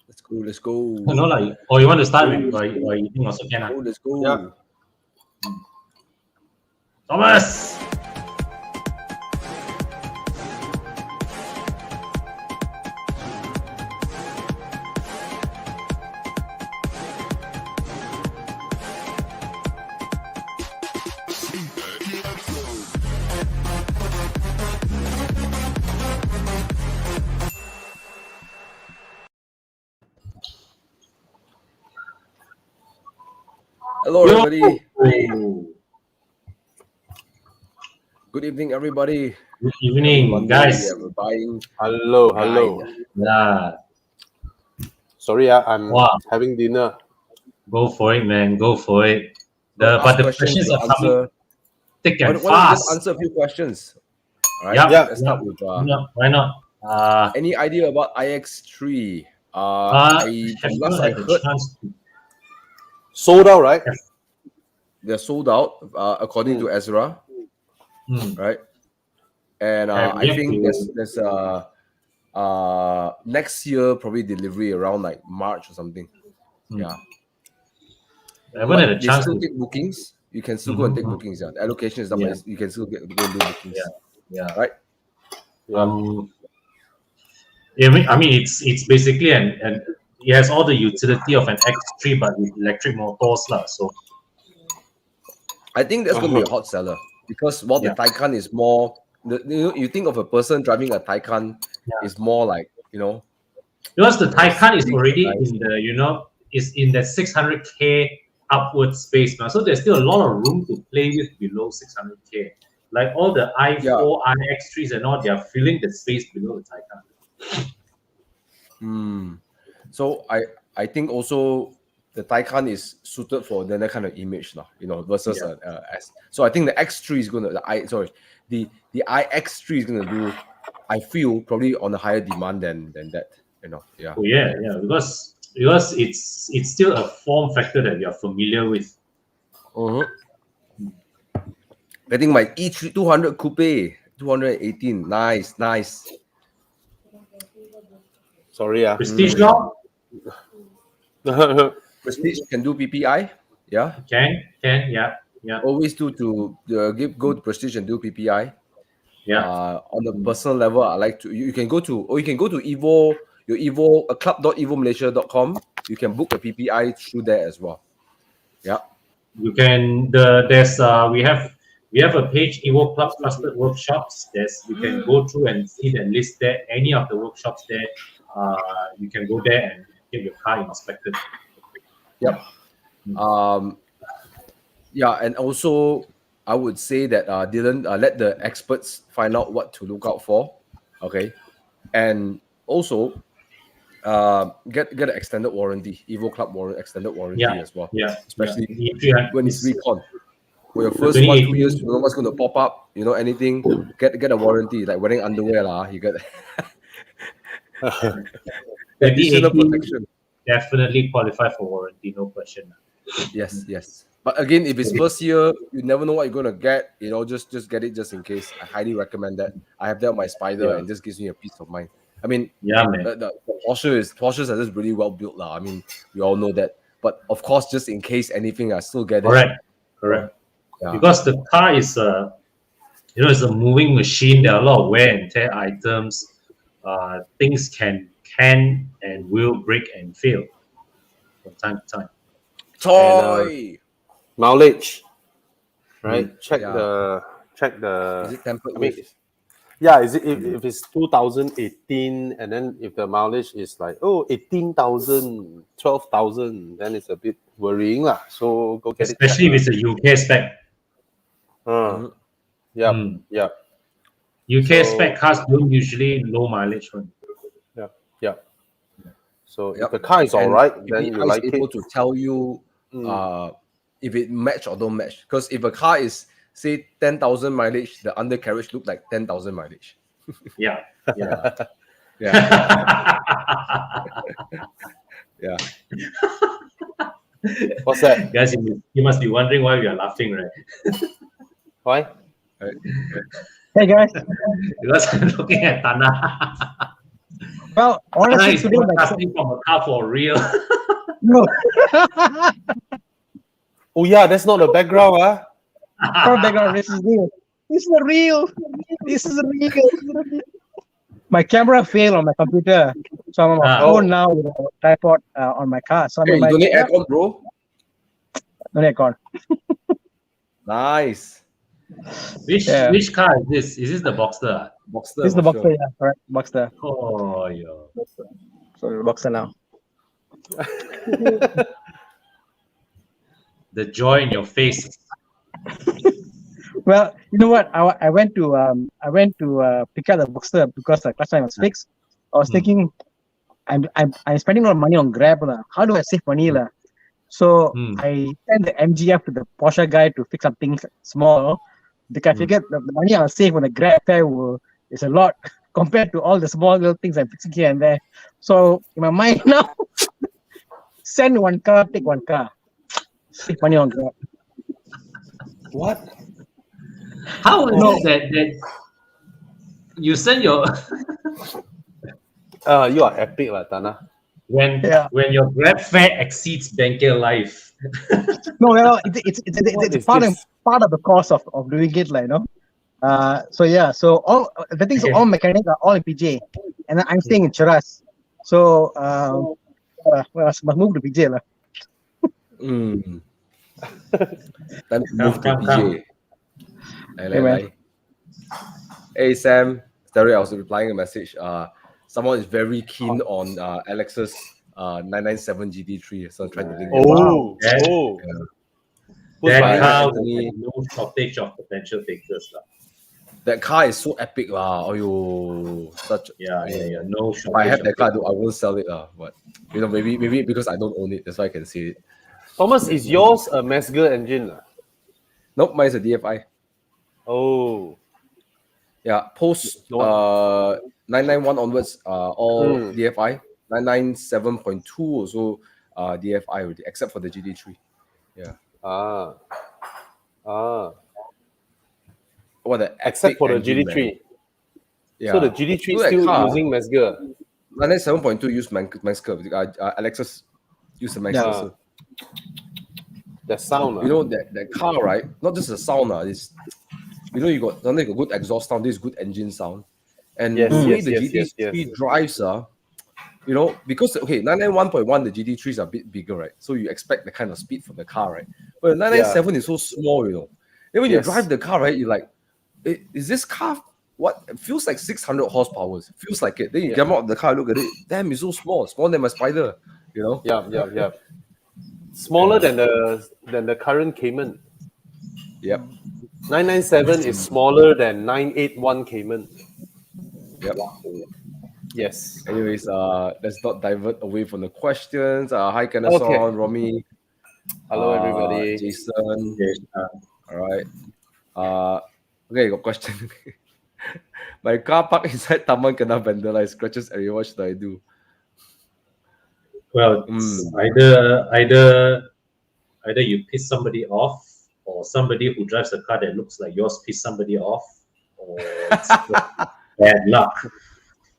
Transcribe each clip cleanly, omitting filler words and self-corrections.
Let's go. Let's go. No, like, or you want to start with, or you think also can? Oh, let's go. Yeah. Thomas. Hello, everybody. Yo. Good evening, everybody. Good evening, Monday, guys. yeah, we're buying. Hello. Yeah, Sorry, I'm Wow. having dinner. go for it, man. Go for it. Ask But the questions we'll are coming answer. thick Why and don't we just fast. answer a few questions? All right. Yeah. Let's start with. Why not? Any idea about iX3? Have From you last I had the heard, chance to? Sold out, right? they're sold out, according to Ezra, right? And Yeah, we I have think to- there's next year probably delivery around like March or something. Yeah. I haven't had a But they chance still to. take bookings. You can still go and take bookings. Yeah. The allocation is done, Yeah. but you can still go and do bookings. Yeah. Right. Yeah, I mean, it's basically an it has all the utility of an X3 but with electric motors lah. So I think that's going to be a hot seller because while the Taycan is more, you think of a person driving a Taycan is more like, because the Taycan is big, already nice. in the is in the 600K upward space now, so there's still a lot of room to play with below 600K. Like all the i4, iX3s and all, they are filling the space below the Taycan. So I think also the Taycan is suited for that kind of image now, versus S. So I think the X3 is gonna the iX3 is gonna do, I feel, probably on a higher demand than that. Yeah. Oh yeah, because it's still a form factor that we are familiar with. I think my E3 200 coupe 218, nice. Sorry, Prestige now Prestige can do PPI, yeah. can yeah. Always go to Prestige and do PPI. Yeah. On the personal level, I like to. You can go to Evo, your Evo, club.evomalaysia.com. You can book a PPI through there as well. Yeah. You can we have a page, Evo Club Clustered Workshops. You can go through and see the list there. Any of the workshops there, you can go there and get your car inspected. Yep. And also I would say that Dylan, let the experts find out what to look out for. Okay. And also get an extended warranty, Evo Club extended warranty as well. Yeah. Especially when it's recon. For your first 1-2 years, you know what's going to pop up, anything, get a warranty, like wearing underwear, you get additional protection. Definitely qualify for warranty, no question. Yes. But again, if it's first year, you never know what you're gonna get. Just get it just in case. I highly recommend that. I have that on my Spider, and this gives me a peace of mind. I mean, man. The Porsches are just really well built, I mean, we all know that. But of course, just in case anything, I still get it. Correct. Yeah. Because the car is it's a moving machine. There are a lot of wear and tear items. Things can and will break and fail from time to time. Toy mileage, right? Check yeah. the. Is it tempered with? Yeah, is it if it's 2018 and then if the mileage is like 18,000, 12,000, then it's a bit worrying lah. So go get especially if it's a UK spec. Yeah. UK spec cars don't usually low mileage one. Yeah. So if the car is all right, then you like it. Able to tell you if it match or don't match. Because if a car is say 10,000 mileage, the undercarriage look like 10,000 mileage. Yeah. Yeah. What's that? Guys, you must be wondering why we are laughing, right? Why? Hey guys. Because I'm looking at Tana. Well, honestly, Nice. today my Broadcasting from a car for real. no, Oh yeah, that's not the background, huh? front background. This is real. This is real. This is real. My camera failed on my computer, so I'm on my phone now with a tripod on my car. So I'm Hey, in you my don't need chair. aircon, bro. No aircon. Nice. Yeah. Which car is this? Is this the Boxster? Boxster. This is the for Boxster, sure. yeah, correct. Boxster. Oh, yeah. So the Boxster now. The joy in your face. Well, you know what? I went to pick up the Boxster because the clutch line was fixed. I was thinking, I'm spending a lot of money on Grab lah. How do I save money lah? So I sent the MGF to the Porsche guy to fix something small. Because I figured the money I'll save on the Grab fare is a lot compared to all the small little things I'm fixing here and there. So in my mind now, send one car, take one car. Save money on Grab. What? How is it that you send your You are epic, lah, Tana. when your Grab fare exceeds banker life? No, well, it's part of the cost of doing it, like, you know. So all the things, all mechanics are all in PJ, and I'm staying in Cheras. So I must move to PJ lah. Time to move to PJ. man. Hey Sam, sorry, I was replying a message. Someone is very keen on Alex's 997 GT3, so I'm trying to link it. Oh, That car Anthony. no shortage of potential takers lah. That car is so epic lah. Ayo, such Yeah. No shortage. If I have of that car, takers. I won't sell it lah. But you know, maybe because I don't own it, that's why I can see it. Thomas, is yours a Mesger engine? Nope, mine is a DFI. Oh, Yeah, post 991 onwards, all DFI. 997.2 also DFI already, except for the GT3. Yeah. What the except for the engine, GT3. man. Yeah. So the GT3 So that still car, using Mesger. 997.2 use Mesker. Alexis use the Mesker. The sound. You know that car, right? Not just the sound, it's you got something a good exhaust sound, this good engine sound. And the way the GT3 drives because 991.1 the GT3s are a bit bigger, right? So you expect the kind of speed from the car, right? But the 997 is so small, Then when you drive the car, right, you're like, is this car what? It feels like 600 horsepower. It feels like it. Then you get out of the car, look at it. Damn, it's so small. Smaller than my Spider, Yeah. Smaller than the current Cayman. Yep. 997 is smaller than 981 Cayman. Yep. Yes. Anyways, let's not divert away from the questions. Hi, Kenason, Romy. Hello, everybody. Jason. All right. Okay, got question. My car park inside Taman kena vandalized. Scratches everywhere. What should I do? Well, either you piss somebody off, or somebody who drives a car that looks like yours piss somebody off, or it's bad luck.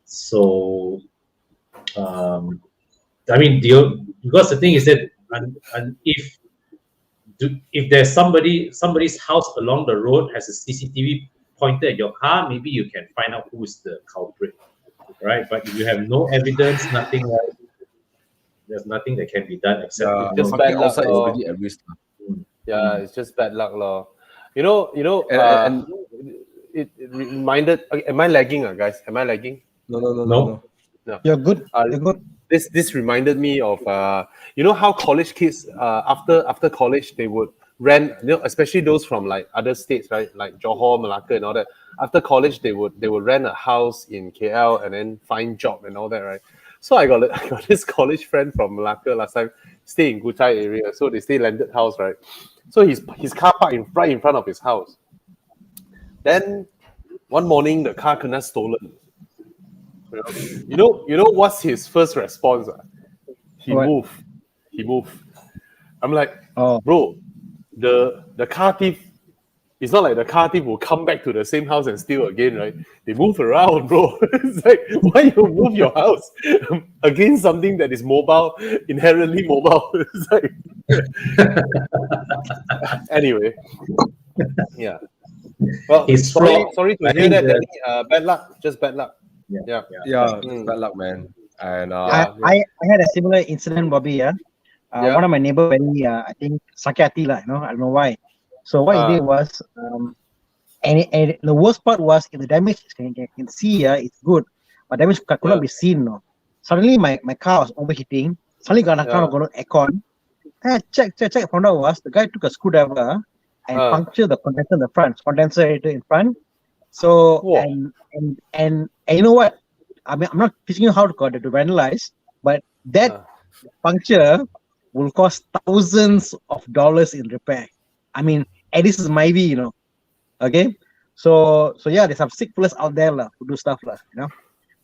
So, because the thing is that, if there's somebody's house along the road has a CCTV pointed at your car, maybe you can find out who's the culprit, right? But if you have no evidence, there's nothing that can be done except just bad luck. Outside is already at risk. Yeah, it's just bad luck, lor. It reminded. Am I lagging, guys? Am I lagging? No. You're good. You're good. This reminded me of how college kids after college they would rent, especially those from like other states, right, like Johor, Malacca and all that. After college they would rent a house in KL and then find job and all that, right? So I got this college friend from Malacca last time, stay in Kuchai area, so they stay landed house, right? So his car parked right in front of his house. Then one morning the car kena stolen. You know what's his first response? He moved. I'm like, bro, the car thief it's not like the car thief will come back to the same house and steal again, right? They move around, bro. It's like, why you move your house against something that is mobile, inherently mobile? It's like, anyway, yeah. Well, It's sorry flawed. to I hear think that, that- Danny. Bad luck, just bad luck. Yeah. Just bad luck, man. And I had a similar incident, Bobby. Yeah. One of my neighbor, very I think sakati lah. I don't know why. So what he did was, and the worst part was, if the damage you can see, it's good, but damage could not be seen. No. Suddenly my car was overheating. Suddenly got aircon. I check. Found out was the guy took a screwdriver and punctured the condenser in the front, condenser in front. So and you know what? I mean, I'm not teaching you how to vandalize, but that puncture will cost thousands of dollars in repair. I mean, and this is my view, Okay, so yeah, there's some sick fellas out there who do stuff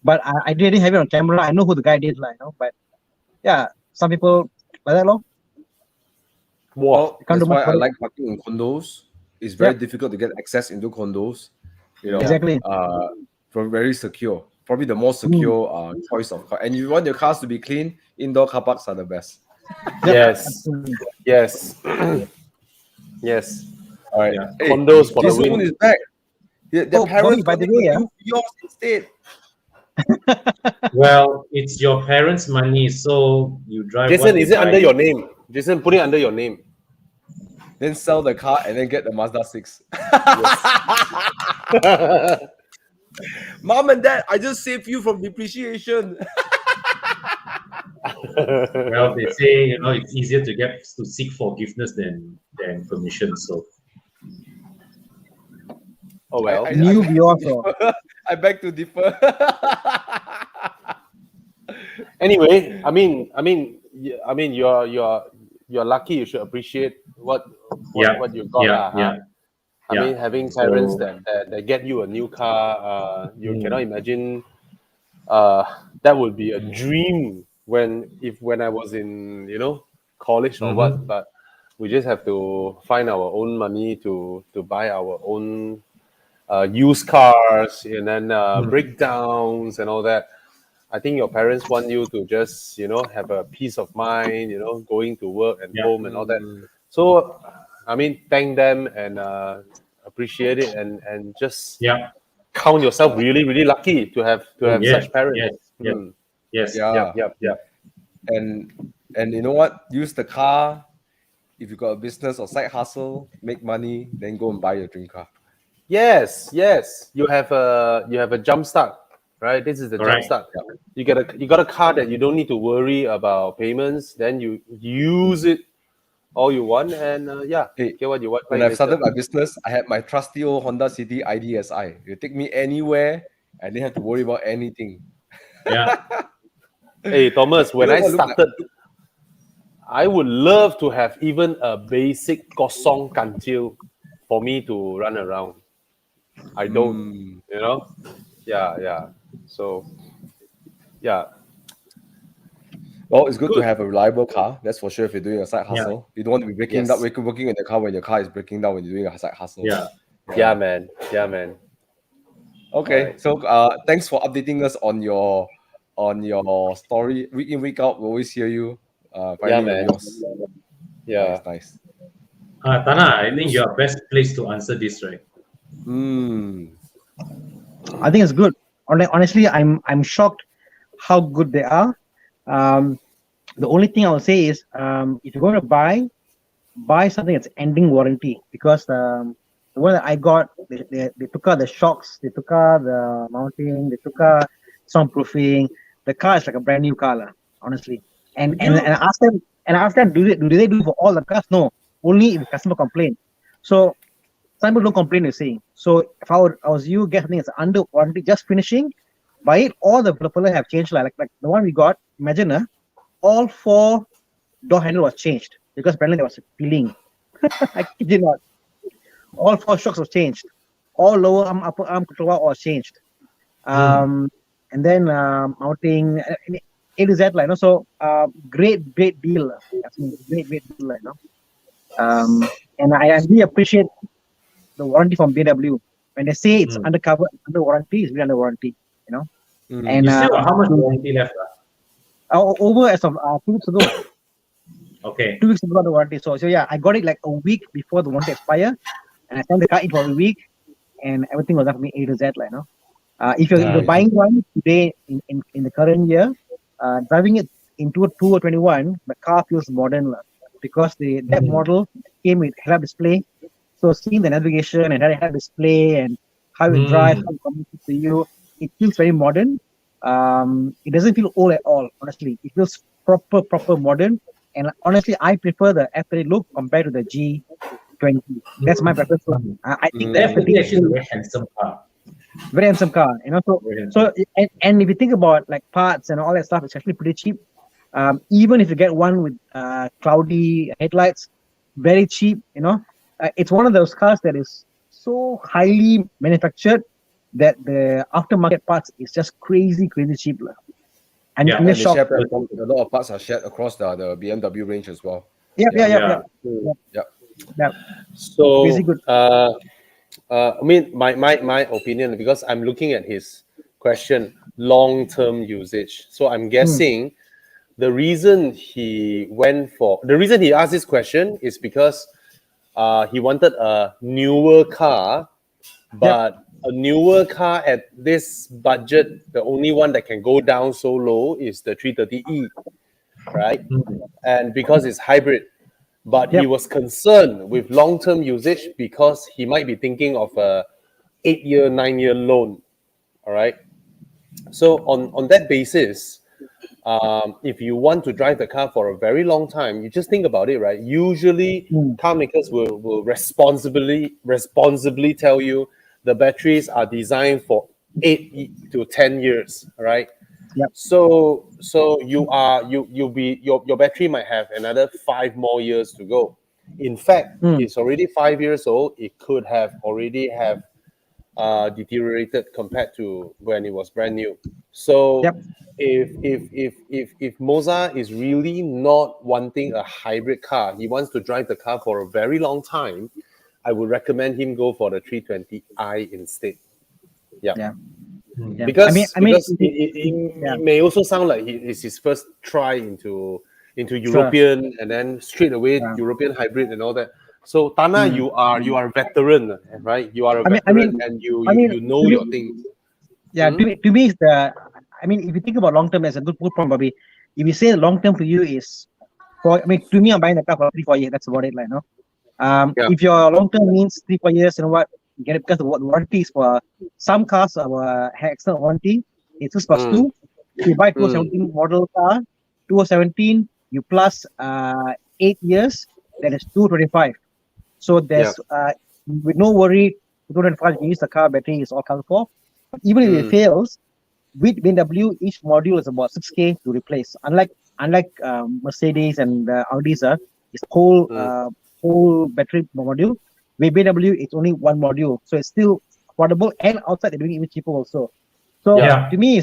But I didn't have it on camera. I know who the guy did, But yeah, some people like that, Well, that's why I like parking in condos. It's very difficult to get access into condos. Exactly. Very secure. Probably the most secure choice of car. And you want your cars to be clean, indoor car parks are the best. Yes. Yes. All right. Yeah. Hey, Condos for the Jason win. is back. Their parents, by the way, yours instead. Well, it's your parents' money, so you drive. Jason, is it under your name? Jason, put it under your name. Then sell the car and then get the Mazda 6. Mom and Dad, I just saved you from depreciation. Well, they say it's easier to seek forgiveness than permission. So. Oh well. I beg to differ. Anyway, I mean, you're lucky. You should appreciate what you got. I mean, having parents that get you a new car, you cannot imagine. That would be a dream when I was in college or what. But we just have to find our own money to buy our own used cars and then breakdowns and all that. I think your parents want you to just have a peace of mind, going to work and home and all that. So I mean, thank them and appreciate it and just count yourself really, really lucky to have such parents. Yes. And you know what? Use the car. If you got a business or side hustle, make money, then go and buy your dream car. Yes. You have a jump start, right? This is the jump start. You got a car that you don't need to worry about payments. Then you use it all you want, and get what you want. When I started my business, I had my trusty old Honda City IDSI. You take me anywhere, I didn't have to worry about anything. Yeah. Hey Thomas, when I started, I would love to have even a basic kosong kancil for me to run around. I don't, Yeah. So, yeah. Well, it's good to have a reliable car. That's for sure. If you're doing a side hustle, you don't want to be working in the car when your car is breaking down when you're doing a side hustle. Yeah, man. Okay, right. So thanks for updating us on your story. Week in, week out, we always hear you. Man. Yeah. Nice. Tana, I think you're best placed to answer this, right? I think it's good. Honestly, I'm shocked how good they are. The only thing I will say is, if you're going to buy something that's ending warranty, because the one that I got, they took out the shocks, they took out the mounting, they took out soundproofing. The car is like a brand new car, honestly. And I asked them, do they do it for all the cars? No, only if the customer complain. So some people don't complain, you're saying. So if I was you, get something that's under warranty, just finishing, buy it. All the fella have changed, like the one we got. Imagine, all 4 door handle was changed because apparently there was a peeling. I kid you not. All 4 shocks was changed. All lower arm, upper arm control was changed. And then mounting A to Z, so great deal. Great deal, And I really appreciate the warranty from BMW. When they say it's under warranty, it's really under warranty. You know. And you still got how much warranty left? Over as of 2 weeks ago. Okay. 2 weeks ago the warranty. So yeah, I got it like a week before the warranty expired, and I sent the car in for a week, and everything was up for me A to Z, like, you know. If you're buying one today in the current year, driving it into a 2021, the car feels modern because that model came with head-up display. So seeing the navigation and head-up display and how it drives, how it communicates to you, it feels very modern. It doesn't feel old at all, honestly. It feels proper modern. And honestly, I prefer the F30 look compared to the G20. That's my preference. I think the F30 actually is a very handsome car. Very handsome car, you know. So and if you think about like parts and all that stuff, it's actually pretty cheap. Even if you get one with cloudy headlights, very cheap, you know. It's one of those cars that is so highly manufactured that the aftermarket parts is just crazy cheap. And a lot of parts are shared across the BMW range as well. Yeah. So crazy good. I mean, my opinion, because I'm looking at his question, long-term usage. So I'm guessing the reason he asked this question is because he wanted a newer car, but a newer car at this budget, the only one that can go down so low is the 330e, right? And because it's hybrid. But he was concerned with long-term usage because he might be thinking of a 8-year, 9-year loan. All right. So on that basis, if you want to drive the car for a very long time, you just think about it, right? Usually, car makers will responsibly tell you the batteries are designed for 8 to 10 years. All right. Yep. So your battery might have another 5 more years to go. In fact, it's already 5 years old. It could have already deteriorated compared to when it was brand new. So if Moza is really not wanting a hybrid car, he wants to drive the car for a very long time, I would recommend him go for the 320i instead. Yeah. Because it may also sound like it's his first try into European, and then straight away European hybrid and all that. So Tana, you are a veteran, right? You are a veteran, and you know your things. Yeah, to me, it's if you think about long term, that's a good point, Bobby. If you say long term for you is, to me, I'm buying the car for 3-4 years. That's about it, like, no. If your long term means 3-4 years, you know what? You get it because the warranties for some cars have external warranty. It's 6+2. If you buy 2017 model car, 2017, you plus 8 years, that is 225. So there's with no worry, 225 you can use the car battery is all covered for. But even if it fails, with BMW, each module is about 6K to replace. Unlike Mercedes and Audis, it's whole battery module. With BMW, it's only one module, so it's still affordable, and outside they're doing it even cheaper also. So to me,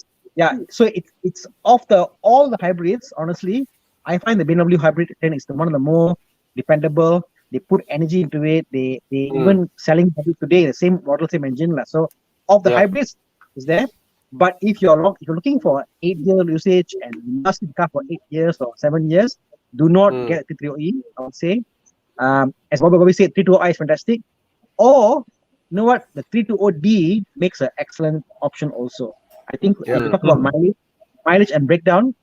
so it's of all the hybrids. Honestly, I find the BMW hybrid 10 is one of the more dependable. They put energy into it. They even selling today the same model, same engine. So of the hybrids is there. But if you're looking for 8-year usage and you must be car for 8 years or 7 years, do not get a 330e. I would say. As Bobby said, 320i is fantastic. Or, you know what? The 320d makes an excellent option also. I think if you talk about mileage and breakdown,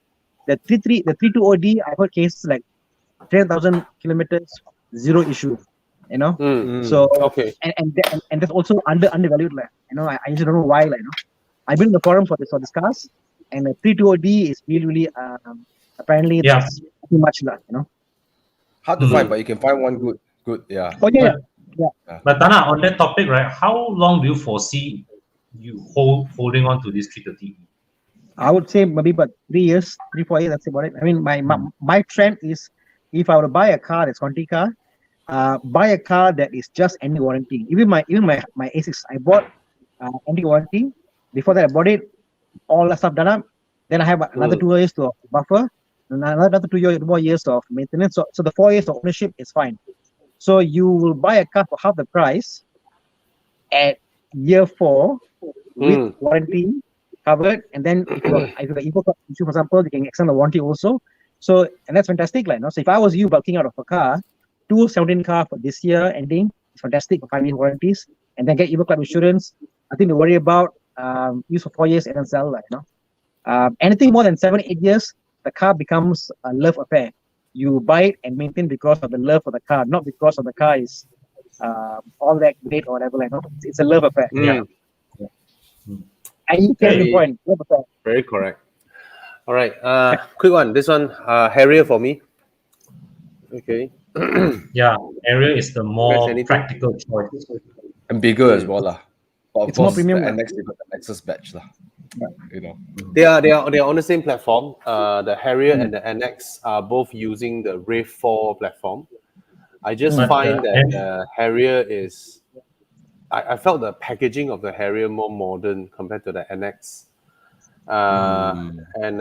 the 320d, I've heard cases like 10,000 kilometers, zero issue. You know? So, and that's also undervalued. Like, you know, I just don't know why. Like, you know? I've been in the forum for this cars, and the 320d is really, apparently, that's too much, you know? Hard to find, but you can find one good. Oh yeah. But Tana, on that topic, right? How long do you foresee you holding on to this 330? I would say maybe about 3 years, 3-4 years. That's about it. I mean, my trend is, if I were to buy a car that's Conti car, buy a car that is just any warranty. Even my A6, I bought any warranty. Before that, I bought it, all that stuff done up. Then I have another 2 years to buffer. Another 2 more years of maintenance. So the 4 years of ownership is fine. So you will buy a car for half the price, at year 4 with warranty covered, and then if you have Evo Club issue, for example, you can extend the warranty also. So, and that's fantastic, like, no? So if I was you bulking out of a car, 2017 car for this year ending, it's fantastic for 5 years warranties, and then get Evo Club insurance. Nothing to worry about. Use for 4 years and then sell, like, you know. Anything more than 7-8 years, the car becomes a love affair. You buy it and maintain because of the love for the car, not because of the car is all that great or whatever, like, no? It's a love affair. Mm. And you get the point. Love affair. Very correct. All right. Quick one. This one, Harrier for me. Okay. Yeah, Harrier is the more anything? practical choice. And bigger as well, lah. But of It's more course, premium, the lah. NX, they got the Nexus badge, lah. You know. They are on the same platform. The Harrier and the NX are both using the Rave 4 platform. I just But find the that the Harrier is. I felt the packaging of the Harrier more modern compared to the NX. And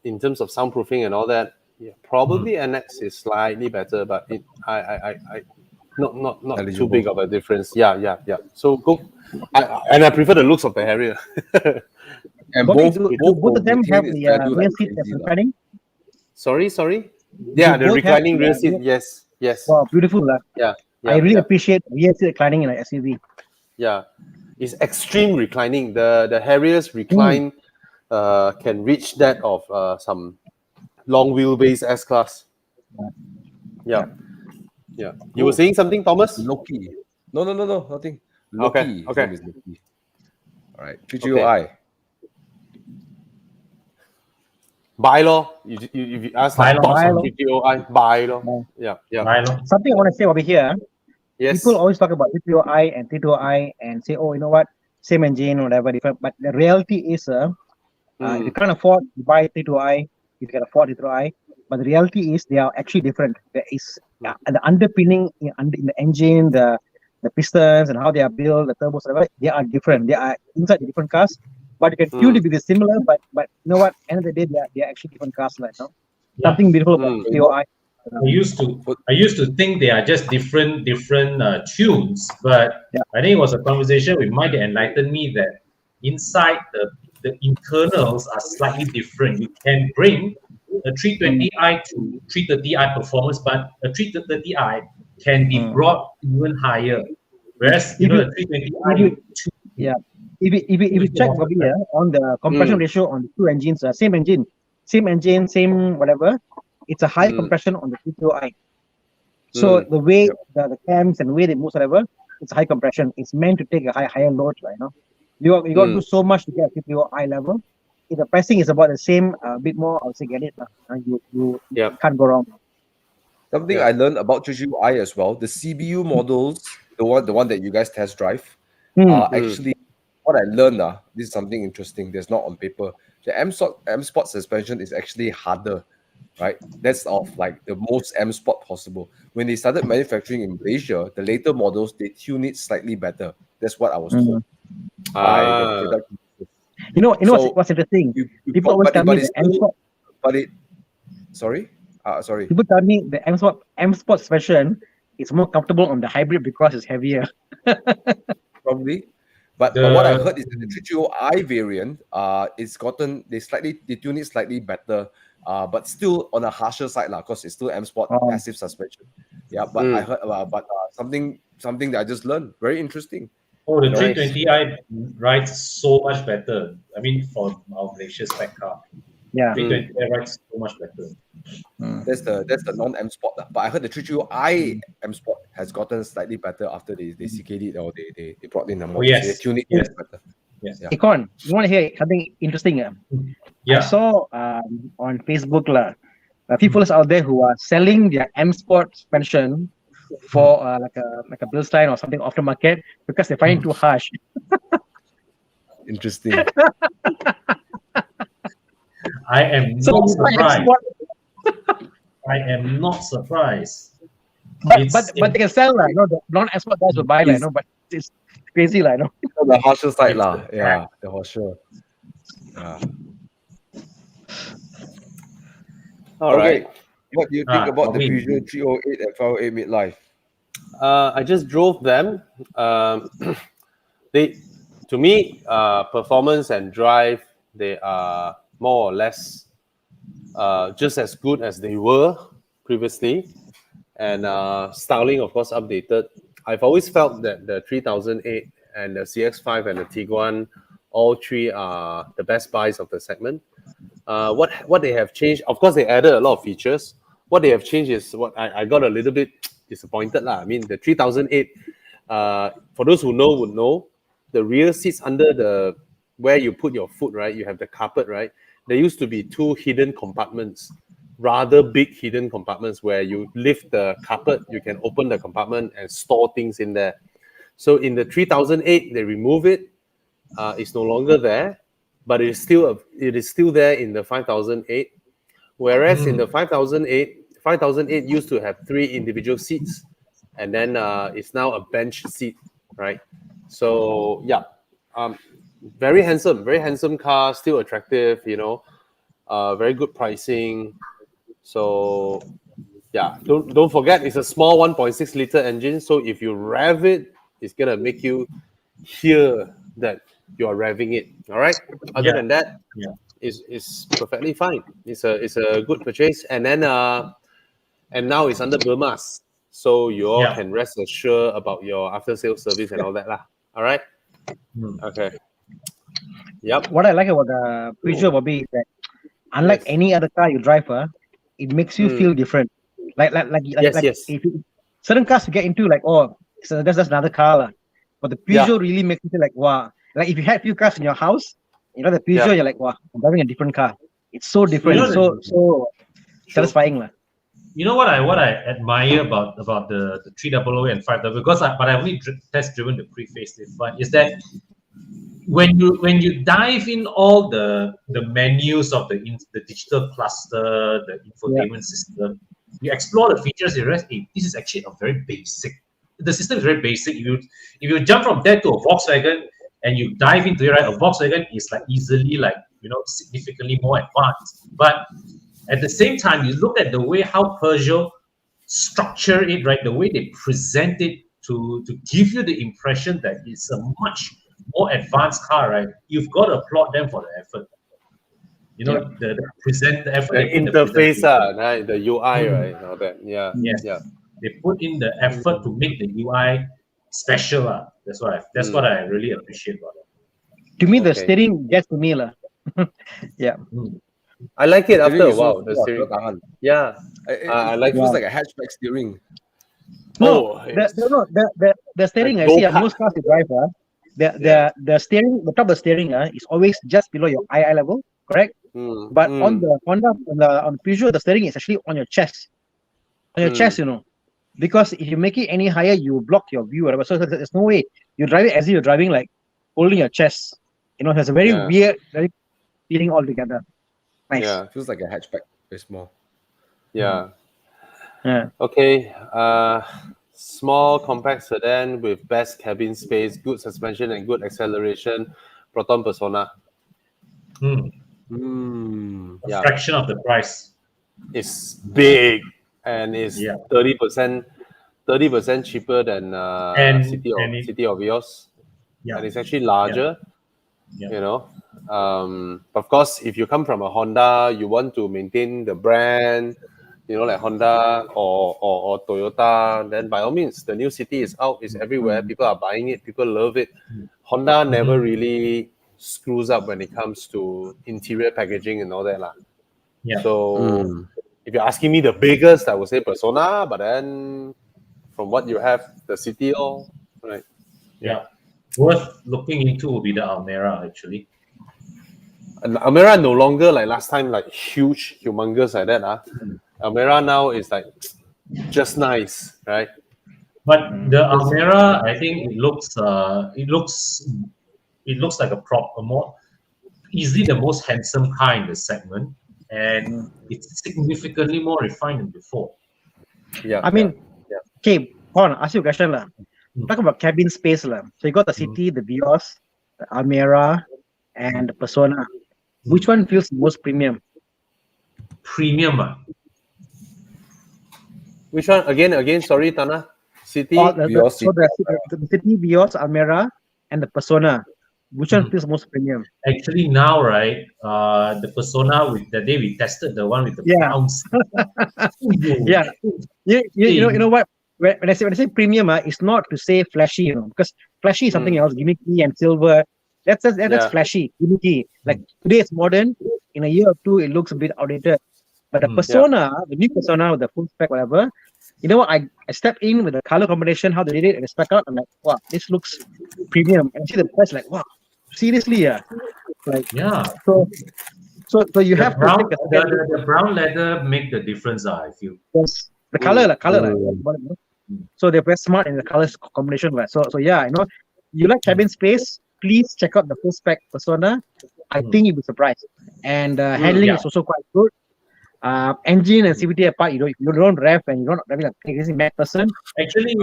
in terms of soundproofing and all that, yeah, probably NX is slightly better, but I not too Eligible. big of a difference. Yeah. So go. I prefer the looks of the Harrier. And Bobby, both do both of them retain have its the value rear like seat that's crazy, lah. reclining? Sorry. Yeah, the both have reclining the rear seat. Yes. Wow, beautiful. Yeah. I really appreciate rear seat reclining in an SUV. Yeah, it's extreme reclining. The Harriers recline can reach that of some long wheelbase S class. Yeah. You were saying something, Thomas? Loki. No, nothing. Okay, Loki. His okay. name is Loki. All right, 3GOI. Buy law. You ask Buy like lor. thoughts on GTOI, buy law. Yeah. Right, lor. Something I want to say over here. Yes. People always talk about 320i and 320i and say, oh, you know what, same engine or whatever, different. But the reality is, if you can't afford, you buy 320i. If you can afford 320i, but the reality is they are actually different. There is the underpinning in the engine, the pistons and how they are built, the turbos, whatever. They are different. They are inside the different cars, but you can feel to be similar. But you know what? End of the day, they are actually different cars, like, no? Yeah. Something beautiful about 320i. I used to think they are just different tunes, but I think it was a conversation with Mike that enlightened me that inside the internals are slightly different. You can bring a 320i to 330i performance, but a 330i can be brought even higher. Whereas the 320i, If you check over here on the compression ratio on the two engines, same engine, same whatever, it's a high compression on the 320i. So the way the cams and the way they move, whatever, it's high compression. It's meant to take a higher load, right? No, you got to do so much to get a 320i level. If the pricing is about the same, a bit more, I would say get it. You can't go wrong. Something I learned about 3GOI as well. The CBU models, the one that you guys test drive, actually, what I learned, this is something interesting. That's not on paper. The M Sport suspension is actually harder, right? That's of like the most M Sport possible. When they started manufacturing in Malaysia, the later models they tune it slightly better. That's what I was told by the product. You know So what's interesting? you People always tell me the M Sport. Sorry. People tell me the M Sport suspension is more comfortable on the hybrid because it's heavier. Probably. But what I heard is that the 3GOI variant, they tune it slightly better, but still on a harsher side, because it's still M Sport passive suspension. Yeah, but I heard something that I just learned. Very interesting. Oh, the 320i rides so much better. I mean, for our Malaysia spec car, 320i rides so much better. That's the non-M Sport. But I heard the 3GOI M Sport has gotten slightly better after they CK'd it or they brought in the models. Yes. They tuned it better. Yes. Yeah. Hey, Con, you want to hear something interesting? Yeah. I saw on Facebook people out there who are selling their M Sport suspension for like a Bilstein or something off the market because they find it too harsh. Interesting. I am not surprised. I am not surprised. But they can sell the non-export guys will buy but it's crazy no. The harsher side yeah, the harsher. Yeah. All right. What do you think about the Peugeot 308 and 508 midlife? I just drove them. to me, performance and drive, they are more or less just as good as they were previously. And styling, of course, updated. I've always felt that the 3008 and the CX5 and the Tiguan, all three are the best buys of the segment. What they have changed, of course, they added a lot of features. What they have changed is what I got a little bit disappointed lah. I mean, the 3008, for those who know would know, the rear seats under the where you put your foot, right? You have the carpet, right? There used to be two hidden compartments, rather big hidden compartments where you lift the carpet, you can open the compartment and store things in there. So in the 3008, they remove it. It's no longer there, but it is still there in the 5008. Whereas in the 5008 used to have 3 individual seats, and then it's now a bench seat, right? So yeah, very handsome car, still attractive, very good pricing. So yeah, don't forget, it's a small 1.6 liter engine. So if you rev it, it's gonna make you hear that you are revving it. All right. Other than that, it's perfectly fine. It's a good purchase. And then and now it's under Burmas, so you all can rest assured about your after sales service and all that lah. All right. Okay. Yep. What I like about the Peugeot, Bobby, is that unlike any other car you drive, it makes you feel different. Like if certain cars you get into, like, oh, so that's just another car lah. But the Peugeot really makes you feel like, wow. Like if you had few cars in your house, the Peugeot, you're like, wow, I'm driving a different car. It's so different, so satisfying lah. You know what I admire about the 300 and 500, but I've only test driven the pre-facelift one, is that when you dive in all the menus of the digital cluster, the infotainment system, you explore the features, you realize, hey, this is actually a very basic. The system is very basic. If you jump from that to a Volkswagen and you dive into it, right, a Volkswagen is like easily significantly more advanced. But at the same time, you look at the way how Peugeot structure it, right, the way they present it to give you the impression that it's a much more advanced car, right? You've got to applaud them for the effort. The effort. The interface, right? The UI, right? All that. Yeah. They put in the effort to make the UI special. That's what I really appreciate about it. To me, the steering gets to me lah. Yeah. I like it after a while. The steering. Yeah. I like it. Feels like a hatchback steering. No, the steering I see most cars you drive, the steering, the top of the steering is always just below your eye level, correct? But on the Honda, on the Peugeot, the steering is actually on your chest. On your chest, because if you make it any higher, you block your view. Whatever. So there's no way you drive it as if you're driving like holding your chest. It's a very weird, very feeling altogether. Nice. Yeah, feels like a hatchback. Very small. Yeah. Okay. Small compact sedan with best cabin space, good suspension, and good acceleration. Proton Persona. A fraction of the price. It's big and it's 30% cheaper than City of Vios. And it's actually larger. Of course, if you come from a Honda, you want to maintain the brand, like Honda or Toyota, then by all means, the new City is out, it's everywhere, people are buying it, people love it. Honda never really screws up when it comes to interior packaging and all that lah. So if you're asking me the biggest, I would say Persona, but then from what you have, the City, right? Worth looking into will be the Almera actually. And Almera no longer like last time, like huge, humongous like that. Almera now is like just nice, right? But the Almera, I think it looks like a more easily the most handsome car in the segment, and it's significantly more refined than before. Okay, Paul, ask you a question lah. Talk about cabin space lah. So you got the City, the Vios, the Almera, and the Persona. Which one feels most premium? Which one? Again, sorry, Tana. City, Vios. So the City, Vios, Almera, and the Persona. Which one feels most premium? Actually, now, right, the Persona, with the day we tested the one with the Yeah. browns. Yeah. You know what? When I say premium, it's not to say flashy, because flashy is something else, gimmicky and silver. That's flashy, gimmicky. Like today it's modern. In a year or two, it looks a bit outdated. But the Persona, the new Persona with the full spec, whatever, you know what? I stepped in with the color combination, how they did it, and the spec out. I'm like, wow, this looks premium. And I see the price, like, wow, seriously, yeah. Like, Yeah. So you have brown, to take a second look. the brown leather make the difference, I feel. Yes, the color, so they're very smart in the colors combination. Right? So yeah, you like cabin space, please check out the full spec Persona. I think you'll be surprised. And handling is also quite good. Engine and CVT apart, if you don't rev and you don't driving like a crazy mad person. Actually,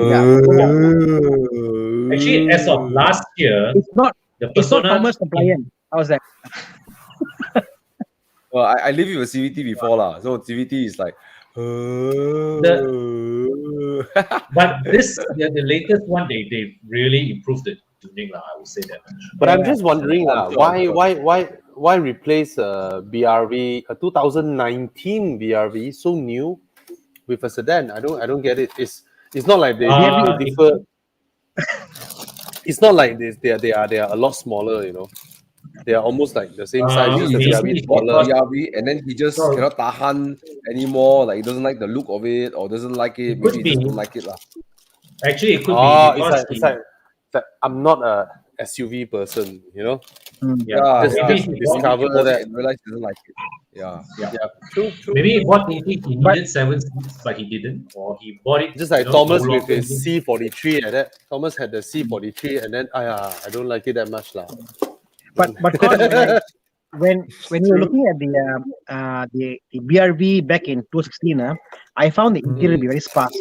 actually, as of last year, it's not Persona commerce compliant. How's that? Well, I live with a CVT before lah, so CVT is like. But the latest one, they really improved the tuning, I would say that. But I'm just wondering, why replace a BRV, a 2019 BRV, so new, with a sedan? I don't get it. It's not like they differ. It's not like they are a lot smaller, They are almost like the same size. Just the BRV smaller. BRV, and then he just cannot tahan anymore. Like he doesn't like the look of it, or doesn't like it. Maybe he just don't like it lah. Actually, it could be because it's like I'm not a SUV person, Yeah, just discover that and realize he doesn't like it. Yeah. True. Maybe he bought thinking he needed 7 seats, but he didn't, or he bought it just like Thomas with his C43 like that. Thomas had the C43, and then I don't like it that much lah. But when you're looking at the BRV back in 2016, I found the interior to be very sparse.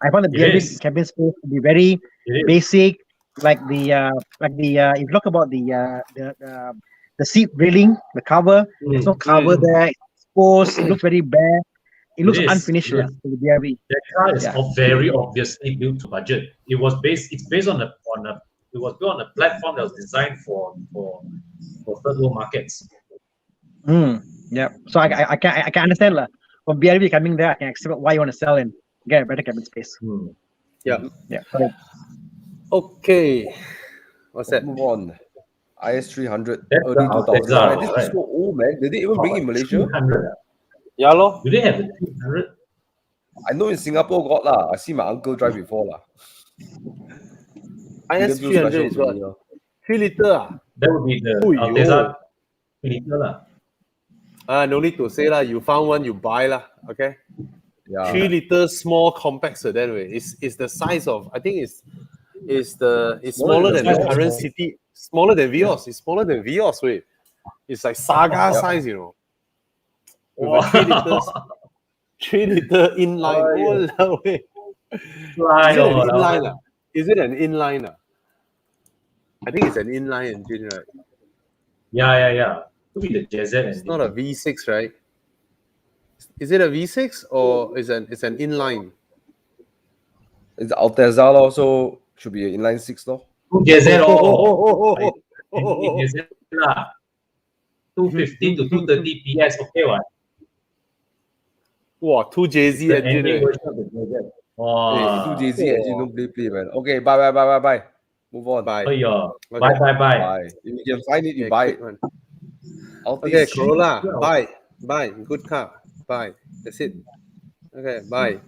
I found the BRV cabin space to be very basic, like if you talk about the seat railing, the cover. There's no cover there. It's exposed. It looks very bare. It looks unfinished. Yes. To the BRV. That car is very obviously built to budget. It's based on it was built on a platform that was designed for third world markets. Yeah. So I can understand lah. For BRV coming there, I can accept why you want to sell and get a better cabin space. Yeah. Correct. Okay. What's that? Move on. IS300 That's early the 2000s. Altezza, This is right? so old, man. Did they even bring in Malaysia? 300. Yeah, lor. Do they have the 300? I know in Singapore got lah. I see my uncle drive before lah. IS300 is what? 3 liter. That would be the Ui, Altezza 3 liter lah. No need to say lah. You found one, you buy lah. Okay. Yeah. 3 liter small compact sedan. It's the size of, I think it's smaller than the current city. Smaller than Vios. It's smaller than Vios. Wait. It's like Saga size, With a 3 liters. 3 liter inline. Oh, wait. Is it an inline? I think it's an inline engine, right? Yeah. Could be the JZ engine. It's not a V6, right? Is it a V6 or it's an inline? It's Altezza lor, so should be an inline 6 lor. JZ JZ lah. 215 to 230 PS, okay what? Wow, 2JZ The engine. engine version of the JZ. Hey, 2JZ engine, don't play, man. Okay, bye. Move on. Bye. Oh yeah. Okay. Bye. Bye. If you can find it, you buy it. Okay, Corolla. Bye. Good car. Bye. That's it. Okay, bye.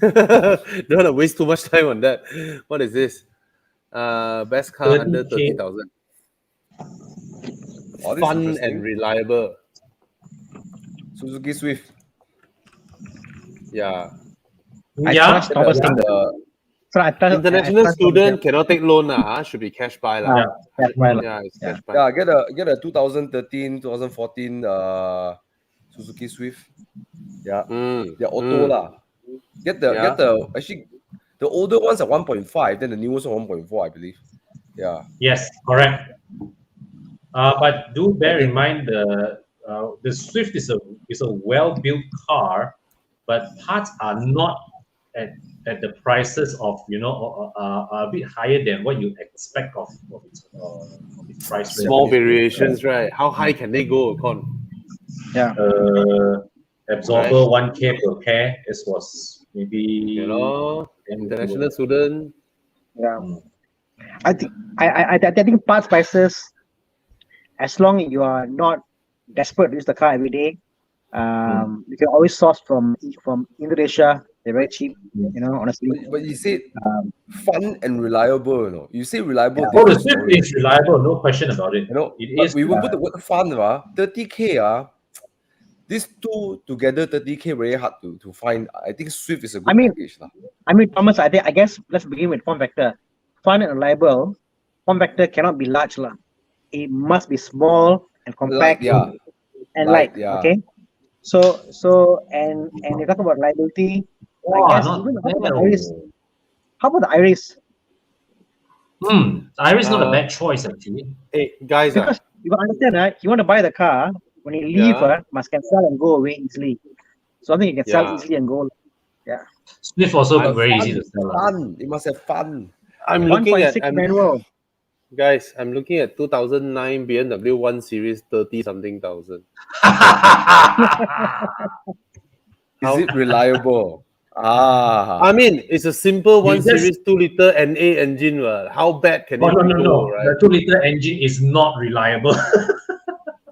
Don't want to waste too much time on that. What is this? Best car under 30,000. Fun and reliable. Suzuki Swift. I trust Thomas. International student cannot take loan should be cash buy lah. It's cash buy. Yeah, get a 2013, 2014 Suzuki Swift. Yeah, they're auto lah. Get the actually the older ones are 1.5, then the newest are 1.4, I believe. Yeah. Yes, correct. But do bear in mind the Swift is a well-built car, but parts are not at the prices of a bit higher than what you expect of its price range. Small variations, right? How high can they go, Con? Yeah. Absorber 1K per pair. This was maybe international student. Yeah. I think parts prices, as long as you are not desperate to use the car every day, you can always source from Indonesia. They're very cheap, honestly. But you said fun and reliable, You say reliable. Oh, the Swift is reliable, no question about it. It but is. we will put the word fun, 30K. These two together, 30K, very hard to find. I think Swift is a good package. Thomas, I guess let's begin with form factor. Fun and reliable. Form factor cannot be large, lah. It must be small and compact and light. Yeah. Okay. So and you talk about reliability. I guess even how about the Iris? The Iris is not a bad choice actually. Hey guys, because you understand, you want to buy the car, when you leave, must can sell and go away easily. Something you can sell easily and go. Yeah. Swift also very easy to sell. Fun. It must have fun. I'm looking at manual. Guys, I'm looking at 2009 BMW 1 Series 30-something thousand. Is it reliable? I mean, it's a simple 1 Series 2-liter NA engine. How bad can it be? No. Right? The 2-liter engine is not reliable.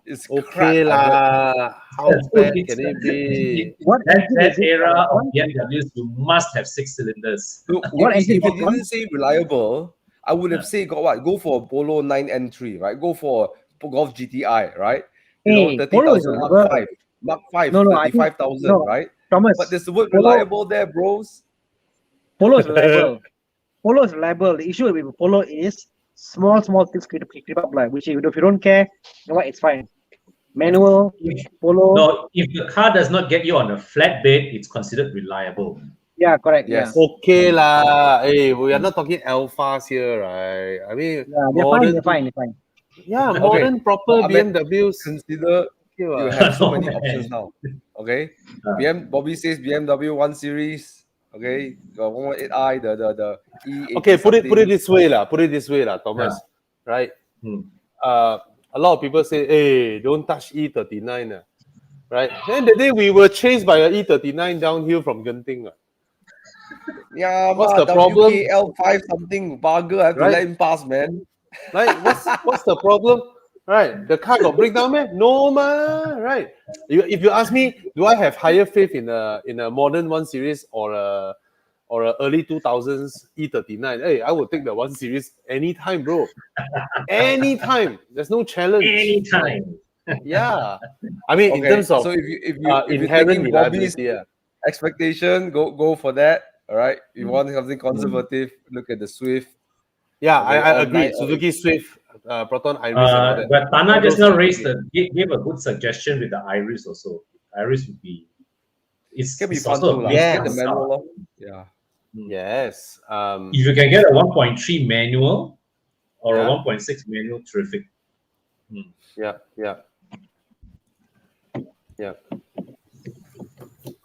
It's okay lah. How bad can it be? That era of BMWs, you must have 6 cylinders. Look, if you didn't say reliable, I would have said go for a Polo 9N3, right? Go for Golf GTI, right? 30,000 Mark 5, 35,000, right? Thomas, but there's the word reliable there, bros. Polo is reliable. Polo is reliable. The issue with Polo is small things creep up, which if you don't care, it's fine. Manual, Polo. No, if the car does not get you on a flatbed, it's considered reliable. Yeah, correct. Yes. Yeah. Okay lah. Hey, we are not talking alphas here, right? I mean, they're fine. Yeah, modern proper BMWs. Consider you have so many options now. Okay, Bobby says BMW 1 Series. Okay, got 118i, the E. Okay, put it this way lah, Thomas. Right? A lot of people say, "Hey, don't touch E39." Right? Then the day we were chased by a E39 downhill from Genting. Yeah, what's the problem? WKL5 something bugger. I have to let him pass, man. Right? What's the problem? Right? The car got breakdown, man? No, man. Right? If you ask me, do I have higher faith in a modern 1 Series or a early 2000s E39? Hey, I would take the 1 Series anytime, bro. Anytime. There's no challenge. Anytime. Yeah. I mean, in terms of if you're inherent Bobby's reliability, expectation, go for that. All right. If you want something conservative, look at the Swift. Yeah, I agree. Suzuki Swift, Proton Iris, and all that. But Tana just now gave a good suggestion with the Iris also. Iris would be. It can be fun also too. Get the manual. Yeah. Yes. If you can get a 1.3 manual or a 1.6 manual, terrific. Yeah.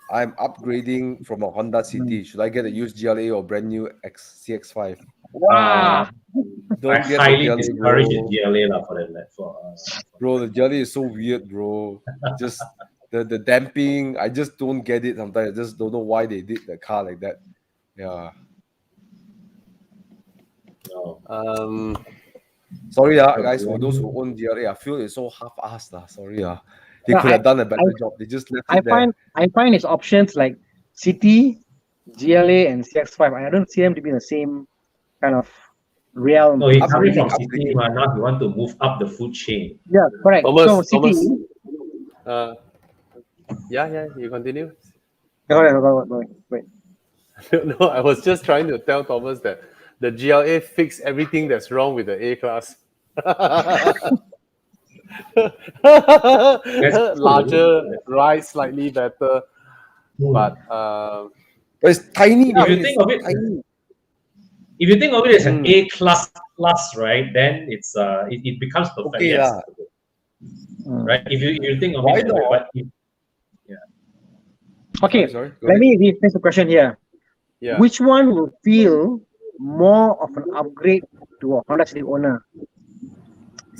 I'm upgrading from a Honda City. Should I get a used GLA or brand new CX-5? Wow. Don't I highly discourage the GLA for that. Bro, the GLA is so weird, bro. Just the damping, I just don't get it sometimes. I just don't know why they did the car like that. Yeah. No. Sorry, guys, for those who own GLA, I feel it's so half-assed. Sorry. They could have done a better job. They just left it there. I find its options like City, GLA, and CX-5. I don't see them to be in the same kind of realm. No, he's coming from City, now you want to move up the food chain. Yeah, correct. Thomas, City. Yeah, you continue. Go. Wait. No, I was just trying to tell Thomas that the GLA fixed everything that's wrong with the A-Class. Larger, ride slightly better, but it's tiny. If you think of it, if you think of it as an A-class right, then it's it becomes perfect. Okay, yes. Right? If you think of Why it, not? Okay, let me rephrase the question here. Yeah. which one will feel more of an upgrade to a Honda City owner?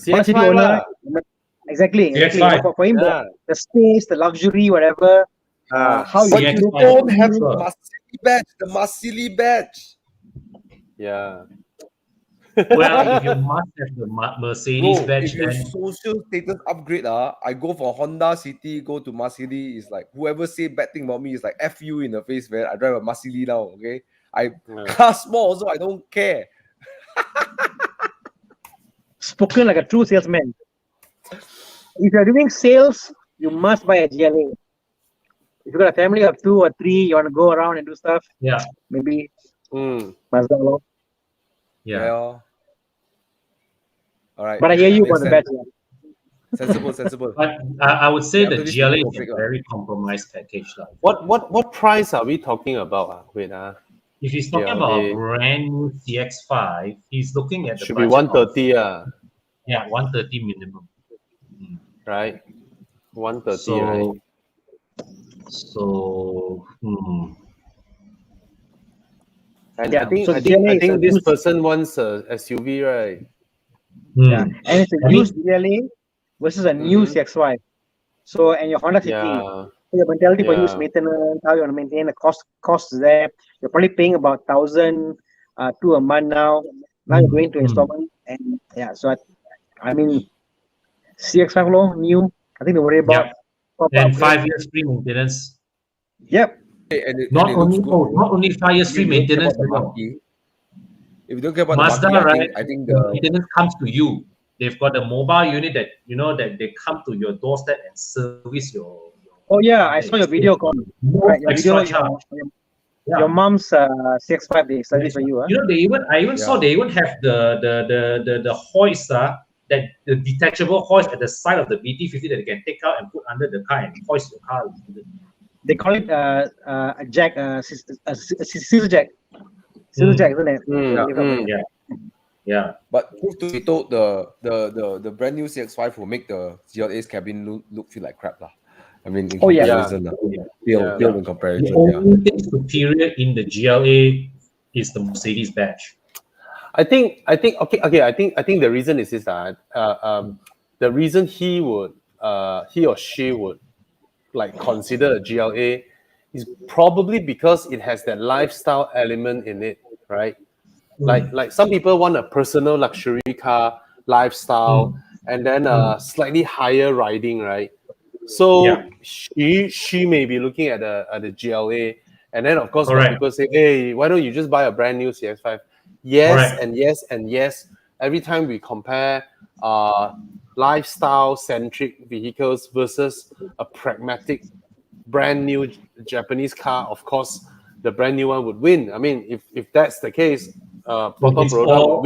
Honda City CX-5 owner, lah. exactly. CX-5. For him, Yeah. the space, the luxury, whatever, how you But CX-5. you look, don't have Sure. the Marsili badge. The Marsili badge. Yeah. Well, if you must have the Mercedes Bro, badge, if you then social status upgrade, I go for Honda City, go to Marsili. It's like whoever say bad thing about me is like F you in the face, man. I drive a Marsili now, okay? I car small, so I don't care. spoken like a true salesman. If you're doing sales, you must buy a GLA. If you got a family of 2 or 3, you want to go around and do stuff, yeah, maybe Mm. Mazda. yeah. All right. But I hear you makes about the badge. sense. Sensible. But I would say Yeah, the after this GLA people is a fake lah. very compromised package. Lah. What price are we talking about? Wait, If he's talking GLA. about a brand new CX-5, he's looking at the should be budget 130, of, 130 minimum. right? 130, So, right? And Yeah, I think so I think GLA I is a think this used- person wants a SUV, right? Yeah, and it's a I mean- used GLA versus a new Mhm. CX-5. So, and your Honda City, Yeah. so your mentality for Yeah. use maintenance, how you want to maintain the costs there. You're probably paying about 1,000 to a month now. Now you're going to installment, and yeah. So I mean, CX-5 low new. I think they worry about. Yep. proper And upgrade. 5 years free maintenance. Yep. And it Not looks only good, bro. not only 5 years If free you don't care maintenance, about the no. marquee, if you don't care about Mazda, the marquee, right? I think The the maintenance comes to you. They've got a mobile unit that that they come to your doorstep and service your. Oh yeah, I saw your video call. No Right, your extra video. charge. Yeah. Your mom's CX-5 they service for you. You know, I even saw Yeah. they even have the hoist that the detachable hoist at the side of the BT50 that they can take out and put under the car and hoist your car. They call it a jack, a scissor jack. Scissor jack, isn't it? Mm. Yeah. but truth to be told, the brand new CX-5 will make the GLA's cabin look feel like crap lah. I mean, in Oh, yeah. comparison, Yeah. build in The comparison, only thing superior in the GLA is the Mercedes badge. I think okay. I think the reason is this that the reason he or she would like consider a GLA is probably because it has that lifestyle element in it, right? Like some people want a personal luxury car lifestyle and then slightly higher riding, right? So Yeah. she may be looking at the GLA, and then of course when Correct. people say, "Hey, why don't you just buy a brand new CX-5?" Yes, Correct. and yes. Every time we compare lifestyle centric vehicles versus a pragmatic brand new Japanese car, of course the brand new one would win. I mean, if that's the case, Proton It's Broda all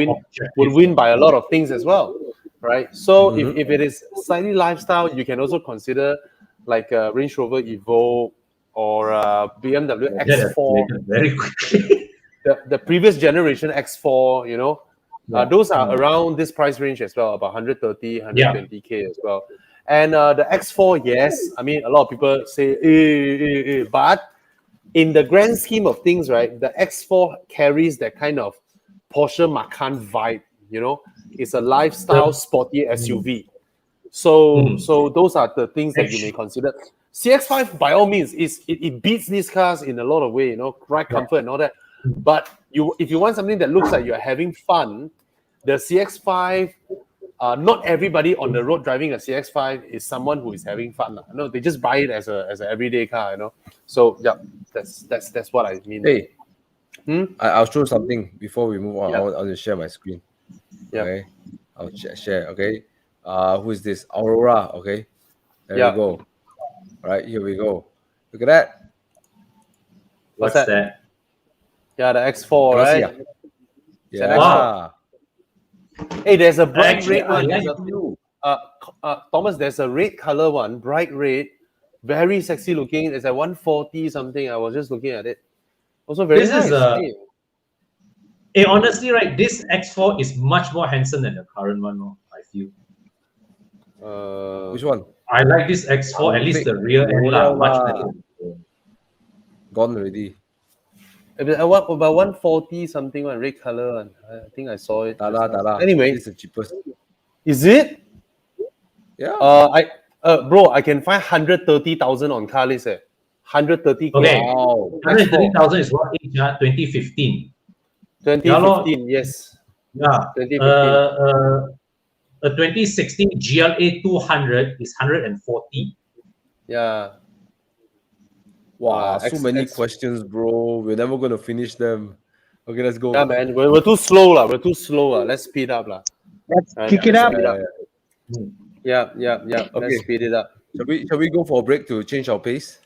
would win by a lot of things as well, right? So Mhm. if it is slightly lifestyle, you can also consider like a Range Rover Evoque or a BMW That X4, escalated very quickly. the previous generation X4, you know, those are around this price range as well, about 130, 120K as well. And the X4, yes, I mean, a lot of people say, but in the grand scheme of things, right, the X4 carries that kind of Porsche Macan vibe, you know, it's a lifestyle sporty SUV. So those are the things that you may consider. CX-5, by all means, it beats these cars in a lot of ways, you know, ride comfort and all that. But if you want something that looks like you're having fun, the CX-5, not everybody on the road driving a CX-5 is someone who is having fun. No, they just buy it as an everyday car, you know. So yeah, that's what I mean. Hey, I'll show something before we move on. Yeah. I'll just share my screen. Yeah. Okay, I'll share. Okay, who is this? Aurora. Okay, there Yeah. we go. All right, here we go. Look at that. What's that? that? Yeah, the X4, Cannot see, right? Yeah. Wow. Hey, there's a bright Actually, red one. I There's like a- Thomas, there's a red color one, bright red, very sexy looking. It's at 140 something. I was just looking at it. Also very This nice. is honestly, right, this X4 is much more handsome than the current one, no, I feel. Which one? I like this X4, at least the rear end Oh, much lah. better. Gone already. What about 140 something one, red color one? I think I saw it. Anyway, this is the cheapest. is it? Yeah. Bro, I can find 130,000 on car list. 130K. Okay. Wow. 130,000 is what age? 2015. 2015, yes. Yeah. 2015. A 2016 GLA 200 is 140. Yeah. Wow, so many questions, bro. We're never gonna finish them. Okay, let's go. Yeah, man. We're too slow, lah. We're too slow, lah. Let's speed up, lah. Let's kick it up. Yeah. Okay. Let's speed it up. Shall we go for a break to change our pace?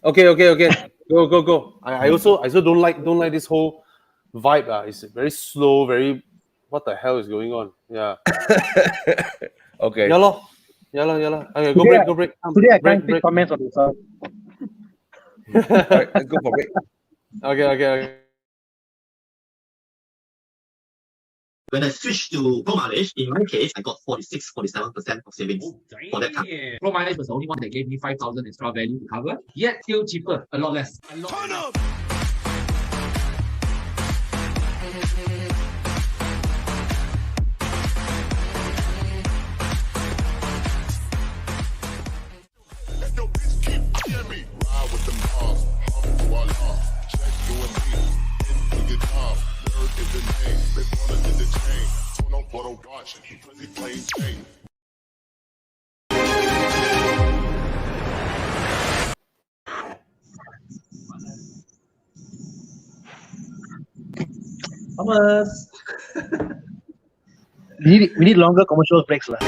Okay. Go. I also don't like this whole vibe. It's very slow, very what the hell is going on? Yeah. Okay. Yeah. Okay, go break. Today I can't pick comments on this. All right, let's go for a break. Okay. When I switched to pro mileage, in my case, I got 46-47% of savings for that car. Pro mileage was the only one that gave me 5,000 extra value to cover, yet still cheaper, a lot less. Thomas. We need longer commercial breaks, lah.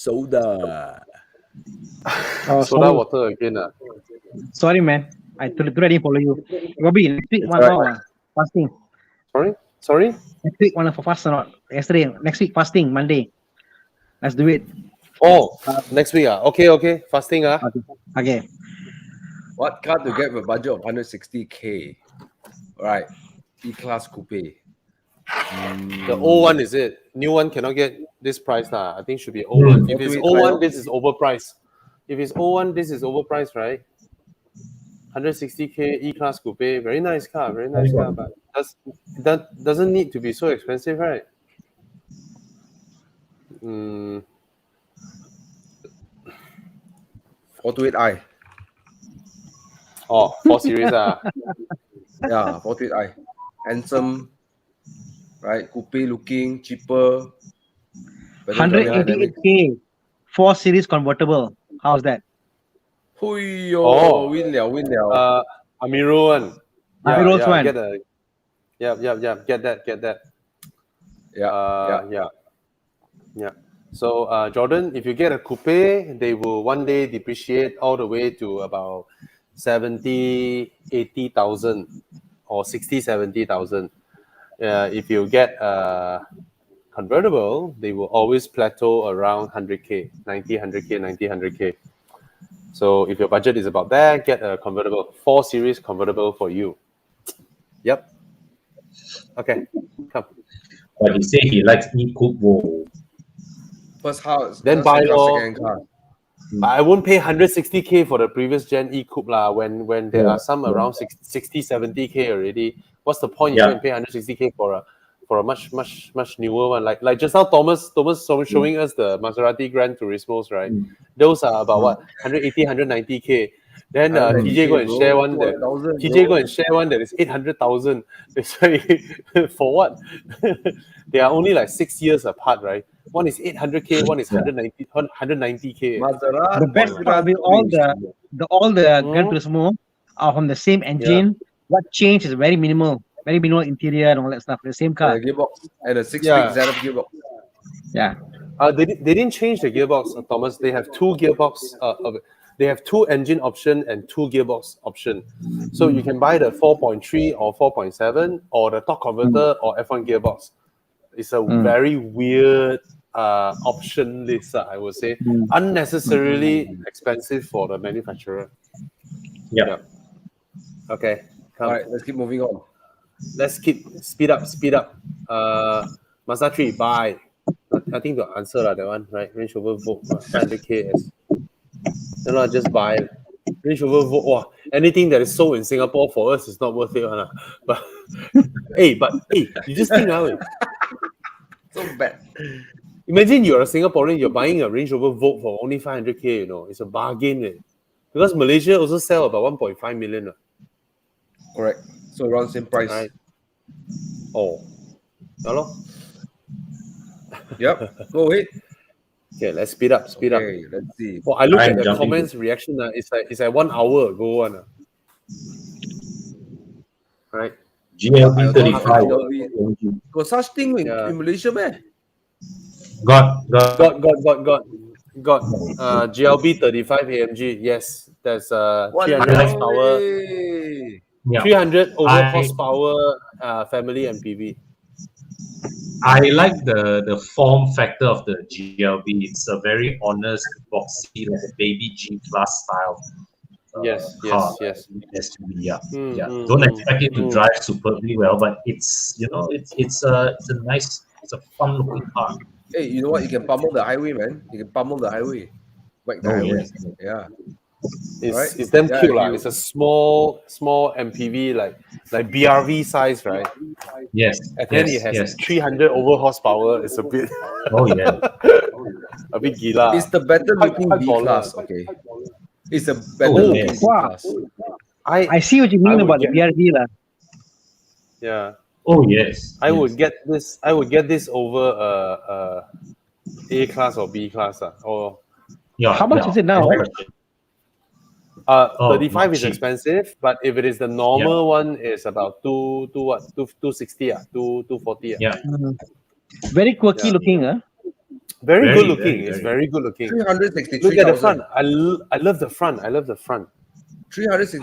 Soda. Soda water again. Sorry, man. I didn't follow you. Robbie, next week one hour fasting. Sorry? Next week one for fast or not? Yesterday, next week fasting, Monday. Let's do it. Oh, next week. Okay. Fasting. Okay. What car to get with a budget of 160K? All right. E-Class Coupe. The old one, is it? New one cannot get this price. I think should be old one. If it's old one, this is overpriced. If it's old one, this is overpriced, right? 160K E-Class Coupe. Very nice car. But that doesn't need to be so expensive, right? 428i. Oh, 4 Series. Yeah, 428i. Handsome, right? Coupe looking, cheaper. 188K, 4 Series convertible. How's that? Win liao. Amirul one. Amirul's one. Get that. Yeah. So Jordan, if you get a coupe, they will one day depreciate all the way to about 70,000-80,000 or 60,000-70,000. If you get a convertible, they will always plateau around 100K, 90K. So if your budget is about that, get a convertible, 4 Series convertible for you. Yep. Okay, come. But he said he likes e-coupe. First house. Then buy second car. But I won't pay 160K for the previous gen e-coupe lah. When there are some around 60-70K already. What's the point? You can pay 160K for a much newer one. Like just now Thomas showing us the Maserati Gran Turismos, right? Those are about what 180-190K. Then TJ go and share one that is 800,000. For what? They are only like 6 years apart, right? One is 800K, one is 190K. Maserati. The best part of it, all the Gran Turismo are from the same engine. What changed is very minimal interior and all that stuff. The same car. Gearbox and a 6-speed ZF gearbox. Yeah. They didn't change the gearbox, Thomas. They have two gearbox. they have 2 engine option and 2 gearbox option. So you can buy the 4.3 or 4.7 or the torque converter or F1 gearbox. It's a very weird option list, I would say. Unnecessarily expensive for the manufacturer. Yeah. Okay. Come. All right, let's keep moving on. Let's speed up. Mazda 3, buy. I think the answer that one, right? Range Rover Vogue, 500k. No, just buy. Range Rover Vogue, wow. Anything that is sold in Singapore for us is not worth it. But hey, you just think now. So bad. Imagine you're a Singaporean, you're buying a Range Rover Vogue for only 500k, you know. It's a bargain. Because Malaysia also sell about 1.5 million. Correct. So around same price. Right. Oh. Hello? Yep. Go ahead. Okay, let's speed up. Okay, let's see. Oh, I look I'm at the jumping. comments reaction. It's like 1 hour ago. Right. GLB 35. Got such thing in Malaysia, man. Got. GLB 35 AMG. Yes, there's 300 horsepower. Yeah. 300 over horsepower family MPV. I like the form factor of the GLB. It's a very honest, boxy, like a baby G-Class style. Yes. SUV, yeah. Don't expect it to drive superbly well, but it's it's a nice, it's a fun looking car. Hey, you know what? You can pummel the highway, man. You can pummel the highway. Whack the highway. Yes. Yeah. It's damn cute, It's a small MPV, like BRV size, right? Yes. And then it has 300 over horsepower. It's a bit Oh yeah. a bit gila. It's the better looking quite B baller. class. Okay. It's a better Oh, looking yes. B Wow. class. I see what you mean would about the BRV lah. Yeah. Oh yes. I would get this over A class or B class. Or Yeah. How much is it now? 35 not is cheap. expensive, but if it is the normal one, it's about 260, 240. Yeah. Very quirky looking, Very good looking. very, It's very very good looking. 363,000. Look at the front. I love the front.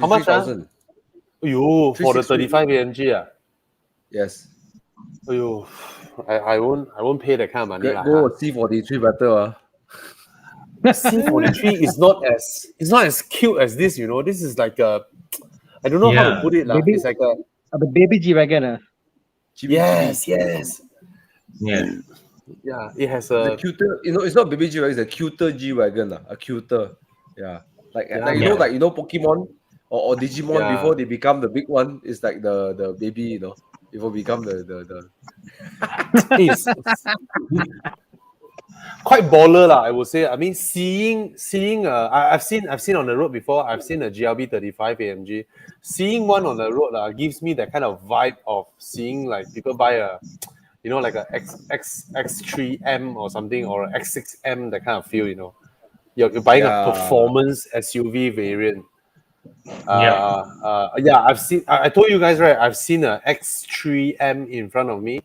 How much? 363,000. You for the 360. 35 AMG. Yes. You, I won't pay that kind of money. Go C43 better. C43 is not as cute as this. This is like a, I don't know how to put it. Maybe- It's like a The baby G-Wagon. yes. Yeah. Yeah, it has The a cuter, it's not baby G-Wagon, it's a cuter G-Wagon. A cuter. Yeah. Like Pokemon or Digimon Yeah. before they become the big one, it's like the baby, before become the it's quite baller lah, I would say. I mean, seeing I've seen on the road before. I've seen a GLB 35 AMG. Seeing one on the road gives me that kind of vibe of seeing like people buy a, like a X3M or something, or a X6M, that kind of feel. You're buying a performance SUV variant. I've seen. I told you guys, right? I've seen a X3M in front of me.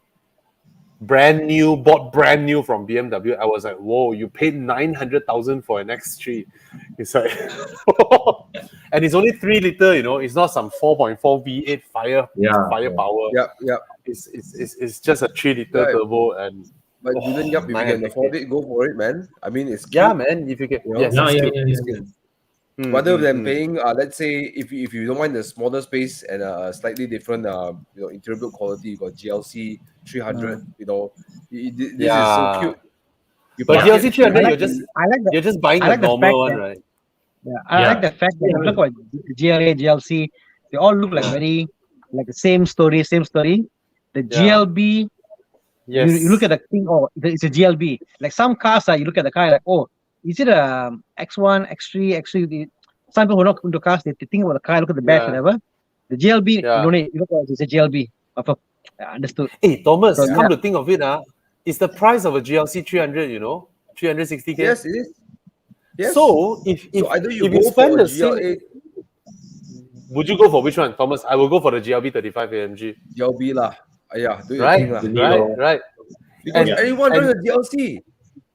Bought brand new from BMW. I was like, whoa, you paid 900,000 for an X3. It's like, and it's only 3 liter, it's not some 4.4 V8 firepower. Yep. It's just a 3 liter turbo. And But if you can afford it, go for it, man. I mean, it's cute. yeah, man, if you can, yes, it's cute. Rather than paying, let's say, if you don't mind the smaller space and a slightly different, interior build quality, you got GLC 300. This is so cute. But GLC 300, I like you're just buying I like the the normal fact one, right? I like the fact that you look at GLA, GLC, they all look like very like the same story. The GLB, Yes. you look at the thing, it's a GLB. Like some cars, you look at the car like, is it a X1, X3, X3? Some people who are not into cars, they think about the car, look at the back, whatever. The GLB, you look at it's a GLB. Understood. Hey, Thomas, So, come to think of it, it's the price of a GLC 300, 360K. Yes, it is. Yes. So if either you if go you spend for the a GLA, same, would you go for which one, Thomas? I will go for the GLB 35 AMG. GLB lah. Yeah, do your Right, thing lah. right. Because And- everyone drives a GLC.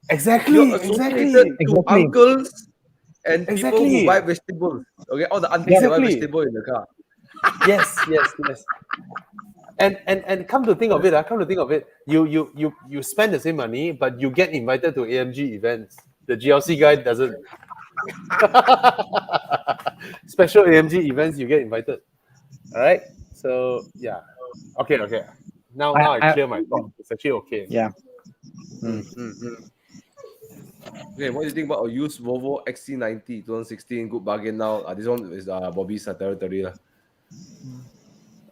Exactly, You're associated to uncles And people Exactly. who buy vegetables, okay, all the aunties that buy Exactly. vegetable in the car. Yes. And come to think of it, you spend the same money, but you get invited to AMG events. The GLC guy doesn't. Special AMG events, you get invited. All right. So yeah. Okay. Now I clear my thought. It's actually okay. Yeah. Okay, what do you think about a used Volvo XC90 2016? Good bargain now. This one is Bobby's territory.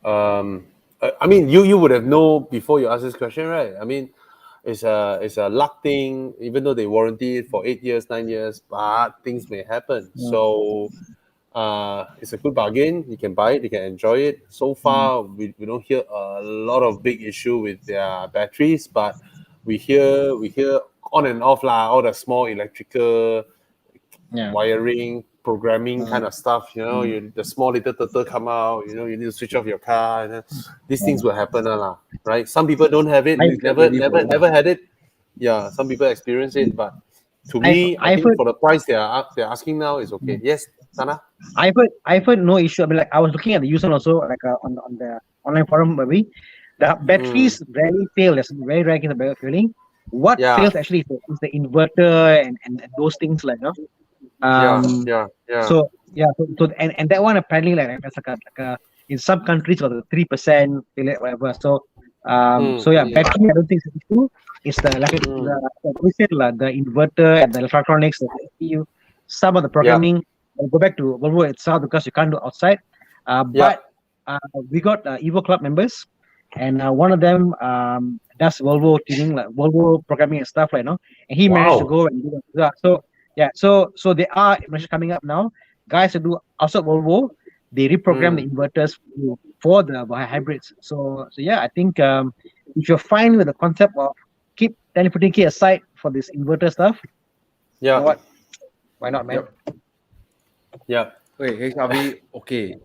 I mean, you would have known before you asked this question, right? I mean, it's a luck thing. Even though they warranty it for 8 years, 9 years, but things may happen. So, it's a good bargain. You can buy it, you can enjoy it. So far, we don't hear a lot of big issue with their batteries, but we hear on and off all the small electrical wiring, programming kind of stuff. The small little turtle come out. You need to switch off your car. And these things will happen, right? Some people don't have it. Never had it. Yeah, some people experience it, but to me, I think for the price they're asking now is okay. Yes, Sana. I've heard no issue. I mean, like I was looking at the user also, like on the online forum, maybe the batteries rarely fail. There's very rare in the battery failing. What fails actually is the inverter and those things like yeah. So and that one apparently that's like a in some countries got 3% failure whatever. So battery I don't think it's an issue. It's the inverter and the electronics, the CPU, some of the programming. I'll go back to Volvo itself because you can't do outside. But we got Evo Club members, and one of them does Volvo tuning, like Volvo programming and stuff and he managed to go and do that. So there are measures coming up now. Guys who do outside Volvo, they reprogram the inverters for the hybrids. So I think if you're fine with the concept of keep 10-15K aside for this inverter stuff, you know what? Why not, man? Yeah. Wait, HRV, okay.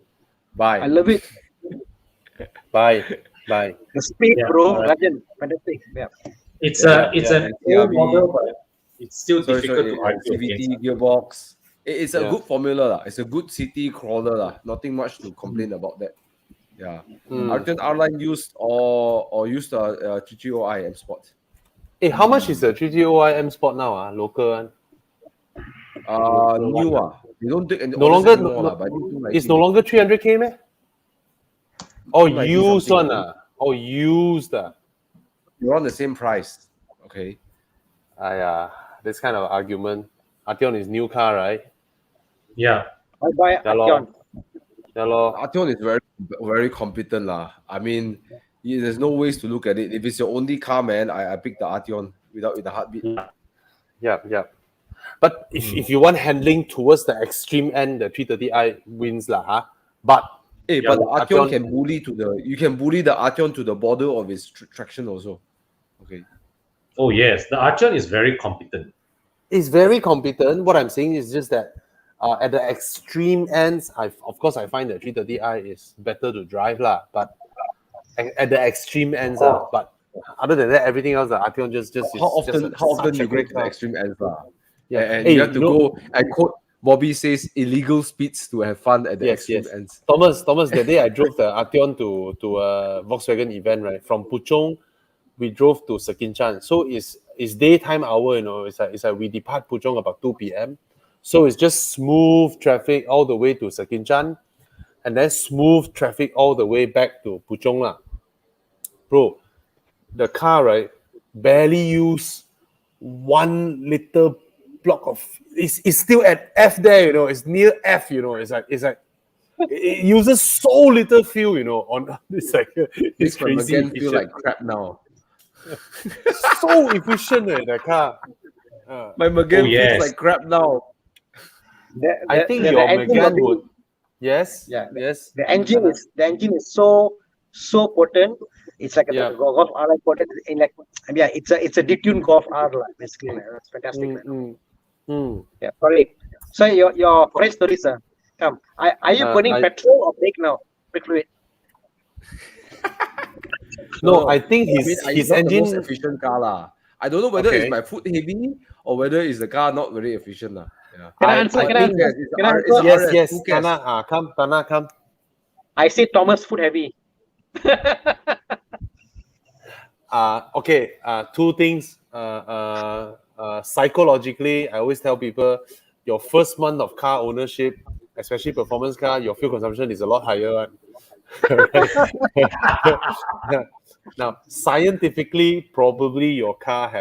Bye. I love it. Bye. The speed, bro. Legend. Fantastic. Yeah. It's an old model, but it's still difficult to argue CVT against. gearbox. It's a good formula. It's a good city crawler. Nothing much to complain about that. Yeah. Arjun R-Line used or used a 330i M Sport. Hey, how much is the 330i M Sport now? Local one? New. They don't take any. No longer. It's no longer 300K, man. Oh, 290 used one. something. Oh, used. You're on the same price. Okay. This kind of argument. Arteon is new car, right? Yeah. I buy Arteon. Arteon is very, very competent. I mean, there's no ways to look at it. If it's your only car, man, I pick the Arteon with the heartbeat. Yeah. But if you want handling towards the extreme end, the 330i wins But but the Arteon can bully you can bully the Arteon to the border of its traction also. Okay. Oh yes, the Arteon is very competent. It's very competent. What I'm saying is just that at the extreme ends, I find that 330i is better to drive But at the extreme ends, but other than that, everything else, the Arteon just how often you go to the extreme ends Yeah, and hey, you have to go and quote Bobby says illegal speeds to have fun at the extreme ends. Thomas, the day I drove the Arteon to a Volkswagen event, right? From Puchong, we drove to Sekinchan. So it's daytime hour, It's like we depart Puchong about 2 p.m. So it's just smooth traffic all the way to Sekinchan, and then smooth traffic all the way back to Puchong Bro, the car, right, barely use 1 liter block of it's still at F there, it's near F, it's like it uses so little fuel, on it's like it's crazy efficient. Feel like crap now. So efficient, the car. My Magan feels like crap now. I think your Magan would. Yes. The engine is so potent. It's like a Golf R potent in it's a detuned Golf R basically. It's fantastic. Yeah, sorry. So your fresh story, sir. Come. Are you burning petrol or brake now? Brake fluid. No, I think his engine the most efficient car I don't know whether it's my foot heavy or whether it's the car not very efficient Yeah. Can I answer? Can I think answer? it's Can I R- answer? it's RS. Yes. Who cares? Tana, come. Tana, come. I say Thomas foot heavy. Okay. Two things. Psychologically, I always tell people, your first month of car ownership, especially performance car, your fuel consumption is a lot higher. Now, scientifically, probably your car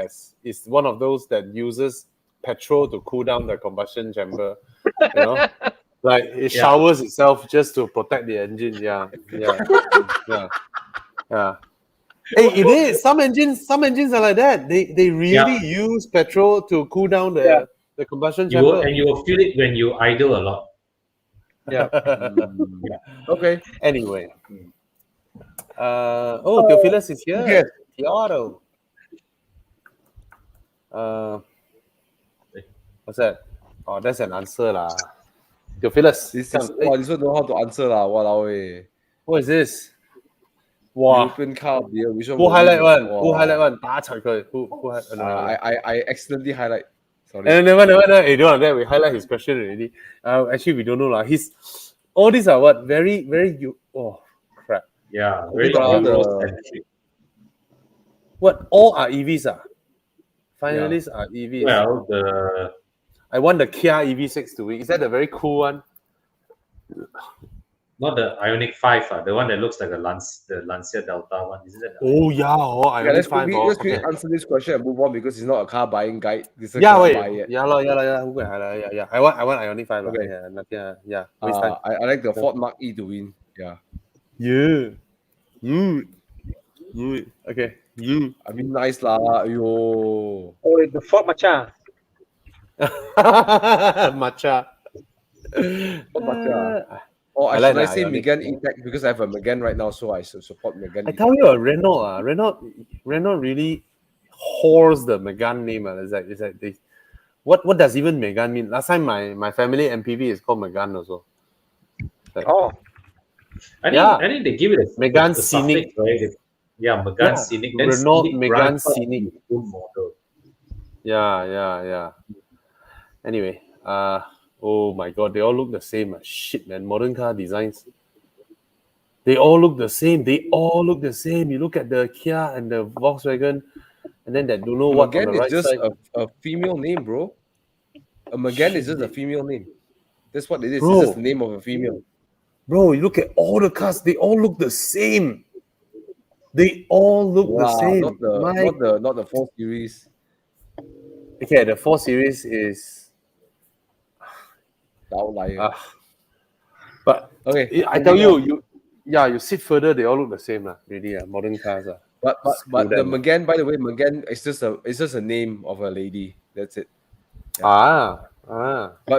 is one of those that uses petrol to cool down the combustion chamber. You know, like it showers itself just to protect the engine. Yeah. Hey, it is. Some engines are like that. They really use petrol to cool down the combustion chamber. And you will feel it when you idle a lot. Yeah. Okay. Anyway. Theophilus is here. Yes. Theodore. What's that? Oh, that's an answer lah. Theophilus. This one don't know how to answer lah. Walao eh. What is this? Wow. European car of the year. Which one? Who highlight one? Wow. Who highlight one? Who I accidentally highlight. Sorry. Never. Hey, don't that. We highlight his question already. Actually, we don't know lah. All these are what? Very. Oh, crap. Yeah. Very What? All are EVs ah? Finalists are EVs. Well, I want the Kia EV6 to win. Is that the very cool one? not the Ioniq 5, the one that looks like the Lancia Delta one. Is it? Oh yeah, Ioniq Let's 5. quickly answer this question and move on because it's not a car buying guide. It's a Yeah, car wait. buy yet. Yeah. I want Ioniq 5. Okay. Yeah. I like the Ford Mark E to win. Yeah. Okay. I mean, nice lah. Yo. Oh, the Ford Macha. Matcha. Or I should like I the say Ioniq. Megane E-Tech because I have a Megane right now, so I support Megane. I tell you, Renault really whores the Megane name. It's like they, what does even Megane mean? Last time my family MPV is called Megane also. Oh, I think they give it a Megane the Scenic. suffix, right? Yeah, Megane Scenic. Then Renault Scenic Megane brands out Scenic. into full model. Yeah. Anyway, oh my god, they all look the same. Shit, man. Modern car designs. They all look the same. You look at the Kia and the Volkswagen, and then that don't know what on Megane the right is just side. a female name, bro. A Megane is just a female name. That's what it is. Bro. It's just the name of a female. Bro, you look at all the cars. They all look the same. They all look the same. Not the 4 Series. Okay, the 4 Series is The outlier. but Okay, I tell you sit further, they all look the same, really. Modern cars. But Screw the them. Megane, by the way, Megane is just a name of a lady. That's it. But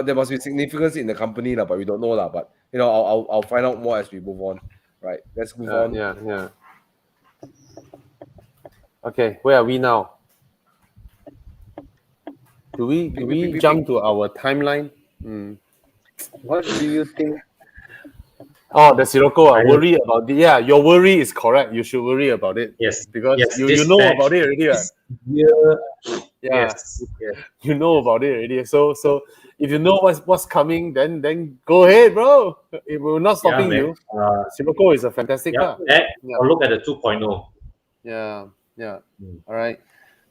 there must be significance in the company, but we don't know. But I'll find out more as we move on. Right. Let's move on. Yeah. Okay, where are we now? Do we jump to our timeline? what do you think? Oh, the Sirocco. Worry about it. Yeah, your worry is correct. You should worry about it. Yes, because yes, you know about it already. Yes. You know about it already. So if you know what's coming, then go ahead, bro. It will not stopping you. Sirocco is a fantastic car. Or look at the 2.0. Yeah. All right.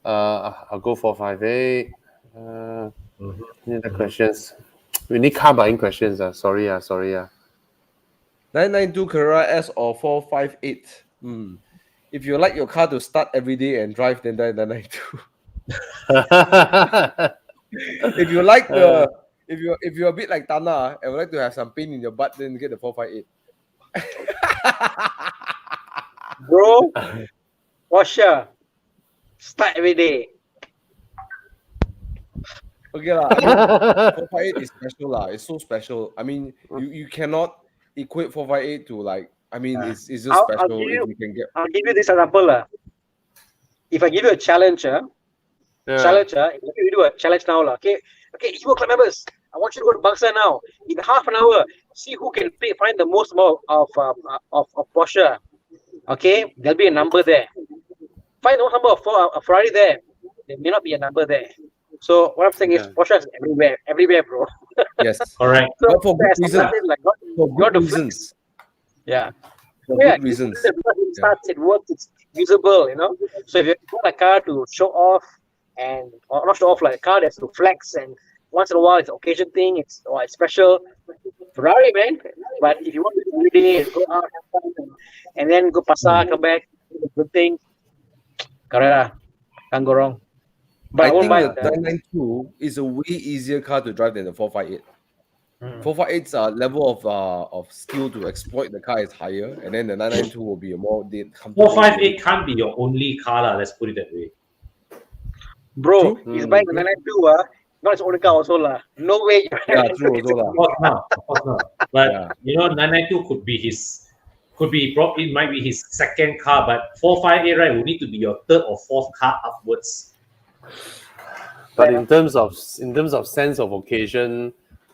I'll go for 5.8. The questions. We need car buying questions. Sorry. 992 Carrera S or 458. If you like your car to start every day and drive, then 992. If you like if you're a bit like Tana and would like to have some pain in your butt, then get the 458. Bro, Porsche, start every day. Okay lah. 458 is special lah. It's so special. I mean, you cannot equate 458 to it's just special if you can get. I'll give you this example. If I give you a challenge, if you do a challenge now, okay, Evo Club members, I want you to go to Boxster now. In half an hour, see who can find the most amount of Porsche. Okay, there'll be a number there. Find the number of Ferrari there. There may not be a number there. So what I'm saying is Yeah. Porsche is everywhere, bro. Yes. Correct. So But for good as a reason. Latin, like, For you want good to flex. reasons. Yeah. For Yeah, good reasons. because it starts, it works, it's usable, you know. So if you want a car to show off or not show off, like a car that's to flex, and once in a while it's an occasion thing, it's special. Ferrari, man. But if you want to do every day, go out, have fun, and then go pasar, come back, do the good thing, correct, can't go wrong. But I I won't think buy the 992 is a way easier car to drive than the 458. 458's level of skill to exploit the car is higher, and then the 992 will be a more 458 can't be your only car, lah. Let's put it that way. Bro, True. he's buying the 992, not his own car also, lah. No way. Yeah, true also lah. Of course not. Of course not. But Yeah. you know, 992 probably might be his second car, but 458, right, will need to be your third or fourth car upwards. But in terms of sense of occasion,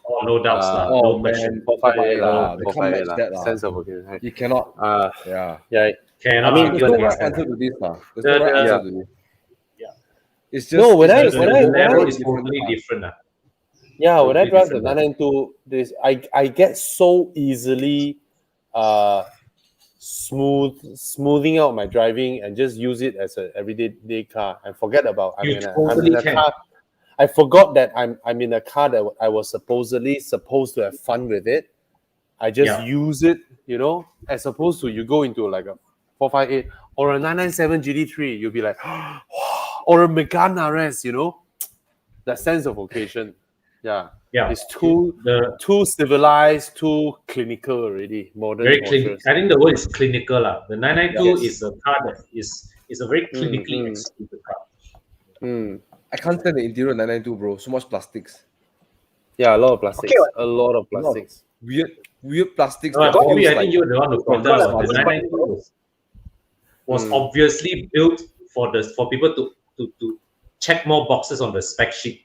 Oh, no doubts, lah. Oh, No man. question. 458 lah. They can't 458 match that lah. sense of occasion. Right? You cannot. Yeah. Yeah. Cannot I mean, argue There's no against right answer that. to this lah. There's no right answer to this. Yeah. It's just No, when it's I- just The when a I- level very is different totally car. different. Yeah, when I Totally drive the different. 992, I get so easily smoothing out my driving and just use it as an everyday car and forget about I'm You in totally a can. car. I forgot that I'm in a car that I was supposed to have fun with it. I just Yeah. use it, you know, as opposed to you go into like a 458 or a 997 GT3, you'll be like, or a Megane RS, you know, that sense of occasion. Yeah. Yeah. It's too civilized, too clinical already. Modern Very Porsches. clinical. I think the word is clinical. The 992 Yes. is a car that is a very clinically mm. executed car. Mm. I can't stand the interior of 992, bro. So much plastics. Yeah, a lot of plastics. Okay, a lot of A lot of plastics. weird plastics. No, that Bobby, feels I think like- you're the one who pointed Well, out. The well, 992 was Mm. obviously built for people to check more boxes on the spec sheet.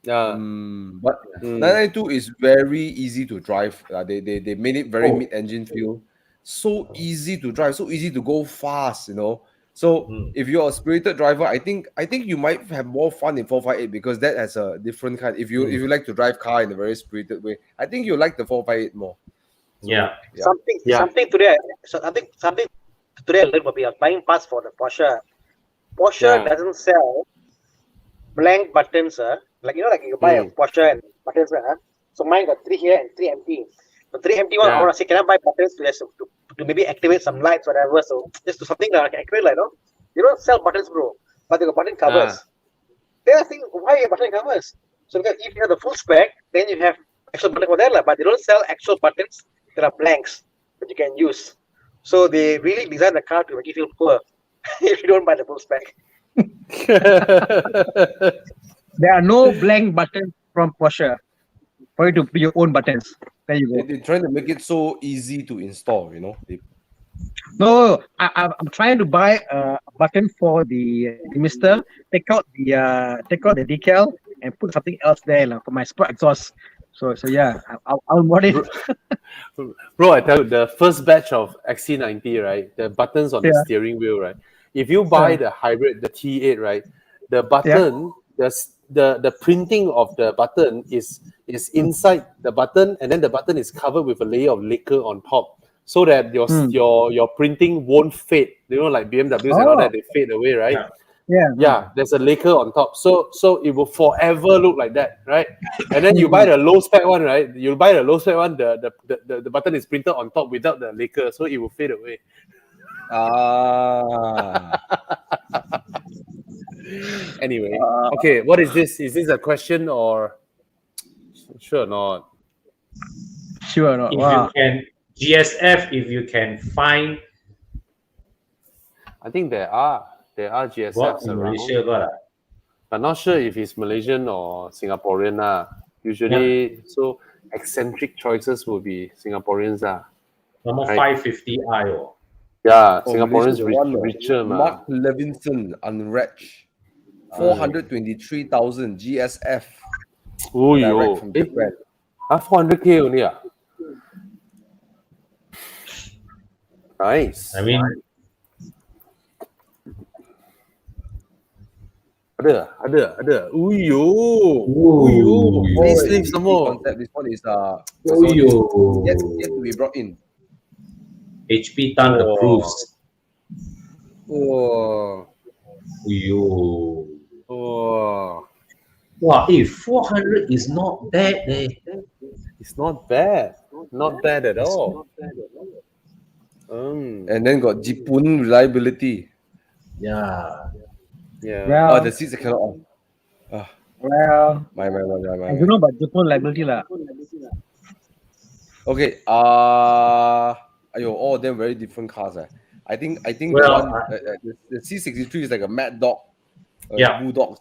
Yeah. But 992 is very easy to drive. They made it very mid-engine feel. So easy to drive, so easy to go fast, you know. So if you're a spirited driver, I think you might have more fun in 458 because that has a different kind. If you like to drive car in a very spirited way, I think you like the 458 more. So, Yeah. Something today. So I think something today I learned, I was buying parts for the Porsche. Porsche doesn't sell blank buttons, like like you buy a Porsche and buttons, So mine got 3 here and 3 empty. The 3 empty one, I want to say, can I buy buttons to maybe activate some lights, whatever? So just do something that I can activate, like, no? They don't sell buttons, bro, but they got button covers. Then I think, why are button covers? So because if you have the full spec, then you have actual button for that, but they don't sell actual buttons. There are blanks that you can use. So they really design the car to make you feel poor if you don't buy the full spec. There are no blank buttons from Porsche for you to put your own buttons. There you go. They're trying to make it so easy to install, you know. No, I'm trying to buy a button for the mister. Take out the decal and put something else there for my sport exhaust. So yeah, I'll mod it. Bro, I tell you, the first batch of XC90, right? The buttons on the steering wheel, right? If you buy the hybrid, the T8, right? The button, the printing of the button is inside the button, and then the button is covered with a layer of lacquer on top, so that your printing won't fade. You know, like BMWs and all that, they fade away, right? Yeah, there's a lacquer on top, so it will forever look like that, right? And then you buy the low spec one, right? You buy the low spec one, the button is printed on top without the lacquer, so it will fade away. Anyway, okay, what is this? Is this a question or sure or not? Sure or not? If you can GSF, if you can find, I think there are GSFs what in around. Malaysia, but not sure if he's Malaysian or Singaporean. Usually, so eccentric choices will be Singaporeans. Number Right. 550i or Yeah, Oh, Singaporeans Malaysia, richer. Mark Levinson, unwretched. 423,000 GSF. Oh, Direct from Japan. 400k only. Nice. I mean, Ada. Uyo. Facelift some more. Concept. This one is Uyo. yet to be brought in. HP Tan approves. Oh. Uyo. Oh. Wow, 400 is not bad. It's not bad. Not bad at all. And then got Jipun reliability. Yeah. Yeah. Well, The seats I cannot on. well, My. I don't know about Japan liability lah. Okay. All of them very different cars. I think Well, the C63 is like a mad dog. Yeah. Bulldog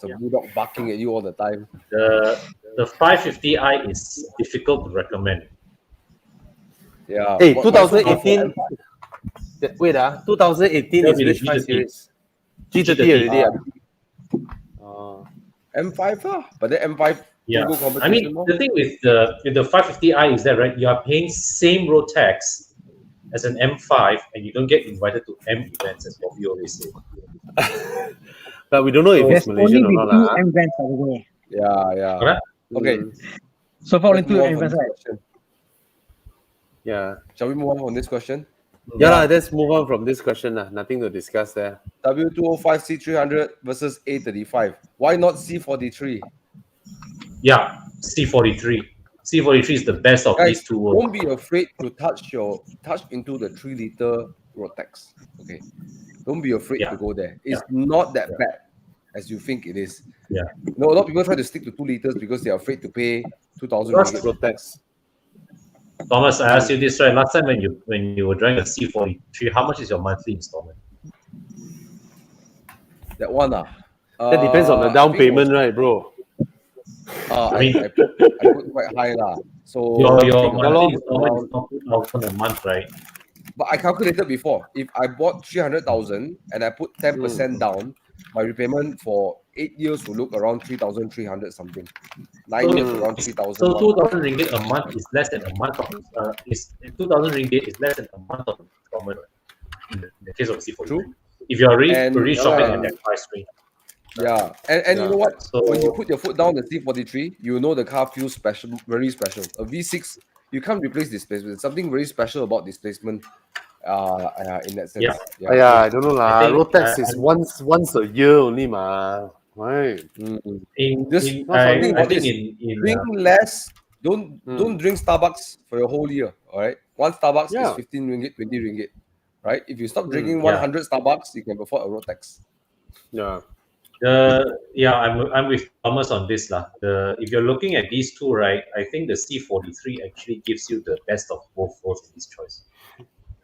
barking at you all the time. The 550i is difficult to recommend. Yeah. Hey, What- 2018. Wait, 2018 is That'll be which the 5 G30. series? G30 already. M5 but the M5 Yeah, don't go I mean competition more. the thing with the 550i is that, right, you are paying same road tax as an M5 and you don't get invited to M events, as what we always say. But we don't know if it's There's only Malaysian or been not. two lah. M vans by the way. Yeah. Correct? Okay. So far only let's two move on M from vans, this right? question. Yeah. Shall we move on from this question? Yeah, let's move on from this question. Nothing to discuss there. W205 C300 versus A35. Why not C43? Yeah, C43. C43 is the best of Guys, these two don't worlds. be afraid to touch into the 3-liter Rotex. Okay. Don't be afraid Yeah. to go there. It's not that bad as you think it is. Yeah. You know, a lot of people try to stick to 2 liters because they are afraid to pay 2,000 What's ringgit Rotex. Thomas, I asked you this, right? Last time when you were driving a C43, how much is your monthly installment? That one, That depends on the down payment, right, bro? I put quite high lah. So Your I think monthly around- installment is not 2,000 a month, right? But I calculated before. If I bought 300,000 and I put 10% down, my repayment for 8 years will look around 3,300 something. 9 years around 3,000. So 2,000 ringgit a month is less than a month of 2,000 ringgit is less than a month of installment in the case of C43. True. If you are really And, shopping at that price range. Yeah, and you know what? So- When you put your foot down the C43, you know the car feels special, very special. A V6, you can't replace displacement. There's something very special about displacement. In that sense. Yeah, I don't know lah. I think, Road tax is once a year only, ma. Right. In, Just in, not I, something I about think this. in Drink less. Don't drink Starbucks for your whole year. All right, one Starbucks is 15 ringgit, 20 ringgit. Right? If you stop drinking 100 Starbucks, you can afford a road tax. Yeah. I'm with Thomas on this lah. If you're looking at these two, right, I think the C43 actually gives you the best of both worlds in this choice.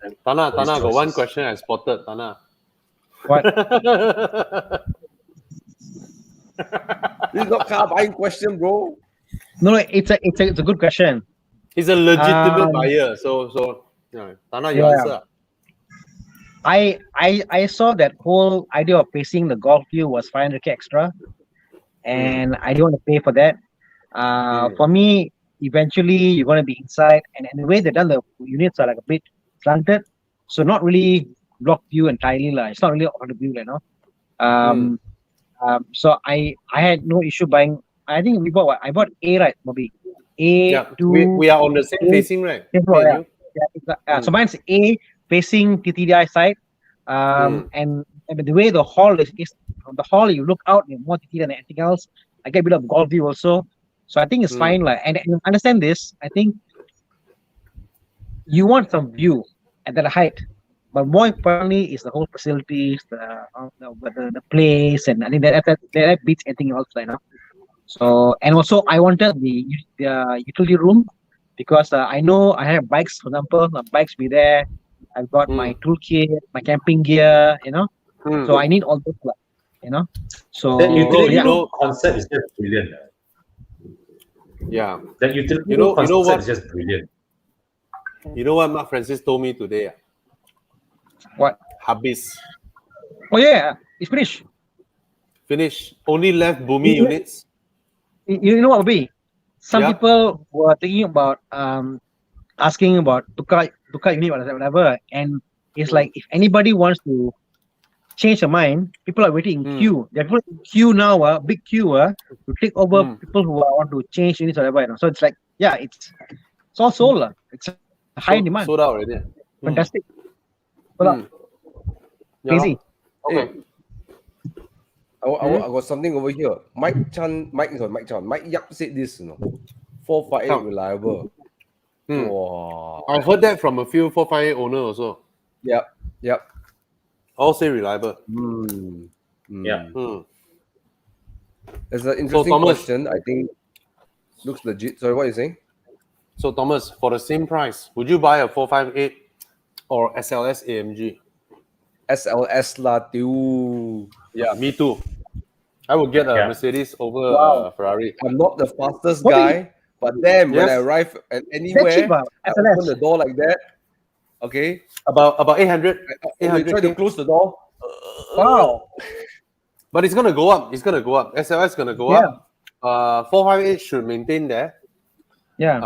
And Tana, these got one choices. question I spotted, Tana. What? This is not car buying question, bro. No, it's a good question. He's a legitimate Um, buyer, so yeah. Tana, you yeah. answer. I saw that whole idea of placing the Golf view was 500k extra, and I didn't want to pay for that. For me, eventually you're going to be inside, and the way they've done the units are like a bit slanted, so not really block view entirely lah. It's not really on the view, you know. So I had no issue buying. I think we bought what? I bought A, right, Bobby? A Yeah, two. we are on the same facing, right? Yeah, Me and yeah. you? So mine's A facing TTDI side, and the way the hall is from the hall you look out, you're more TTD than anything else. I get a bit of Golf view also, so I think it's fine. Like, and understand this. I think you want some view at that height, but more importantly is the whole facilities, the place, and I think that beats anything else right now. So, and also I wanted the utility room because I know I have bikes, for example, my bikes be there. I've got my toolkit, my camping gear, you know. So I need all those, you know. So That utility you room know- concept is just brilliant. Yeah. That utility You know room concept what? is just brilliant. You know what Mark Francis told me today? what? Habis. Oh yeah, it's finished. Finish. Only left Bumi Yeah. units. You know what, Bobby? Some Yeah. people were thinking about asking about tukar unit or whatever, and it's like if anybody wants to changed their mind. People are waiting in queue. They're people in queue now, big queue, to take over people who want to change units or whatever. You know? So it's like, yeah, it's all sold. It's a high demand. Sold out already. Fantastic. Sold out. Crazy. Okay. I got something over here. Mike Yap said this, 458 reliable. Wow. I heard that from a few 458 owner also. Yep. All say reliable. Yeah. It's an interesting Thomas, question. I think looks legit. Sorry, what are you saying? So Thomas, for the same price, would you buy a 458 or SLS AMG? SLS lah, tiu. Yeah, me too. I would get a Mercedes over a Ferrari. I'm not the fastest guy, but then when I arrive at anywhere, I open the door like that. Okay. About 800. I try to close the door. Wow. But it's gonna go up. SLS is gonna go up. 458 should maintain there. Yeah.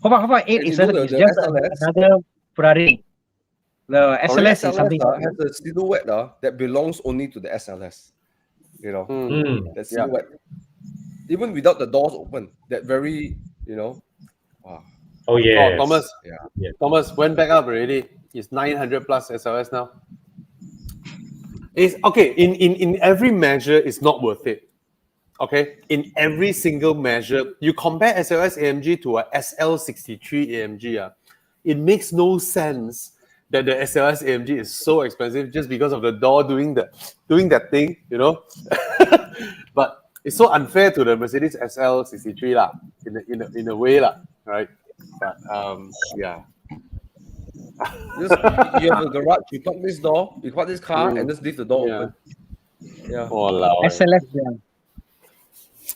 458 is just another Ferrari. The SLS is something has a silhouette that belongs only to the SLS. The silhouette. Even without the doors open, that very, wow. Oh yeah. Thomas. Yeah. Thomas went back up already. It's 900 plus SLS now. It's okay. In every measure, it's not worth it. Okay. In every single measure, you compare SLS AMG to a SL63 AMG. It makes no sense that the SLS AMG is so expensive just because of the door doing that thing, But it's so unfair to the Mercedes SL63 lah, in a way lah, right? But yeah. You have a garage, you park this door, you park this car, and just leave the door open. Yeah. SLS, yeah.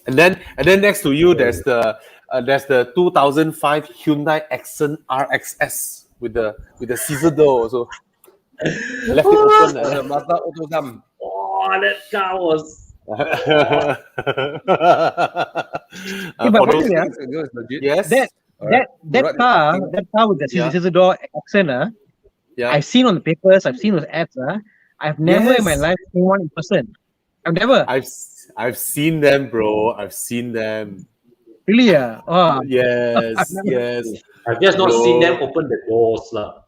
And then next to you, there's the 2005 Hyundai Accent RXS with the scissor door also. Left it open. The Mazda Autodam. Oh, that car was. Yes. That car with the scissor door accent, I've seen on the papers, I've seen those ads. I've never in my life seen one in person. I've never. I've seen them, bro. I've seen them. Really? Oh. Yes. I've just not seen them open the doors lah.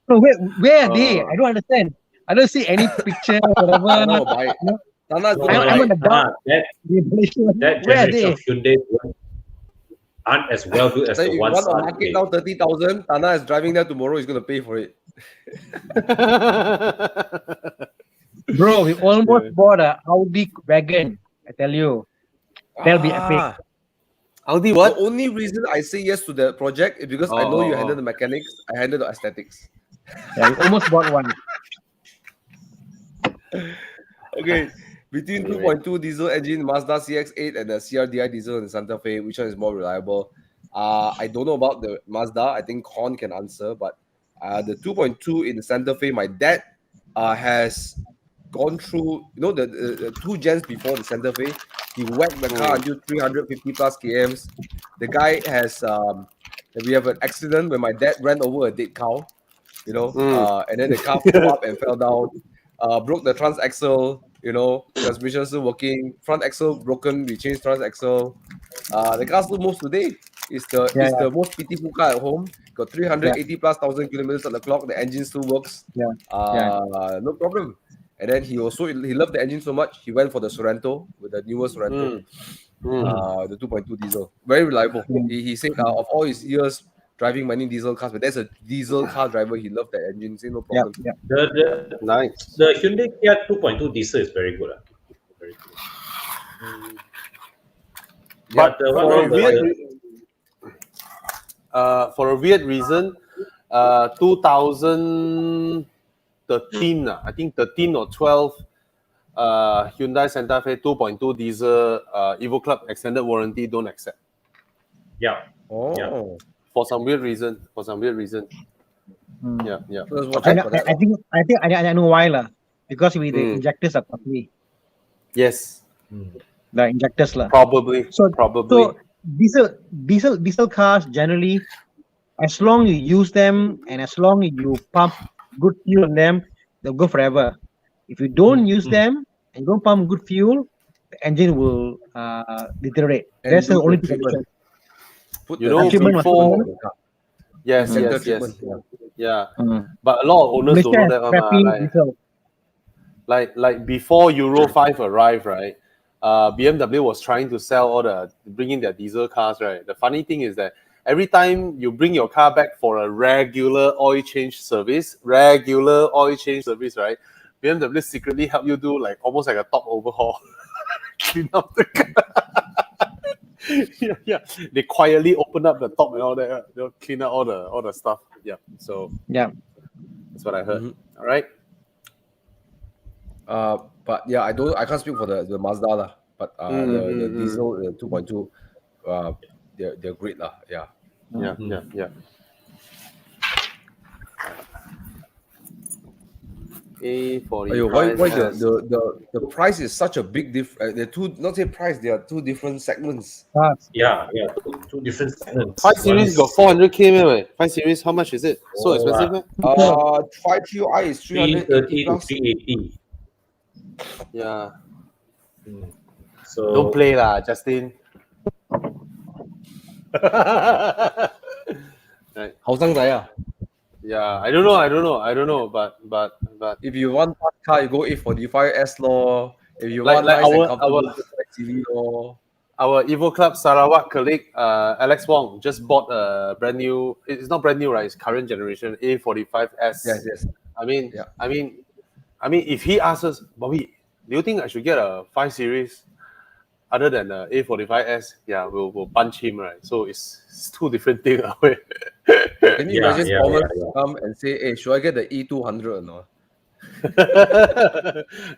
No, where are they? I don't understand. I don't see any picture or whatever. No, buy. I'm on the dark. That generation of Hyundai aren't as well built as the ones. You want to market now 30,000. Tana is driving there tomorrow. He's going to pay for it. Bro, we almost bought an Audi wagon. I tell you, that'll be epic. Audi what? The only reason I say yes to the project is because I know you handle the mechanics, I handle the aesthetics. Yeah, we almost bought one. Okay, between 2.2 diesel engine Mazda CX-8 and the CRDI diesel in the Santa Fe, which one is more reliable? I don't know about the Mazda. I think Con can answer, but the 2.2 in the Santa Fe, my dad has gone through, the 2 gens before the Santa Fe. He whacked the car until 350 plus kms. The guy has, we have an accident when my dad ran over a dead cow, and then the car flew up and fell down, broke the trans axle, transmission still working, front axle broken, we changed trans axle. The car still moves today. It's the most pitiful car at home. Got 380 plus thousand kilometers on the clock. The engine still works. No problem. And then he loved the engine so much, he went for the Sorento, with the newer Sorento, the 2.2 diesel. Very reliable. He said of all his years driving many diesel cars, but there's a diesel car driver, he loved that engine, say no problem. Nice. The Hyundai Kia 2.2 diesel is very good. Very good. But for a weird reason, 2013, I think 13 or 12, Hyundai Santa Fe 2.2 diesel Evo Club extended warranty don't accept. Yeah. Yeah. For some weird reason. Yeah. I know why lah. Because the injectors are costly. Yes. The injectors lah. Probably. So diesel cars generally, as long as you use them and as long as you pump good fuel in them, they'll go forever. If you don't use them and don't pump good fuel, the engine will deteriorate. And That's the do only the thing. treatment. Put You the know, treatment must be before done. yes, Center yes, yes, treatment. yeah. Mm. But a lot of owners don't know Malaysia that has one. crappy Like, diesel. like before Euro 5 arrived, right? BMW was trying to bring in their diesel cars, right? The funny thing is that every time you bring your car back for a regular oil change service, right? BMW secretly help you do like almost like a top overhaul, clean up the car. yeah. They quietly open up the top and all that. They'll clean out all the stuff. Yeah. So Yeah. that's what I heard. All right. But yeah, I can't speak for the Mazda lah. But the diesel, the 2.2, they're great lah. Yeah. Yeah. A45. Why the price is such a big difference? They're two, not say price, they are two different segments. Yeah. Two different segments. 5 Series got 400k, man. 5 Series, how much is it? So expensive, man? 5QI is 330 380 to plus. 380. Yeah. So Don't play lah, Justin. Right. 好生仔啊. Yeah, I don't know, but If you want fast car, you go 845S law. If you Like- want like nice and our- comfortable, CV law. our Evo Club Sarawak colleague Alex Wong just bought a brand new. It's not brand new, right? It's current generation A45S. Yes. I mean, Yeah. I mean, if he asks us, Bobby, do you think I should get a 5 Series other than the A45S? Yeah, we'll punch him, right? So it's two different things. Can you imagine Thomas yeah. come and say, "Hey, should I get the E200 or not?"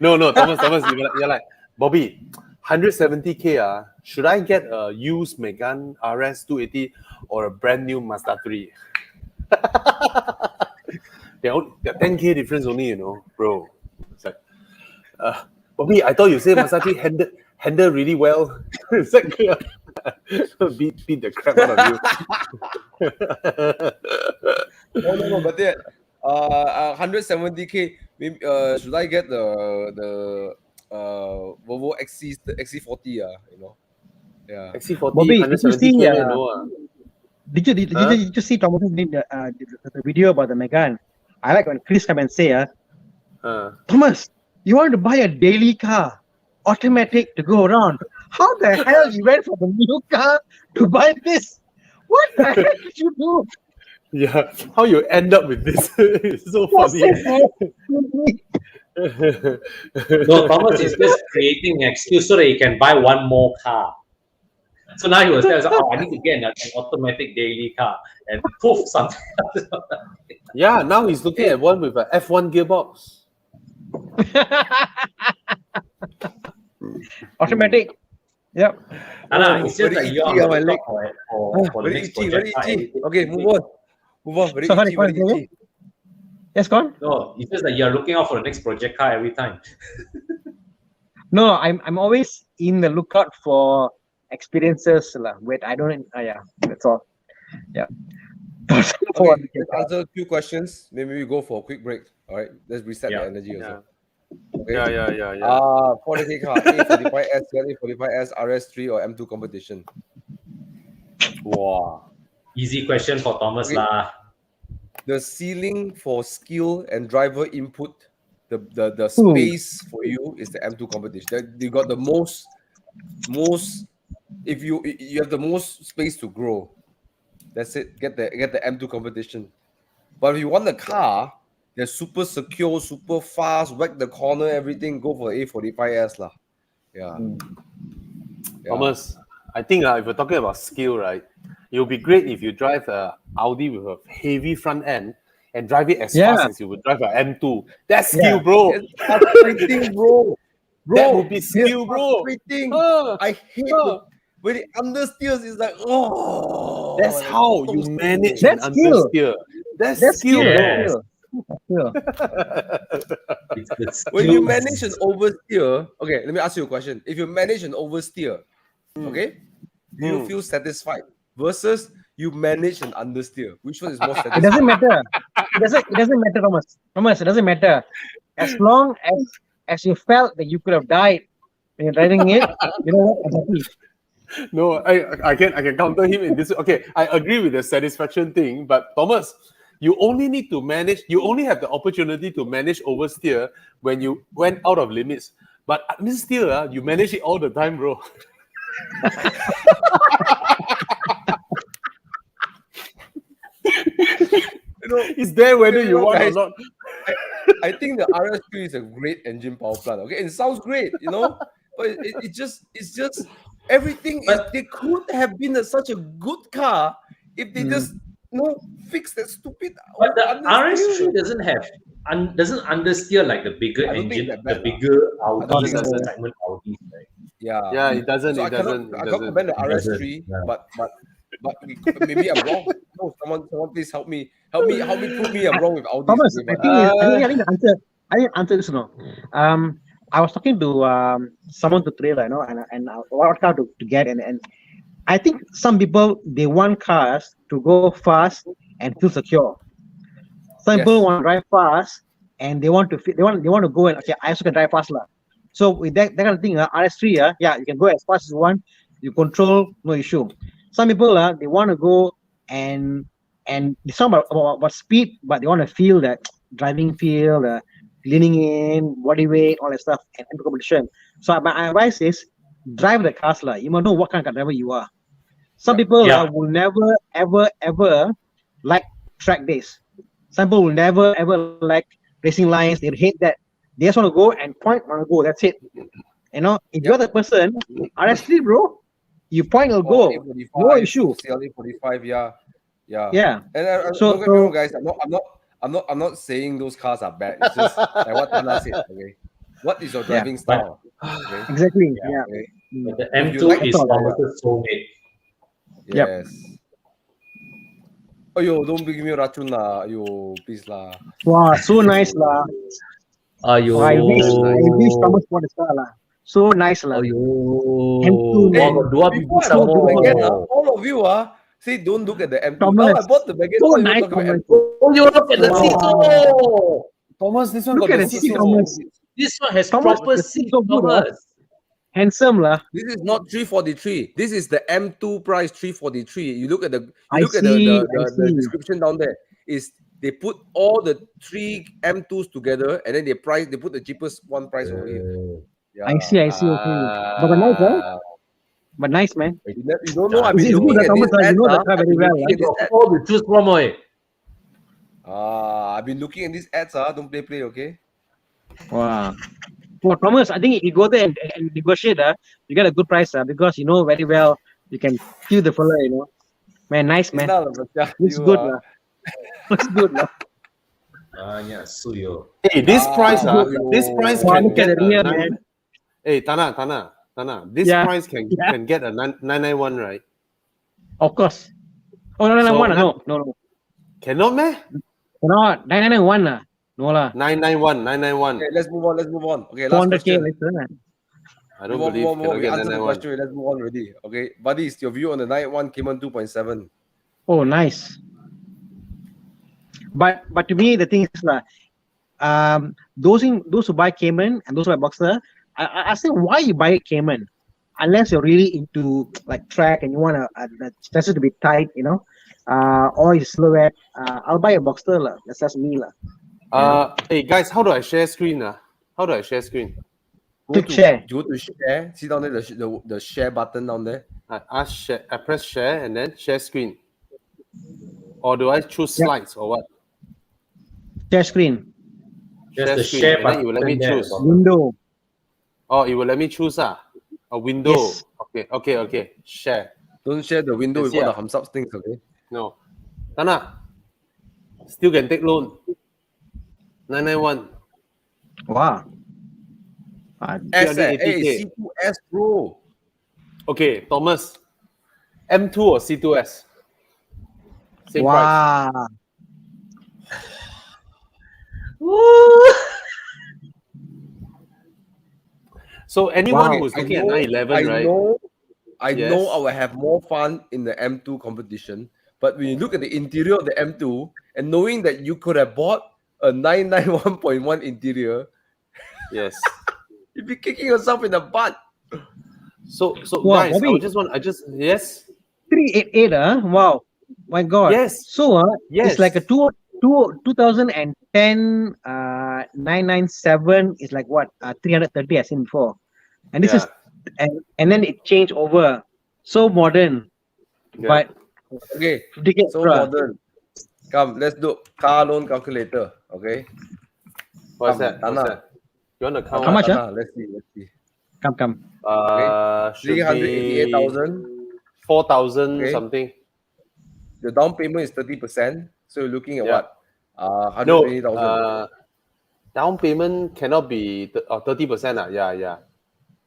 no, Thomas, you're like, Bobby, 170k. Should I get a used Megane RS 280 or a brand new Mazda 3? They're 10k difference only, bro. It's like, Bobby, I thought you said Mazda 3 handle really well. It's like, beat the crap out of you. No, but then 170k. Maybe should I get the Volvo XC40? Yeah. XC40, Bobby, 170k, no. Did you see Thomas did the video about the Megane? I like when Chris come and say, Thomas, you want to buy a daily car, automatic to go around. How the hell you went from a new car to buy this? What the heck did you do? Yeah, how you end up with this? It's so funny. no, Thomas is just creating an excuse so that he can buy one more car. So now he was telling us, I need to get an automatic daily car, and poof, something. Yeah, now he's looking at one with a F1 gearbox. Automatic. Yep. It's just like you're on the top for the Very next itchy, project. very itchy. Okay, move on. Very So, itchy, very itchy. Yes, go on. No, it's just like you're looking out for the next project car every time. No, I'm always in the lookout for experiences. Wait, I don't. Yeah, that's all. Yeah. Okay, let's answer a few questions. Maybe we go for a quick break. All right, let's reset the energy also. Okay. Yeah. 40k car, A45S, A45S, RS3 or M2 competition. Wow. Easy question for Thomas Okay. lah. The ceiling for skill and driver input, the space for you is the M2 competition. You got the most. If you have the most space to grow, that's it. Get the M2 competition. But if you want the car, they're super secure, super fast, whack the corner, everything. Go for A45S lah. Yeah. Thomas, I think if we're talking about skill, right, it would be great if you drive a Audi with a heavy front end and drive it as fast as you would drive an M2. That's skill, bro. It's frustrating, bro. That would be skill, bro. Frustrating. Ah, I hate when it understeers. It's like, That's how you manage an That's skill. understeer. That's skill. skill, Yes. bro. When you manage an oversteer, okay, let me ask you a question. If you manage an oversteer, okay, do you feel satisfied versus you manage and understeer. Which one is more It satisfying? doesn't matter. It doesn't matter, Thomas. Thomas, it doesn't matter. As long as you felt that you could have died when you're driving it, you know what? I'm happy. No, I can counter him in this. Okay, I agree with the satisfaction thing, but Thomas, you only need to manage. You only have the opportunity to manage oversteer when you went out of limits. But understeer, you manage it all the time, bro. You know, It's there whether you want guys, or not. I think the RS3 is a great engine power plant. Okay, it sounds great, you know, but it's just everything is. They could have been such a good car if they just fix that stupid. But the understeer. RS3 doesn't understeer like the bigger I don't think engine, that the bad, bigger It Audi doesn't. segment Audi, right? Yeah, it doesn't. So It I doesn't. cannot commend the RS3, Yeah. but maybe I'm wrong. No, someone please help me prove me I'm wrong with Audi. Thomas, I think the answer is no. I was talking to someone to trailer, you know, and what car to get, and I think some people they want cars to go fast and feel secure. Some people want to drive fast and they want to go and okay, I also can drive fast lah. So with that kind of thing, RS3, yeah, you can go as fast as you want. You control, no issue. Some people, they want to go and it's not about speed, but they want to feel that driving feel, leaning in, body weight, all that stuff, and competition. So my advice is drive the cars lah. You must know what kind of driver you are. Some people will never ever like track days. Some people will never ever like racing lines. They hate that. They just want to go and point, want to go. That's it. You know, if you're the person, RS3, bro, you point will go. No issue. CLA45, yeah. And So- don't get me wrong, guys. I'm not saying those cars are bad. It's just like what Tana said. Okay, what is your driving style? Okay. Exactly. Yeah. Okay. But the If you M2 like is it, Thomas's soulmate. Yep. Yes. Ayo, don't give me racun lah. Ayo, please lah. Wow, so nice lah. Ayo. I wish Thomas bought this car lah. So nice lah. Ayo. M2, Hey, Oh, dua before I biji bought the sama. baguette, all of you say don't look at the M2. Thomas, Now I bought the baguette. so all you nice, talk about Thomas. M2. Oh, you look at the Wow. seat. Oh. Thomas, this one Look got at the the seat, seat. Thomas. This one has Thomas, proper the seat, seat so good, Thomas. Handsome lah. This is not 343. This is the M2 price 343. You look at the I see. the description down there. Is they put all the three M2s together and then they put the cheapest one price over here. Yeah. I see. Okay. But nice, huh? But nice, man. You don't know. I've been It's good looking that at this Thomas, you know the ads. car very well. All the choose from, oi. I've been looking at these ads. Don't play, okay? Wow. Well, Thomas, I think if you go there and negotiate, you get a good price, because you know very well you can feel the fella, you know. Man, nice, man. Looks good, lah. Looks good, lah. Yeah, suyo. Hey, this price Wow, can look at get the rear, a man. Hey, Tana. This Yeah. price can get a 991, right? Of course. Oh, no, So, no. Cannot, man. No, 991 lah. No lah. 991. Okay, let's move on. Okay, last 400K question. later lah. I don't More. believe cannot We get answered the 991. question. Let's move on already. Okay, buddies, your view on the 91 Cayman 2.7. Oh, nice. But to me, the thing is those who buy Cayman and those who buy Boxster, I say why you buy Cayman, unless you're really into like track and you want the chassis to be tight, you know, or your silhouette. I'll buy a Boxster lah. That's just me lah. Hey guys, how do I share screen? How do I share screen? Click share. Go to share. See down there the share button down there. I press share and then share screen. Or do I choose slides or what? Share screen. There's the screen, share and then it will let me button there. choose. Window. Oh, it will let me choose a window. Yes. Okay. Share. Don't share the window Let's with all see, the hums up things, okay? No. Tana, still can take loan. 991. Wow. S, 380K. C2S Pro. Okay, Thomas. M2 or C2S? Same price. Wow. So anyone Wow. who's looking at 911, right? I Yes. know I will have more fun in the M2 competition But when you look at the interior of the M2 and knowing that you could have bought a 991.1 interior, Yes. you'd be kicking yourself in the butt. So Wow, guys, Bobby. yes. 388, wow. My God. Yes. So Yes. it's like a 2010 997 is like what? 330 as in before. And this is and then it changed over. So modern. Yeah. But Okay, ticket, so bruh. modern. Come, let's do car loan calculator. Okay. What's Come, that? What's Tana. that? You want to count? How much, Tana, let's see. Come. Should be 388,000. 4,000 Okay. something. The down payment is 30%. So you're looking at Yeah. what? No, 120,000. down payment cannot be 30%. Yeah.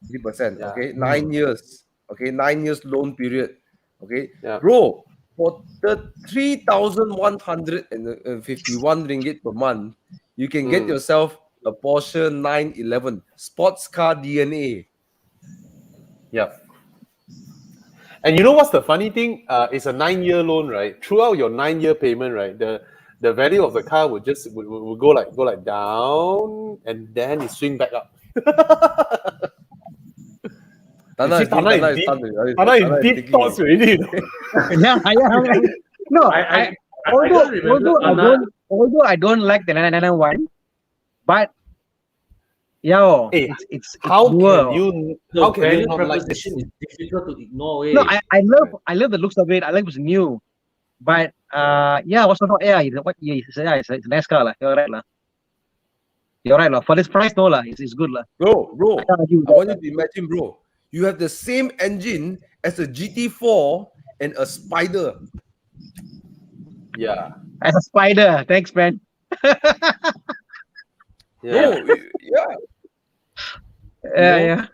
30%. Yeah. Okay, 9 years. Okay, 9 years loan period. Okay, Yeah. bro, for the 3,151 ringgit per month, you can get yourself a Porsche 911 sports car DNA. Yeah. And you know what's the funny thing? It's a 9-year loan, right? Throughout your 9-year payment, right, the value of the car would just would go like down and then it swing back up. Tana is deep thoughts already. You know? Yeah. No, although I don't like the 991, but yeah, Hey, it's how newer. can you? The How can you value not like this? proposition is difficult to ignore. No, I love the looks of it. I like it's new, but what's the it's a nice car lah. You're right lah. For this price, no lah. It's good lah. Bro, I can't argue with I want you that. to imagine, bro, you have the same engine as a GT4 and a Spider. Yeah. As a Spider, thanks, man. Bro, yeah. Yeah.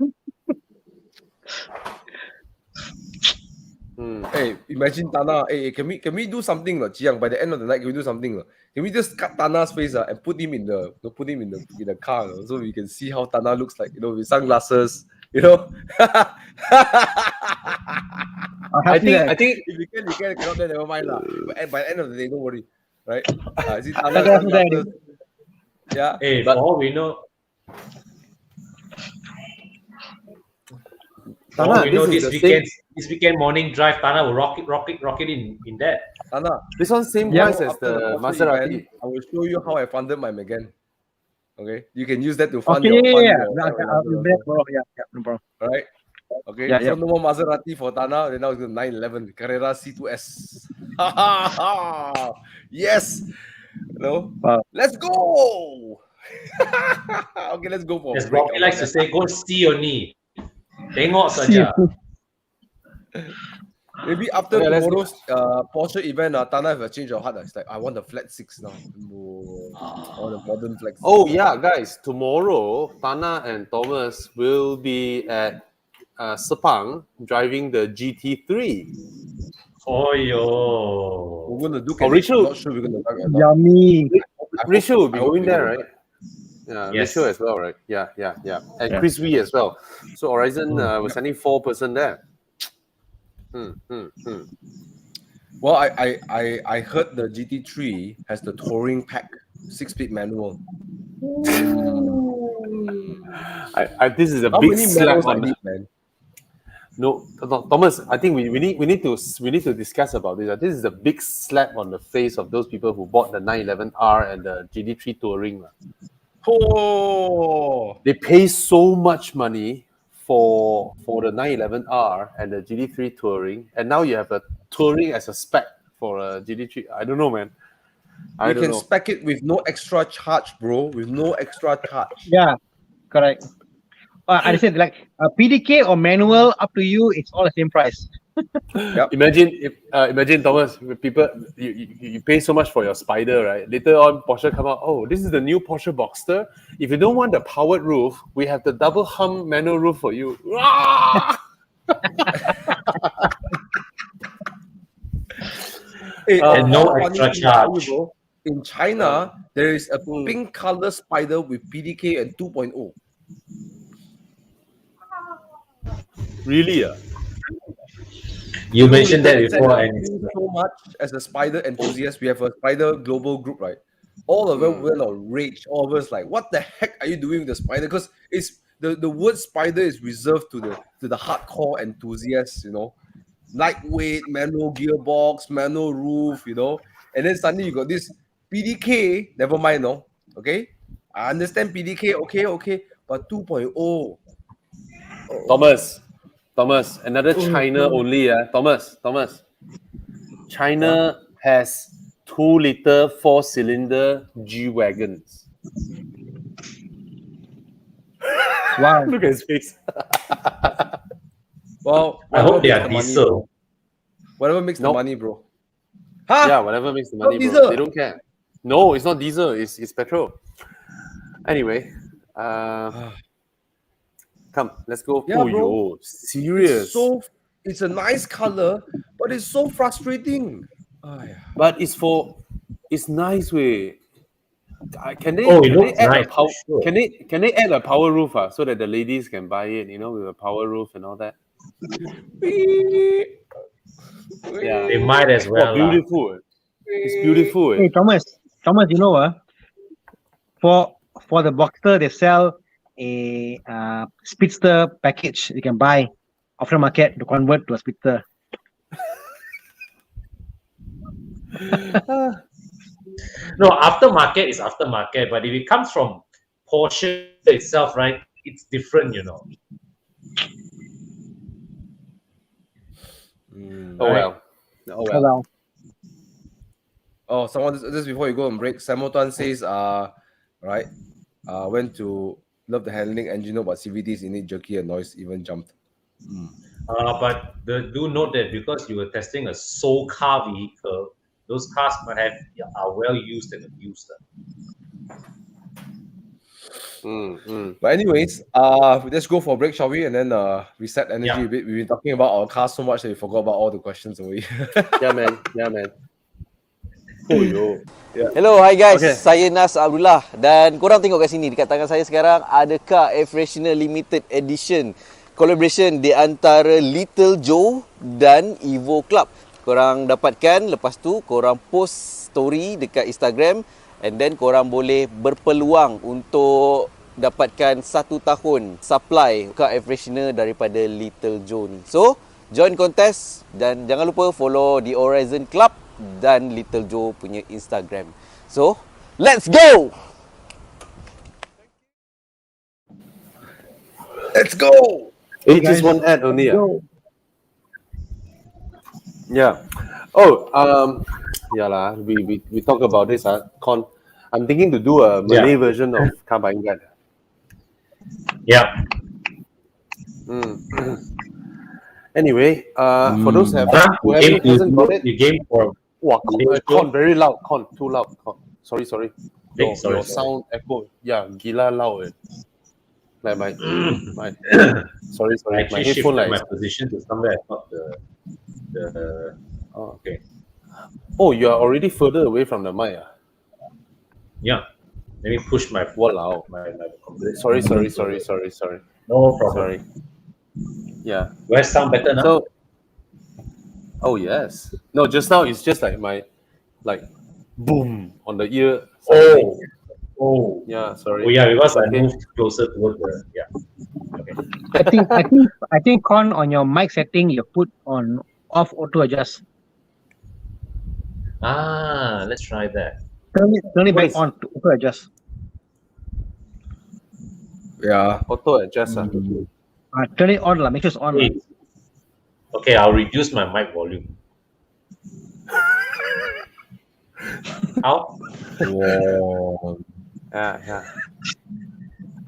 Hey, imagine Tana. Hey, can we do something, Chiang? By the end of the night, can we do something? Can we just cut Tana's face and put him in the car, so we can see how Tana looks like, with sunglasses, I think if you can, cannot, then never mind lah. But by the end of the day, don't worry, right? See Tana Okay, sunglasses. Yeah. Hey, for all we know, Tana, this weekend morning drive, Tana will rock it in that. Tana, this one same price as the Maserati. I will show you how I funded my Megane. Okay, you can use that to fund Okay, your yeah. your- I'll be back, bro. Yeah, no problem. All right. Okay. Yeah, so yeah. no more Maserati for Tana. Then now it's 911 Carrera C2S. Yes. Wow. Let's go. Okay, let's go for a As break. Rocky likes to say, go see only. Tengok saja. Maybe after Okay, let's tomorrow's Porsche event, Tana have a change of heart. It's like, I want a flat 6 now. I want a modern flat 6. Oh yeah, guys! Tomorrow, Tana and Thomas will be at Sepang driving the GT3. Oh yo. We're going to look Oh, at it. Rachel. I'm not sure we're going to talk about it. Yummy. Rishu will be I hope going you there, will. right? Yeah, Yes. Rishu as well, right? Yeah. And Yeah. Chris Wee as well. So Horizon, we're sending 4-person there. Well, I heard the GT3 has the touring pack, 6-speed manual. This is a How big many slap manuals I on the. need, man? No, Thomas. I think we need to discuss about this. This is a big slap on the face of those people who bought the 911R and the GT3 Touring. Oh, They pay so much money for the 911R and the GT3 Touring, and now you have a Touring as a spec for a GT3. I don't know, man. you can spec it with no extra charge, bro. With no extra charge. Yeah, correct. I said like PDK or manual, up to you. It's all the same price. Imagine Thomas, people you pay so much for your Spider, right? Later on, Porsche come out. Oh, this is the new Porsche Boxster. If you don't want the powered roof, we have the double hum manual roof for you. And no funny extra thing to tell charge. you, bro, in China, there is a pink color Spider with PDK and 2.0. Really? You mentioned that It's before, and so much as a spider enthusiast. We have a spider global group, right? All of them went on rage. All of us like, what the heck are you doing with the spider? Because it's the word spider is reserved to the hardcore enthusiasts, you know, lightweight, manual gearbox, manual roof, you know, and then suddenly you got this PDK. Never mind, no, okay. I understand PDK, okay, but 2.0. Thomas, another China only, Thomas. China has 2-liter 4-cylinder G-Wagons. Wow. Look at his face. Well, I hope they whatever are makes the money, diesel. bro. Whatever makes the Nope. money, bro. Huh? Yeah, whatever makes the money, bro. diesel. They don't care. No, it's not diesel. It's petrol. Anyway, come, let's go. Yeah, bro. Serious. It's a nice color, but it's so frustrating. Aiya. But it's nice way. Can they? Oh, it can looks they add nice, a power? for sure. Can they add a power roof so that the ladies can buy it? You know, with a power roof and all that. Yeah, They might as well. lah. beautiful. It's beautiful. Hey, Thomas, you know, for the Boxster, they sell a Speedster package you can buy aftermarket to convert to a Speedster. No, aftermarket is aftermarket, but if it comes from Porsche itself, right, it's different, you know. Oh well. Well, Oh, someone just before you go and break, Samuel says, right, went to love the handling engine, but CVTs in it jerky and noise even jumped. But do note that because you were testing a soul car vehicle, those cars are well used and abused. But anyways, let's go for a break, shall we? And then reset energy Yeah. a bit. We've been talking about our cars so much that we forgot about all the questions already. Yeah, man. Oh, yo. Hello, hi guys. Okay. Saya Nas Abdullah dan korang tengok kat sini dekat tangan saya sekarang ada car air freshener limited edition collaboration di antara Little Joe dan Evo Club. Korang dapatkan, lepas tu korang post story dekat Instagram and then korang boleh berpeluang untuk dapatkan 1 tahun supply car air freshener daripada Little Joe ni. So, join contest dan jangan lupa follow The Horizon Club dan Little Joe punya Instagram. So, let's go! Let's go! Just one ad only. Yeah. Oh, yeah lah. We talk about this. Con, I'm thinking to do a Malay version of Car Buying Guide. Yeah. Anyway, for those whoever hasn't got it, You game for wow, Con very loud. Con too loud. Con. Sorry. Sorry. Your sound echo. Yeah, gila loud. Like my sorry. I My actually shifted headphone my position to somewhere I thought the okay. Oh, you are already further away from the mic. Yeah. Let me push my Walao. my computer. Sorry. No problem. Sorry. Yeah. Do I sound better now? So, oh yes. No, just now it's just like my, boom on the ear. Oh. Yeah. Sorry. Oh yeah, because I Okay. moved closer towards the Okay. I think Con on your mic setting you put on off auto adjust. Let's try that. Turn it back Nice. on to auto adjust. Yeah. Auto adjust. Turn it on lah. Make sure it's on. Wait. Okay, I'll reduce my mic volume. How? Whoa. Yeah.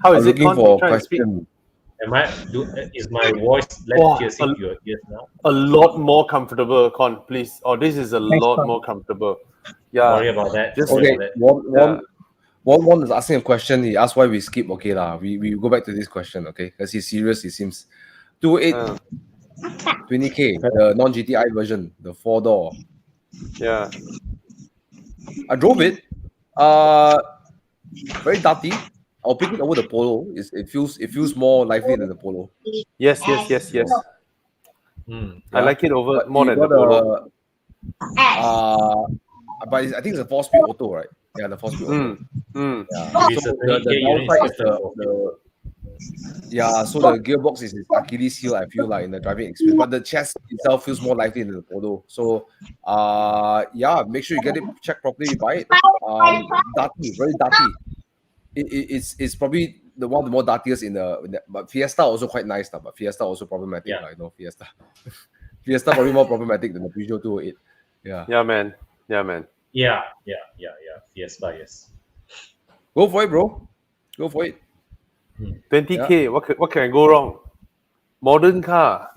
How I'm is it? looking Con? for a Try and speak. question. Is my voice less Wow, piercing to your ears now? A lot more comfortable, Con. Please. Oh, this is a lot Con. more comfortable. Yeah. Sorry about that. Just- Sorry Okay, about that. one is asking a question. He asked why we skip. Okay, lah. We go back to this question, okay? Because he's serious, it seems. 20K, the non-GTI version, the 4-door. Yeah. I drove it. Very dirty. I'll pick it over the Polo. It feels more lively than the Polo. Yes. I like it over But more you than the got Polo. but I think it's a 4-speed auto, right? Yeah, the 4-speed auto. Yeah. If it's So a the 20K unit, downside is it's better for so the gearbox is Achilles heel, I feel like, in the driving experience. But the chassis itself feels more lively than the Polo. So make sure you get it checked properly, you buy it. Dirty, very dirty. It's probably the one of the more dirtiest but Fiesta also quite nice, but Fiesta also problematic, Fiesta. Fiesta probably more problematic than the Peugeot 208. Yeah, man. Yeah. Fiesta, yes. Go for it, bro. Go for it. 20K, what can go wrong? Modern car.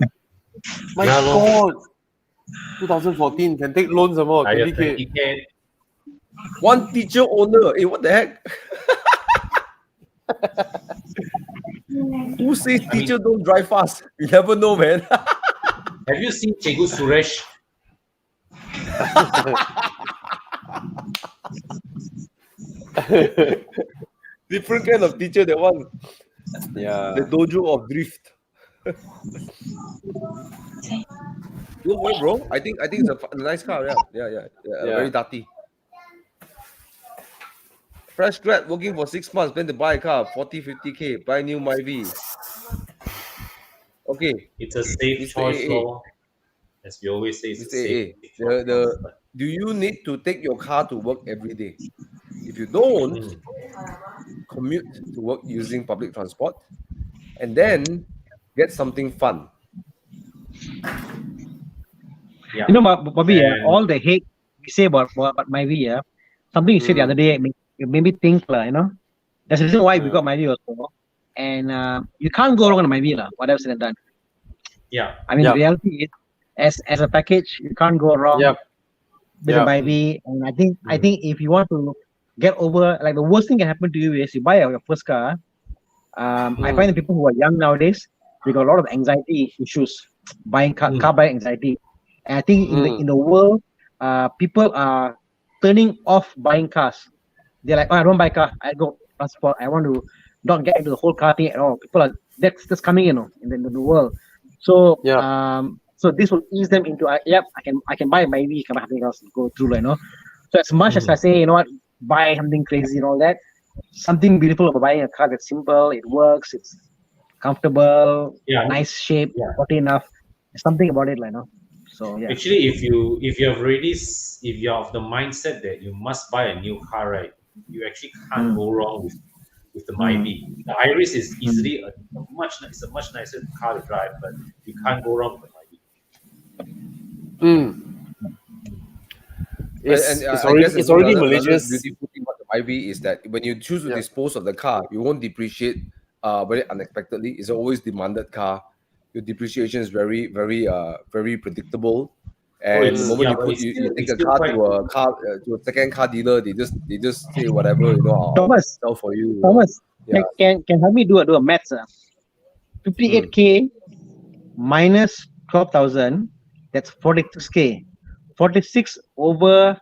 My God. 2014 can take loans some more. 20K. 20K. One teacher owner. Hey, what the heck? Who says teacher don't drive fast? You never know, man. Have you seen Cikgu Suresh? Different kind of teacher, that one. Yeah. The dojo of drift. Go for it, bro. I think it's a nice car. Yeah. Very dirty. Fresh grad, working for 6 months, plan to buy a car, 40-50K, buy new Myvi. Okay. It's a safe choice, law. As we always say, it's a safe choice. Do you need to take your car to work every day? If you don't, commute to work using public transport, and then get something fun. Yeah. You know, Bobby, all the hate you say about Myvi, something you said the other day made me think, That's the reason why we got Myvi also. And you can't go wrong on Myvi, whatever said and done. Yeah. I mean, the reality is, as a package, you can't go wrong with a Myvi. And I think if you want to get over, like, the worst thing can happen to you is you buy your first car. I find the people who are young nowadays, they got a lot of anxiety issues, buying car buying anxiety. And I think in the world, people are turning off buying cars. They're like, I don't buy a car. I go transport. I want to not get into the whole car thing at all. People are that's coming, in the world. So so this will ease them into I can buy maybe can buy something else and go through, So as much as I say, buy something crazy and all that, something beautiful about buying a car that's simple, it works, it's comfortable, nice shape, sporty enough. There's something about it, So Actually, if you have the mindset that you must buy a new car, right, you actually can't go wrong with the Myvi. The Iris is easily a much nicer car to drive, but you can't go wrong with the Myvi. It's already malicious. The beautiful thing about the Myvi is that when you choose to dispose of the car, you won't depreciate very unexpectedly. It's always demanded car. Your depreciation is very, very, very predictable. And the moment you take the car to a second car dealer, they just say whatever, I'll sell for you. Thomas, can help me do a maths. 58K minus 12,000, that's 46K. 46 over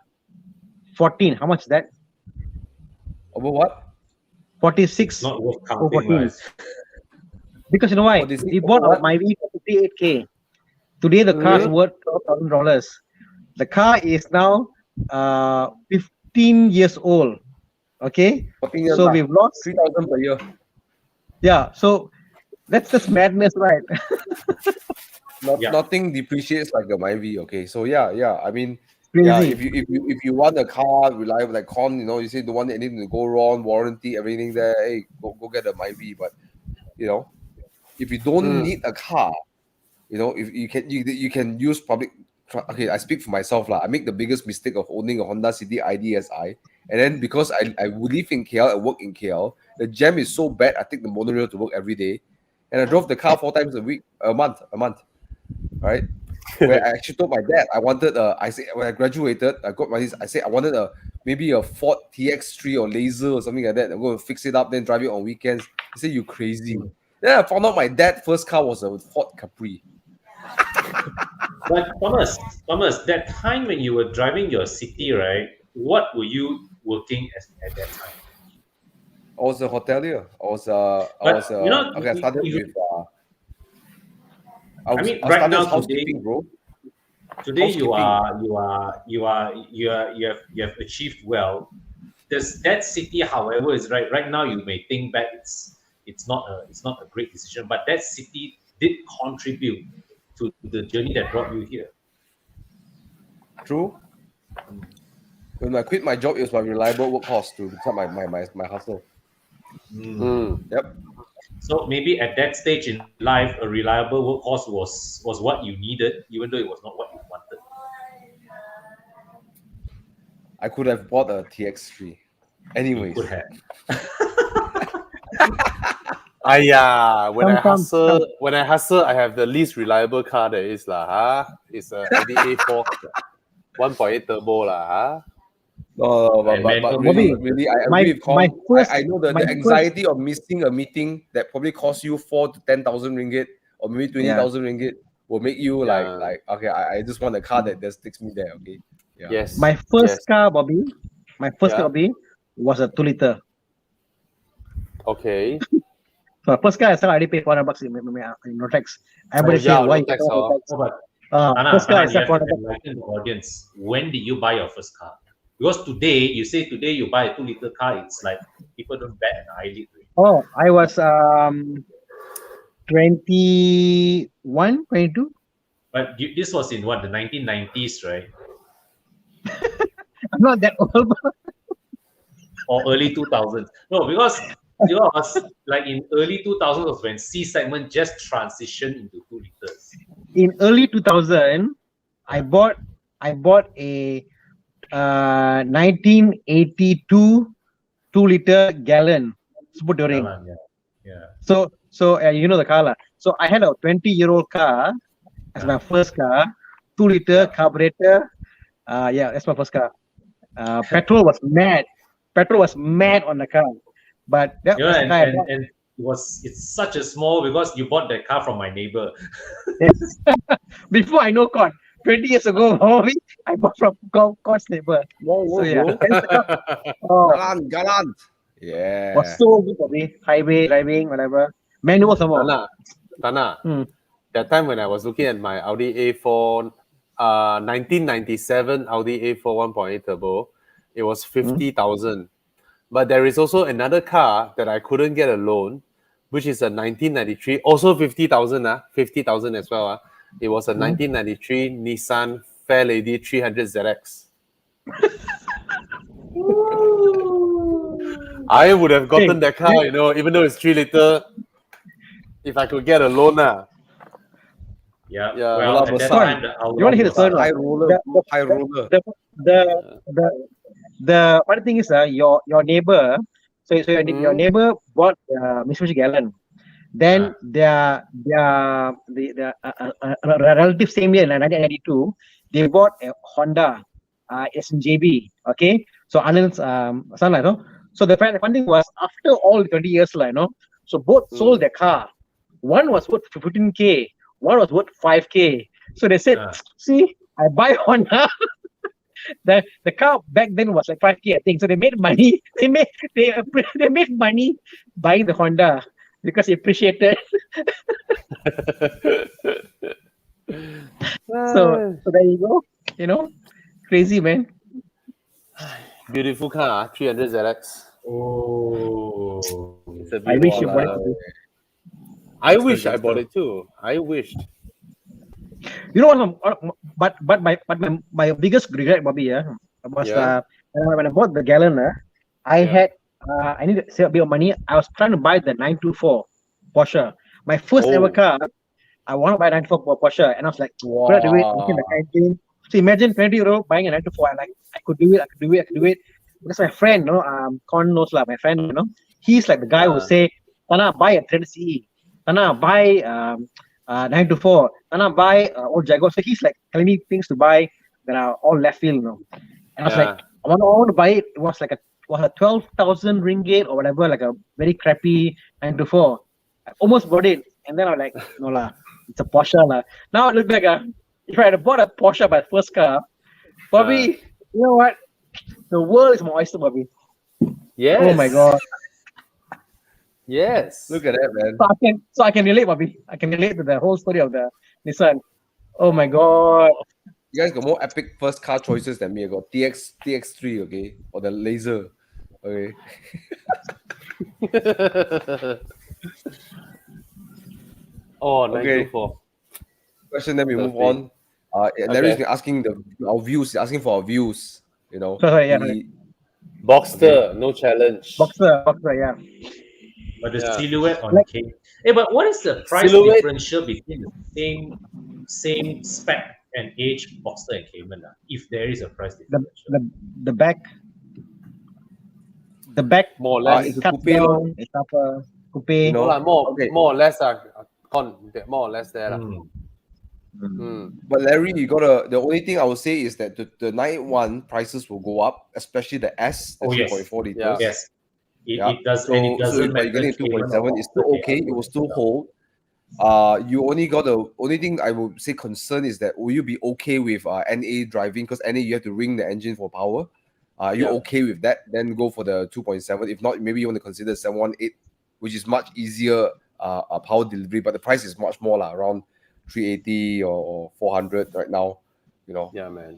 14, how much is that? Over what? 46 Not worth over counting, 14. right? Because you know why? We bought my Myvi for 58K. Today the car is worth $12,000. The car is now 15 years old. Okay, so we've lost 3,000 per year. Yeah, so that's just madness, right? Nothing depreciates like a Myvi. Okay, so I mean, crazy. if you want a car reliable like Con, you say the one that anything to go wrong, warranty, everything there, hey, go get a Myvi. But if you don't need a car, if you can use public. Okay, I speak for myself lah. I make the biggest mistake of owning a Honda City IDSI, and then because I live in KL, I work in KL, the jam is so bad. I take the monorail to work every day, and I drove the car 4 times a month, right? Where I actually told my dad I wanted I said when I graduated, I got my I said I wanted maybe a Ford TX3 or Laser or something like that. I'm going to fix it up, then drive it on weekends. He said, "You crazy." Then I found out my dad's first car was a Ford Capri. But Thomas, that time when you were driving your City, right? What were you working as at that time? I was a hotelier. I started with I'll mean, I'll right start now, as housekeeping, bro. Today you Housekeeping. you have achieved well. That city, however, is right now. You may think back, it's not a great decision, but that city did contribute to the journey that brought you here. True. When I quit my job, it was my reliable workhorse to start my hustle. Yep. So maybe at that stage in life, a reliable workhorse was what you needed, even though it was not what you wanted. I could have bought a TX3. Anyways. You could have. When I Come. hustle, I have the least reliable car there is lah. It's a Audi A4, 1.8 turbo lah. No, but Bobby, really, I my- agree with Con. my first- I know the my anxiety of missing a meeting that probably costs you 4,000 to 10,000 ringgit or maybe 20,000 ringgit will make you like okay, I just want a car that just takes me there. Okay. Yeah. Yes. My first yes. car, Bobby, Yeah. was a 2 liter. Okay. So the first car I started, I already paid $400 in Rotex. Everybody yeah, said, why Rotex, you oh. No, but first car I Tana, you started have to $400. enlighten the audience. When did you buy your first car? Because today you buy a 2-liter car, it's like people don't bat an eyelid. Oh, I was 21, 22. But this was in what, the 1990s, right? I'm not that old. Or early 2000s? No, because like in early 2000s was when C segment just transitioned into 2 liters. In early 2000, I bought a 1982 2-liter gallon super touring. Yeah. So you know the car lah. So I had a 20-year-old car as my first car, 2-liter carburetor. That's my first car. Petrol was mad. Petrol was mad on the car. But that was the car I bought. and it's such a small, because you bought that car from my neighbor. Before I know Con, 20 years ago, probably, I bought from Con's neighbor. Whoa, So yeah, bro. Galant. Yeah. was so good for me. Highway driving, whatever. Manual some more. Tana. Hmm. That time when I was looking at my Audi A4, 1997 Audi A4 1.8 turbo, it was 50,000. But there is also another car that I couldn't get a loan, which is a 1993, also 50,000, 50,000 as well. It was a 1993 Nissan Fairlady 300 ZX. I would have gotten that car, even though it's 3 liter, if I could get a loan. Yeah. Yeah. Well, at that time, You want to hit the third one? High roller. High roller. The funny thing is, your neighbor. So your neighbor bought Mitsubishi Gallon. Then the relative same year in 1992, they bought a Honda SMJB. Okay, so Anil's son, no. So the funny thing was, after all 20 years, so both sold their car. One was worth 15K, one was worth 5K. So they said, see, I buy Honda. The car back then was like 5K, I think. So they made money. They made money buying the Honda because it appreciated. So there you go. Crazy, man. Beautiful car, 300 ZX. Oh, It's a I wish you beautiful bought it. I wish I bought it too. I wished. You know what? But my biggest regret, Bobby, was when I bought the Gallon. I had I need to save a bit of money. I was trying to buy the 924 Porsche. My first ever car. I want to buy a 924 Porsche, and I was like, what do I do it? So imagine 20-year-old buying a 924. I could do it. Because my friend, Con knows lah. My friend, he's like the guy who say, Tana, buy a 300CE. Tana, buy 924. Tana, buy old Jaguar. So he's like telling me things to buy that are all left field, And I was like, I want to buy it. It was like a 12,000 ringgit or whatever, like a very crappy 924. I almost bought it, and then I'm like, no lah, it's a Porsche lah. Now I look back, if I had bought a Porsche, my first car, Bobby, you know what? The world is my oyster, Bobby. Yes. Oh my god. Yes. Look at that, man. So I can relate, Bobby. I can relate to the whole story of the Nissan. Oh my god. You guys got more epic first car choices than me. I got TX3, okay, or the Laser, okay. Oh, Okay. 924. Question, then we move Lovely. on. Larry's Okay. been asking our views. He's asking for our views. You know, Sorry, yeah. Boxster, no challenge. Boxster, yeah. But the Yeah. silhouette on Like- Cayman. Hey, but what is the price Silhouette- differential between the same spec and age Boxster and Cayman? If there is a price differential. The back More or less. it's a cuts coupe, lor. down, it's upper coupe. You know, more okay. or less. More or less there. Hmm. But Larry, the only thing I would say is that the 981 prices will go up, especially the S, the Oh, yes. 3.4 liters. Yeah. Yes. Yeah. It does, So, and it doesn't if you're getting matter. Cayman 2.7, or it's still Boxster, okay. they It will are still going hold. You only got the only thing I would say concern is that will you be okay with NA driving? Because NA you have to ring the engine for power. Are you okay with that? Then go for the 2.7. If not, maybe you want to consider 718, which is much easier power delivery, but the price is much more around 380 or 400 right now. You know. Yeah, man.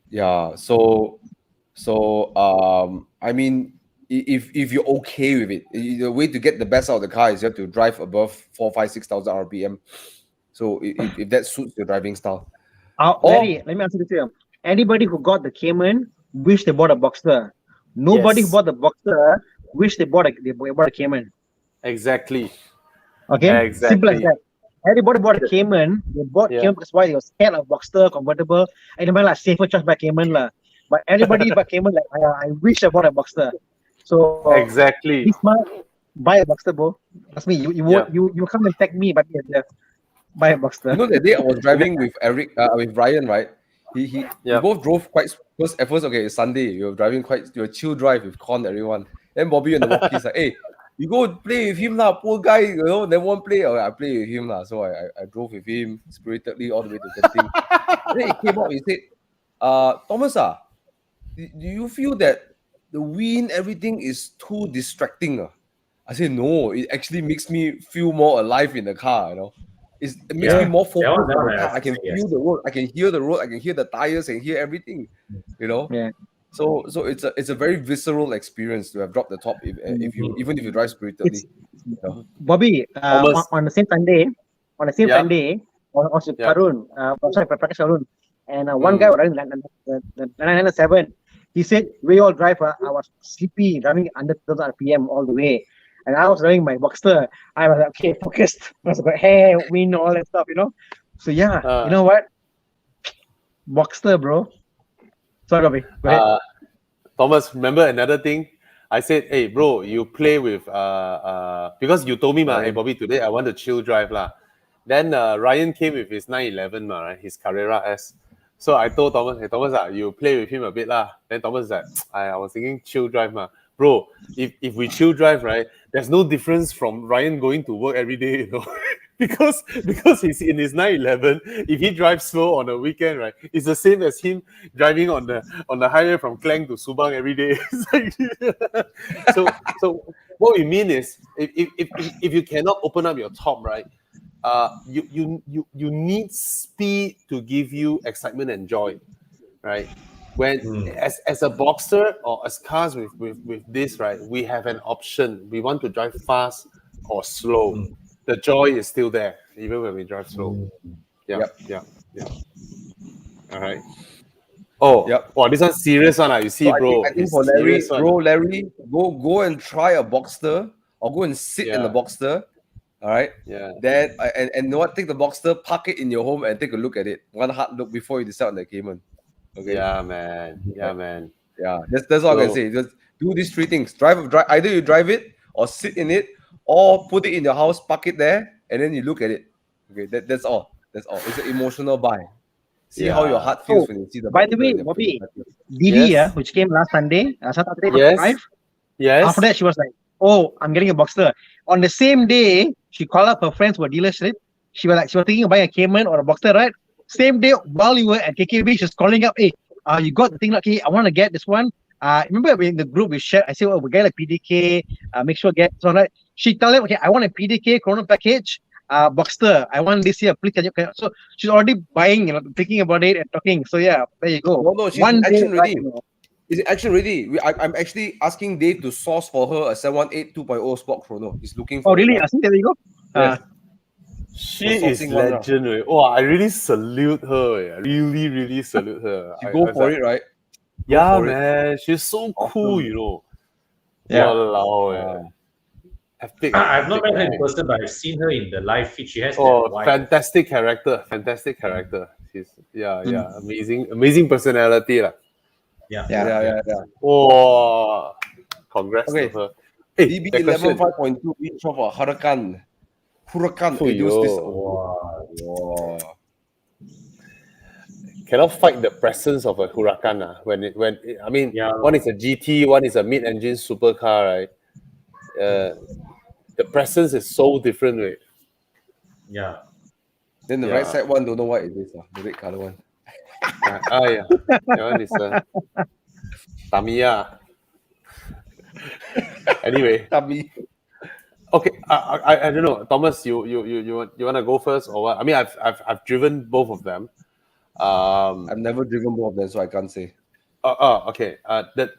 Yeah. So I mean, if you're okay with it, the way to get the best out of the car is you have to drive above 4,000, 5,000, 6,000 RPM. So if that suits your driving style. Larry, let me answer this here. Anybody who got the Cayman wish they bought a Boxster. Nobody Yes. who bought the Boxster wish they bought a Cayman. Exactly. Okay? Exactly. Simple as that. Everybody bought a Cayman. They bought Cayman because why? They were scared of Boxster, convertible. And they might safer choice by Cayman. But everybody bought Cayman I wish I bought a Boxster. So Exactly. this month, buy a Boxster, bro. Trust me, you come and tag me, but buy a Boxster. You know, that day I was driving with with Ryan, right? We both drove quite. At first, okay, it's Sunday. You were driving you were chill drive with Con, everyone. Then Bobby and the walkies like, hey, you go play with him lah, poor guy. You know, they won't play. Okay, I play with him lah. So I drove with him spiritedly all the way to Genting. Then he came out. He said, Thomas, do you feel that the wind, everything is too distracting? I said, no. It actually makes me feel more alive in the car. You know. It makes me more focused on the car. I can feel the road. I can hear the road. I can hear the tires and hear everything. You know. Yeah. So it's a very visceral experience to have dropped the top even if you drive spiritedly. You know? Bobby, on the same Sunday, Sunday, was with Karun, Prakash Karun, and one guy was driving the 997. He said, we all drive. I was sleepy, driving under 2,000 RPM all the way. And I was driving my Boxster. I was like, okay, focused. I was like, hey, wind, all that stuff, you know. So yeah, you know what? Boxster, bro. Sorry, Bobby. Go ahead. Thomas, remember another thing? I said, hey, bro, you play with because you told me, hey, Bobby, today I want to chill drive lah. Then Ryan came with his 911, right? His Carrera S. So I told Thomas, hey, Thomas, you play with him a bit lah. Then Thomas said, I was thinking chill drive ma. Bro, if we chill drive, right, there's no difference from Ryan going to work every day, you know, because he's in his 911. If he drives slow on a weekend, right, it's the same as him driving on the highway from Klang to Subang every day. So what we mean is, if you cannot open up your top, right, you need speed to give you excitement and joy, right? When as a Boxster or as cars with this, right, we have an option. We want to drive fast or slow. The joy is still there, even when we drive slow. Yeah. All right. Oh, wow, this one's serious one. You see, so bro. I think for Larry, go and try a Boxster or go and sit in the Boxster. All right. Yeah. Then and you know what? Take the Boxster, park it in your home, and take a look at it. One hard look before you decide on the Cayman. Okay. Yeah, man. Yeah. That's all I can say. Just do these three things. Drive. Either you drive it, or sit in it, or put it in your house, park it there, and then you look at it. Okay. That's all. That's all. It's an emotional buy. See how your heart feels when you see the. By the way, Bobby, Didi, which came last Sunday, Saturday, drive. Yes. After that, she was like, "Oh, I'm getting a Boxster." On the same day, she called up her friends for dealership. She was thinking of buying a Cayman or a Boxster, right? Same day, while you were at KKB, she's calling up, "Hey, you got the thing? Okay, I want to get this one. remember in the group we shared, I said, oh, we get a PDK, make sure get, so like, she tell him, okay, I want a PDK Chrono package, Boxster, I want this year, please, so she's already buying, thinking about it and talking, so yeah, there you go. No, she's in action ready. Is it action ready? I'm actually asking Dave to source for her a 718 2.0 Sport Chrono. He's looking for. Oh, really? I think there you go. Yes. She is legend. Oh, I really salute her. I really, really salute her. You go for it, right? Yeah, man. She's so cool, Yeah. Walao, epic. I've not met her in person, but I've seen her in the live feed. She has fantastic character. Fantastic character. She's amazing personality. Yeah. Oh, congrats to her. Hey, DB11 5.2 each of a Huracan. Wow. Cannot fight the presence of a Huracan. One is a GT, one is a mid-engine supercar, right? The presence is so different, right? Yeah. Then the right side one, don't know what it is. The red color one. Yeah. That one is Tamiya. Anyway. Okay, I don't know, Thomas. You want to go first or what? I mean, I've driven both of them. I've never driven both of them, so I can't say. Okay. The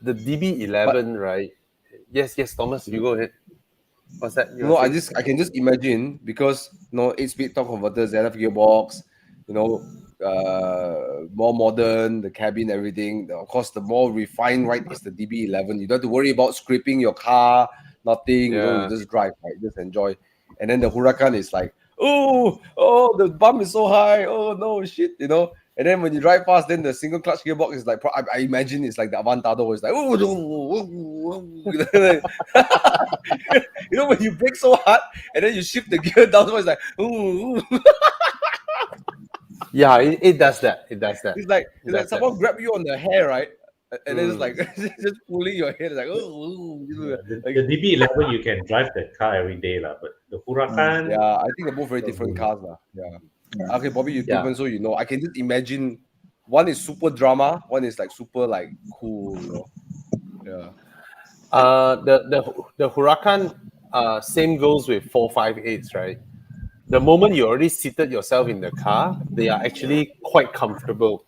DB11, right? Yes, Thomas, you go ahead. What's that? I can just imagine because 8-speed torque converter, ZF gearbox, more modern, the cabin, everything. Of course, the more refined, right, is the DB11. You don't have to worry about scraping your car, nothing. You just drive, right? Just enjoy. And then the Huracan is like, oh, the bump is so high. Oh no, shit, And then when you drive fast, then the single clutch gearbox is like, I imagine it's like the Avantador is like, when you brake so hard and then you shift the gear down, it's like, Yeah, it does that. It's like someone grab you on the hair, right? And then it's like just pulling your head, like the DB11 you can drive the car every day, but the Huracan. Yeah, I think they're both very different cars, Yeah. Okay, Bobby, you've driven, so I can just imagine. One is super drama, one is like super like cool. Yeah. The Huracan, same goes with 458s, right? The moment you already seated yourself in the car, they are actually quite comfortable.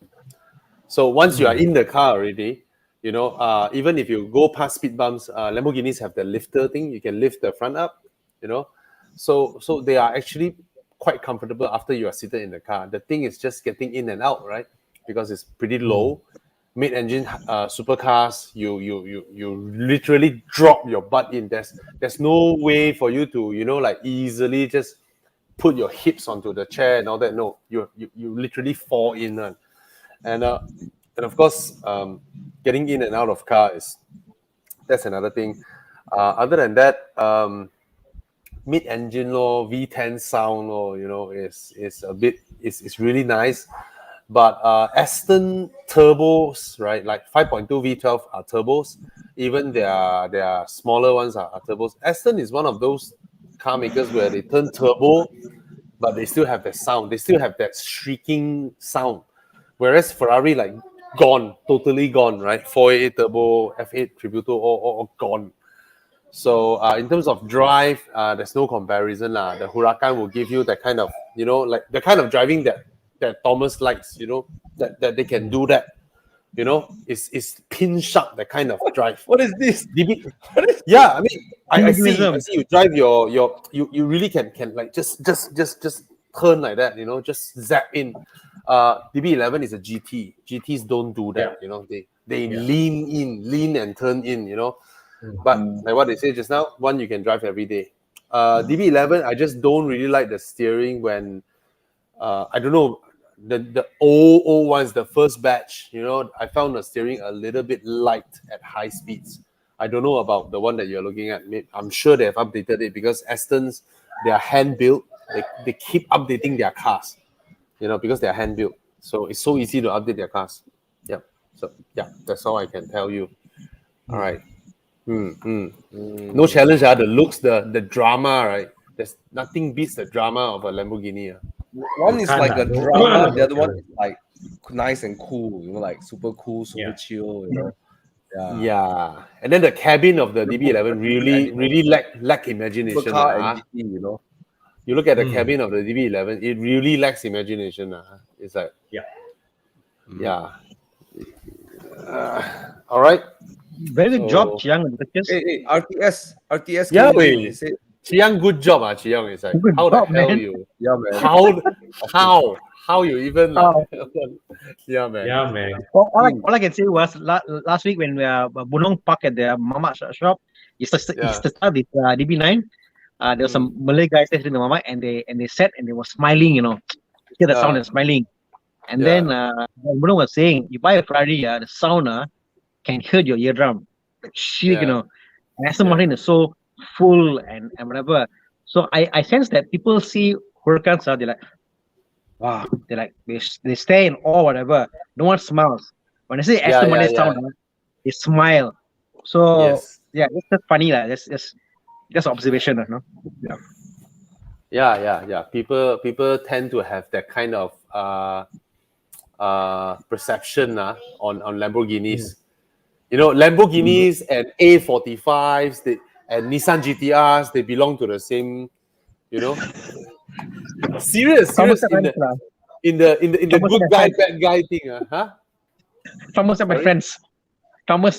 So once you are in the car already, even if you go past speed bumps, Lamborghinis have the lifter thing. You can lift the front up, So they are actually quite comfortable after you are seated in the car. The thing is just getting in and out, right? Because it's pretty low. Mid-engine supercars, you literally drop your butt in. There's no way for you to easily just put your hips onto the chair and all that. No, you literally fall in. And of course, getting in and out of car that's another thing. Other than that, mid-engine V10 sound is really nice. But Aston turbos, right? Like 5.2 V12 are turbos. Even their smaller ones are turbos. Aston is one of those car makers where they turn turbo, but they still have that sound. They still have that shrieking sound. Whereas Ferrari, like, totally gone, right? 488 turbo, F8 Tributo, all gone. So in terms of drive, there's no comparison. The Huracan will give you that kind of, like the kind of driving that Thomas likes, that they can do that. Is pin sharp, that kind of drive. What is this? Yeah, I mean, I see you drive you really can like just turn like that, just zap in. DB11 is a GT. GTs don't do that, they lean and turn in, But like what they say just now, one you can drive every day. DB11, I just don't really like the steering when I don't know, the old ones, the first batch, I found the steering a little bit light at high speeds. I don't know about the one that you're looking at. I'm sure they have updated it because Astons, they are hand built. They keep updating their cars, because they are hand built. So it's so easy to update their cars. Yeah. So yeah, that's all I can tell you. All right. No challenge. The looks, the drama, right? There's nothing beats the drama of a Lamborghini. One is like a drama, the other one is like nice and cool, like super cool, super chill, Yeah. And then the cabin of the DB11 really lack imagination. Supercar and GT, you know. You look at the cabin of the DB11, it really lacks imagination. It's like, yeah. All right. Very good job, Chiang. Hey, RTS. Yeah, wait. Chiang, good job, Chiang. It's like, Good how job, the hell man. you? Yeah, man. How you even? Yeah, man. Yeah, man. All I can say was last week when Bunong parked at the Mama shop, it's the start with DB9. There was some Malay guys there in the Mama, and they sat and they were smiling, you know, hear the sound and smiling. And then Bunong was saying, you buy a Ferrari, the sound can hurt your eardrum. Shit, you know. And Aston Martin is so full and whatever. So I sense that people see Huracans, they're like, wow, they stay in awe, whatever. No one smiles. When I say Aston Martin sound, they smile. So that's funny, that's observation, no? Yeah. People tend to have that kind of perception on Lamborghinis. You know, Lamborghinis and A45s and Nissan GTRs, they belong to the same, you know. Serious in the good guy, bad guy thing, huh? Thomas and my friends. Well,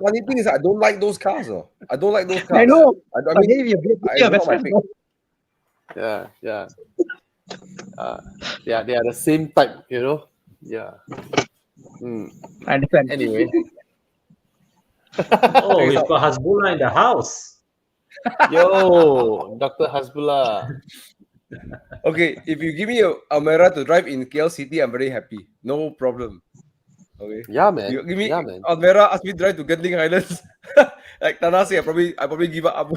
funny thing is, I don't like those cars. I don't like those cars. I know. I mean, you're best friends. Yeah. They are the same type, you know. Yeah. I understand. Anyway. Oh, we've got Hasbullah in the house. Yo, Dr. Hasbullah. Okay, if you give me a Almera to drive in KL City, I'm very happy. No problem. Okay. Yeah, man. You give me man. Almera, ask me to drive to Genting Highlands. Like Tana say, I probably give up.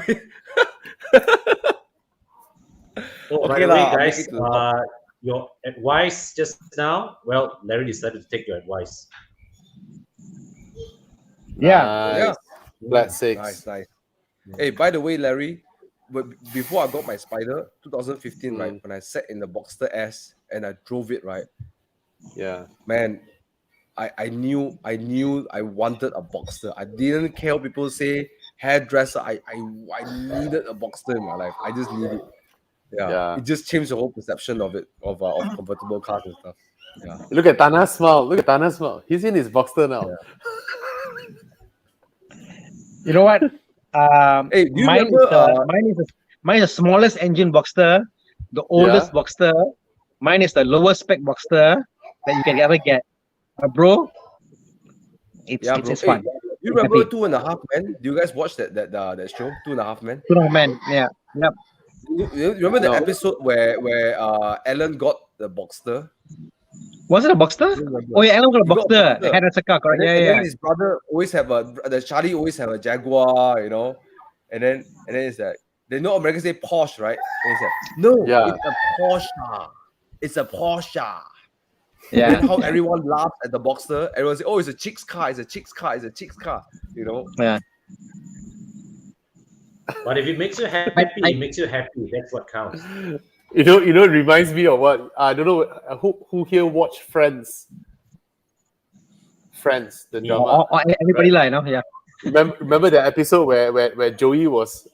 Oh, by the way, guys, your advice just now. Well, Larry decided to take your advice. Yeah. Flat 6. Nice. Hey, by the way, Larry, before I got my Spider, 2015, right, when I sat in the Boxster S and I drove it, right? Yeah. Man, I knew I wanted a Boxster. I didn't care what people say. Hairdresser, I needed a Boxster in my life. I just needed it. Yeah. It just changed the whole perception of it, of convertible cars and stuff. Yeah. Look at Tana's smile. He's in his Boxster now. Yeah. You know what? Hey, do you remember, mine is the smallest engine Boxster, the oldest Boxster. Mine is the lowest spec Boxster that you can ever get. Bro, it's fun. You remember 2.5 Men? Do you guys watch that show, 2.5 Men? 2.5 Men, yeah. Yep. You remember the episode where Alan got the Boxster? Was it a Boxster? Oh yeah, Alan got a Boxster. Had a car, correct? And his brother always have Charlie always have a Jaguar, you know. And then it's like, they know Americans say Porsche, right? And he said, no, it's a Porsche. It's a Porsche. Yeah. And then how everyone laughs at the Boxster. Everyone say, oh, it's a chick's car. You know? Yeah. But if it makes you happy, it makes you happy. That's what counts. You know, it reminds me of what I don't know who here watched Friends. Friends, the drama. Everybody like, you know, yeah. Remember the episode where Joey was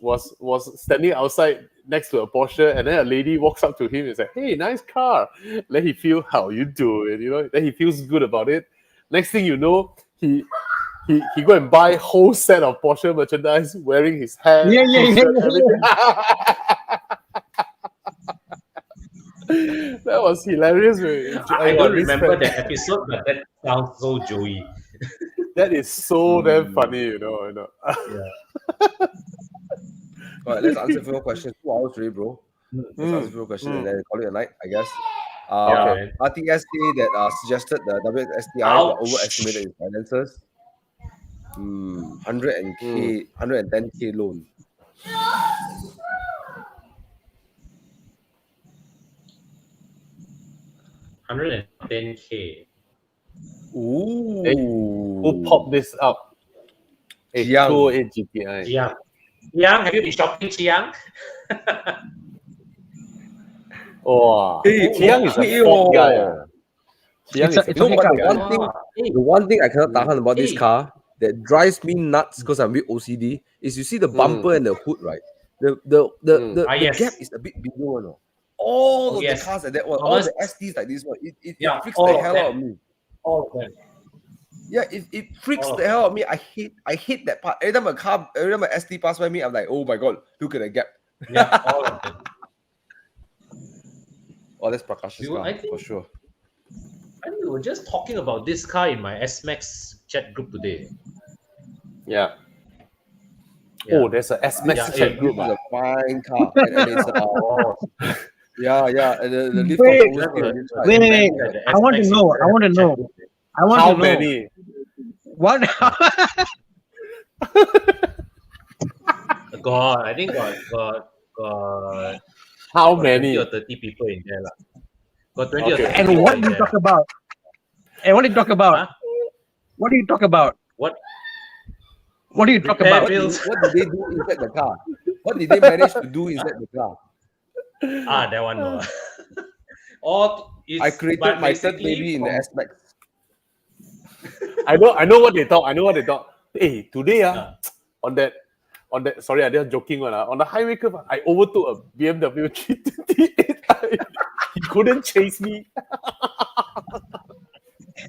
standing outside next to a Porsche, and then a lady walks up to him and says, "Hey, nice car." Let he feel how you do it, you know. Then he feels good about it. Next thing you know, he go and buy whole set of Porsche merchandise, wearing his hair. That was hilarious. I don't remember that episode, but that sounds so Joey. That is so damn funny, you know. Yeah. All right, let's answer a few questions. 2 hours already, bro. Let's answer a few questions and then call it a night, I guess. Okay. RTS that suggested the WSTI overestimated its finances. 110k loan. $110K. Ooh. Hey, who popped this up? Chiang. GTI. Chiang, have you been shopping, Chiang? Oh, hey, Chiang is a Ford guy. Young It's is a a You know okay what? car. The one thing I cannot tahan about this Hey. car that drives me nuts because I'm a bit OCD is you see the bumper and the hood, right? The Yes. gap is a bit bigger, you know. All of the Yes. cars like that one, all Thomas. the STs like this one, it Yeah, freaks all the of hell them. out of me. All of them. Yeah, it freaks All of the hell out of me. I hate that part. Every time a ST pass by me, I'm like, oh my god, look at the gap. Yeah, all of them. Oh, that's Prakash's You- car I think- for sure. And we were just talking about this car in my S-Max chat group today. Yeah. Yeah. Oh, there's a S-Max Yeah, chat eh, group. It's a fine car, and it's Oh, yeah, and the lift Wait, always stay on this side. wait, the I want to S-Max know. I want to chat know. group. I want How to know many? what. God, I think got How 20 many? or 30 people in there. Got 20 or Okay. 30 And people what in do you there. talk about? And what do you talk about? Huh? What do you talk about? What? What do you talk Repair about? bills. What did they do inside the car? What did they manage to do inside the car? That one no. Or it's, I created but my third basically baby in the from- S-Max. I know what they talk. Hey, today on that sorry, I'm just joking one. On the highway curve, I overtook a BMW 328. He couldn't chase me.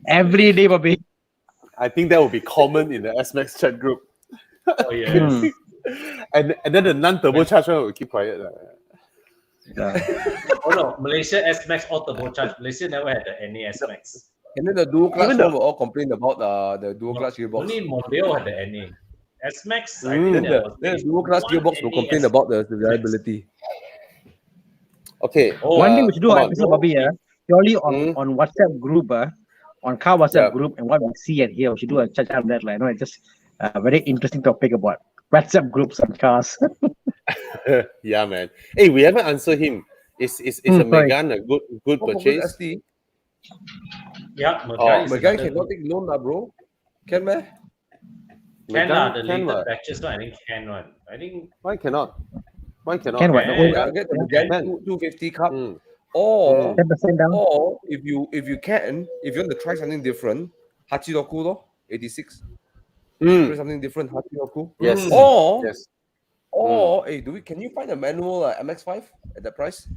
Every day, Bobby. I think that would be common in the S-Max chat group. Oh yeah. And then the non-turbocharged one will keep quiet. Oh no, Malaysia S-Max all turbocharged. Malaysia never had the NA S-Max. And then the dual clutch Even one the- will all complain about the dual clutch gearbox. Only Mondeo had the NA. S-Max, I Mm. think there was Then the maybe dual clutch one gearbox will NA complain S-Max. about the reliability. Okay. Oh, One thing we should do, come an on. episode, Bobby, purely Mm. on WhatsApp group, on car WhatsApp Yeah. group, and what we see and hear. We should do a chat on that. Like, it's just a very interesting topic about WhatsApp groups on cars. Yeah, man. Hey, we haven't answered him. Is a sorry. Megane a good Oh, for purchase? ST. yeah, Oh, Megane is Megane another- cannot take loan, bro. Can man? Can Megane the can later what? batches one, I think can one. I think Why cannot? Why cannot? Can what? Can. Oh, Yeah, get the Can. Megane 250 Cup. Mm. Or 10% down. if you want to try something different, Hachiroku lo, 86. Try Mm. something different, Hachiroku. Yes. Or Yes. hey, can you find a manual MX-5 at that price?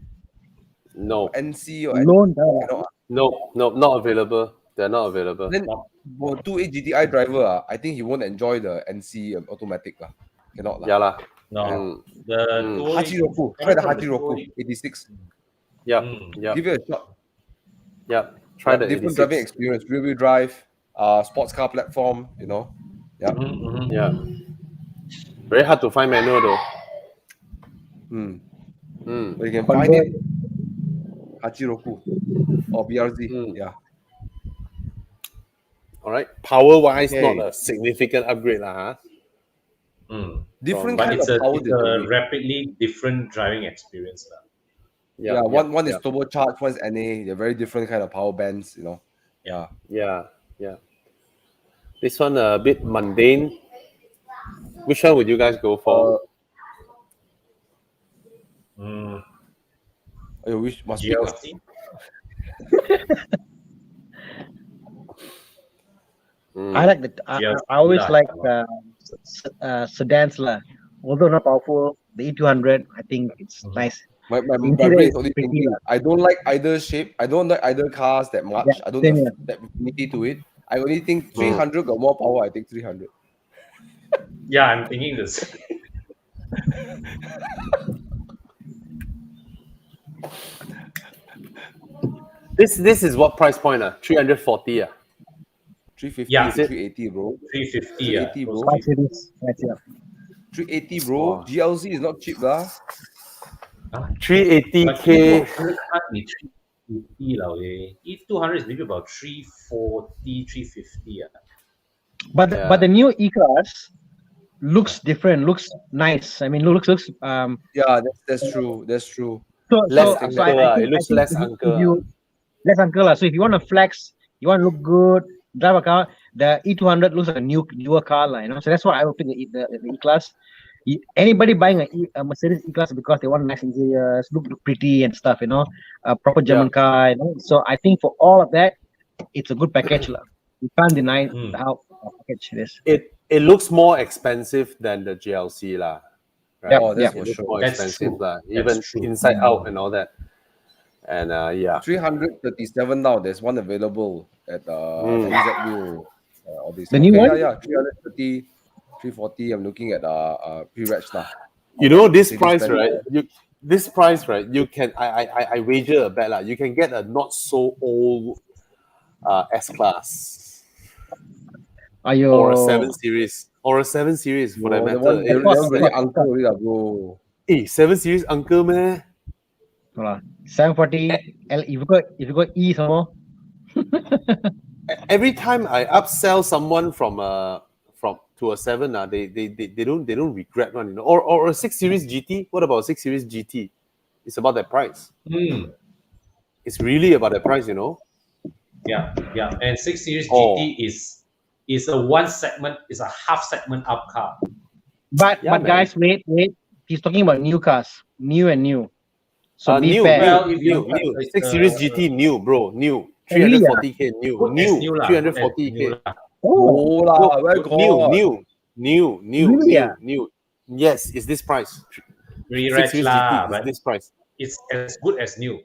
No. NC or Loan cannot. No, not available. They're not available. Then for 2.8 GTI driver, I think he won't enjoy the NC automatic lah. Cannot lah. Yeah lah. no. Mm. The Mm. 208 Hachiroku, try the coming from Hachiroku 208. 86. Yeah. Mm. Yeah. Give it a shot. Yeah. Try the different 86. driving experience, rear-wheel drive, sports car platform. Yeah. Mhm. Yeah. Very hard to find manual though. Hmm. Mm. But you can find it. Hachiroku or BRZ. Mm. Yeah. All right. Power wise, Okay. not a significant upgrade lah. Huh? Mm. Different But kind it's of power it's a delivery. rapidly different driving experience lah. Yeah, one is turbocharged, one is NA. They're very different kind of power bands. Yeah. Yeah. This one a bit mundane. Which one would you guys go for? I wish must be. GLC. I like the. Yeah, I always yeah. like sedans lah. Although not powerful, the E200, I think it's nice. My Interior brain is is only pretty thinking. lah. I don't like either shape. I don't like either cars that much. Yeah, I don't same have here. that affinity to it. I only think 300 got more power. I think 300. Yeah, I'm thinking this. This is what price point? 340. 350 Yeah. to 380, bro. 350. 380, bro. 5 series. That's it. 380, bro. Wow. GLC is not cheap, lah. 380k. Can't be 350 lah. E200 is maybe about 340, 350. But Yeah. but the new E-Class looks different. Looks nice. I mean, looks. Yeah, that's true. That's true. So Less so uncle I lah. think- It looks I think less if uncle you- less uncle lah. So if you want to flex, you want to look good, drive a car, the E200 looks like a newer car lah. So that's why I would pick the E-Class. Anybody buying a Mercedes E-Class because they want nice interiors, look pretty and stuff, a proper German car. So I think for all of that, it's a good package lah. You can't deny Mm. how package it is. It looks more expensive than the GLC lah. Right? Yep, Oh, that's yep. for It looks sure. more That's expensive true. lah. That's Even true. inside out and all that. And yeah. 337 now. There's one available at VW. All these. The new one? Yeah, 330, 340. I'm looking at pre-reg now. You know this Mercedes price, right? This price, right? You can I wager a bet lah. You can get a not so old S class Ayo. or a 7 Series for that The matter. one very What? uncle already, bro. 7 Series uncle man. 740 L. If you got E some more. Every time I upsell someone from to a 7, they don't regret one, you know. Or a 6 Series GT. What about 6 Series GT? It's about that price. Mm. It's really about that price, you know. Yeah. And 6 Series Oh. GT is a one segment, is a half segment up car. But Yeah, man. guys, wait. He's talking about new cars, new and new. So be New, fair. Well, if you- new. it's, 6 Series GT new, bro, new. Really, 340k new, Good as new, lah. 340k. Oh, lah, where got? New. Really, yeah? New. Yes, it's this price. 6 Re-reg Series lah, GT but is this price. it's as good as new.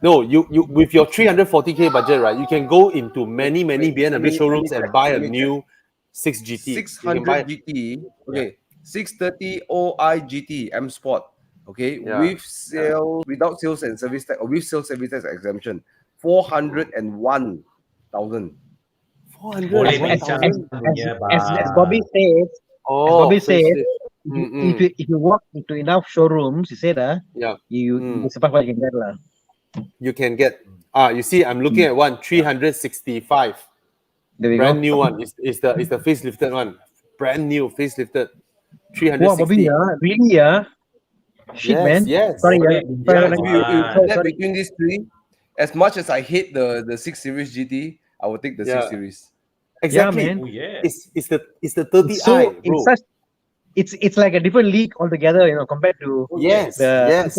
No, you with your 340k budget, right? You can go into many BMW showrooms and buy a new 6 GT. You can 600 buy- GT. Okay, 630 OI GT M Sport. Okay, Yeah. with sales, without sales and service tax, or with sales service tax exemption, 401,000. 400. Boleh As bincang punya, as Bobby says, Oh, Bobby said, facelift. if you walk into enough showrooms, he said, Yeah. you surprised what you can get lah. You can get you see I'm looking at one 365 There we brand go. new one. Is the facelifted one, brand new facelifted Wow, Bobby, 360. really, shit, Yes, man. yes. Sorry, Boleh Sorry, bincang, If you man. compare Sorry. between these three, as much as I hate the 6 Series GT, I will take the Yeah. 6 Series. Exactly. man. Oh yeah. It's the 30i, So bro. it's like a different league altogether, compared to Yes, the yes.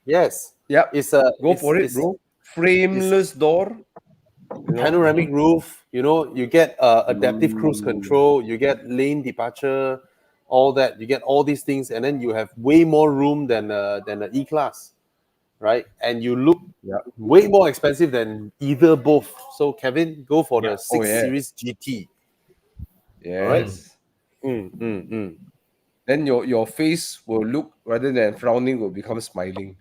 Yes. Yep, It's a go for it, it's bro. Frameless door. panoramic roof. You get adaptive cruise control. You get lane departure, all that. You get all these things, and then you have way more room than the E class, right? And you look way more expensive than either both. So Kevin, go for the 6 yeah. Series GT. Yes. Then your face will look, rather than frowning, will become smiling.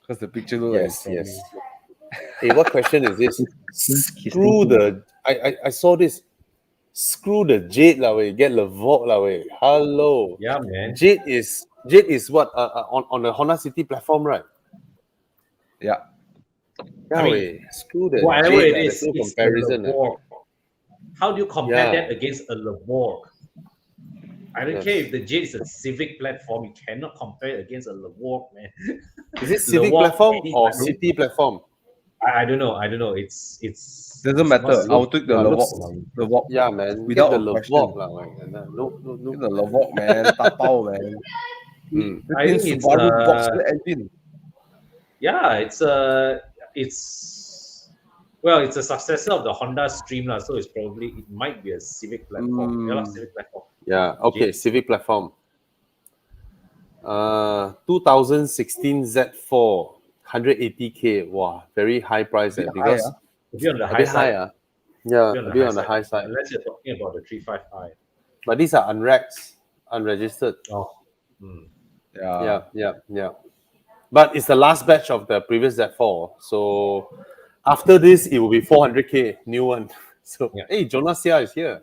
Because the picture looks like Yes, frowning. yes. Hey, what question is this? Screw the. I saw this. Screw the Jade lah, way. Get the Vogue lah, way. Hello. Yeah, man. Jade is what on the Honda City platform, right? Yeah. Yeah, I mean, way. Screw the Whatever Jade. it is, There's no it's comparison. a Levorg. How do you compare Yeah. that against a Levorg? I don't Yes. care if the Jade is a Civic platform. You cannot compare it against a Levorg, man. Is it Civic Levorg, platform any or platform. City platform? I don't know. It's Doesn't matter. I'll take the looks- Levorg. Yeah, man. Without Get a the question. Levorg lah, way. No. Take the Levorg, man. Tapao, man. I think it's Subaru Boxster engine. yeah, it's a successor of the Honda Stream lah. So it might be a Civic platform. Yeah, Civic platform. Yeah, okay, Civic platform. 2016 Z4, 180k. Wow, very high price because high, A bit on the a high bit side. high. Yeah, a bit on the high side. Unless you're talking about the 35i. But these are unregs, unregistered. Oh. Yeah. But it's the last batch of the previous Z4. So after this, it will be 400k, new one. So Yeah. hey, Jonas Sia is here.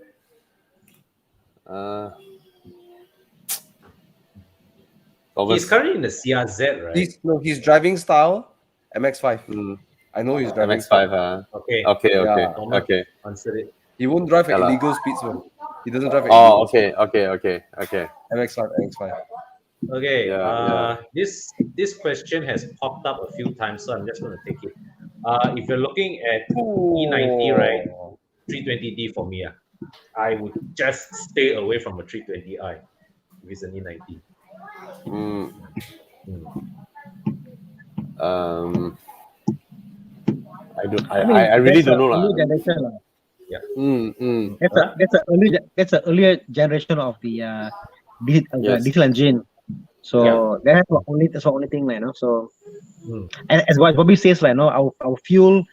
He's currently in the CRZ, right? His driving style, MX-5. I know he's driving MX-5. style. Okay. Yeah. Okay. Answered it. He won't drive at Yeah lah. illegal speeds, man. He doesn't drive at Oh, illegal okay. speeds. MX-5. Okay. Yeah. This question has popped up a few times, so I'm just going to take it. If you're looking at E90, right? 320D for me. I would just stay away from a 320i if it's an E90. I really don't know. Early generation, lah. That's an earlier generation of the Yes. diesel engine. So that's the only thing, you know. So and as what Bobby says, like, no, our fuel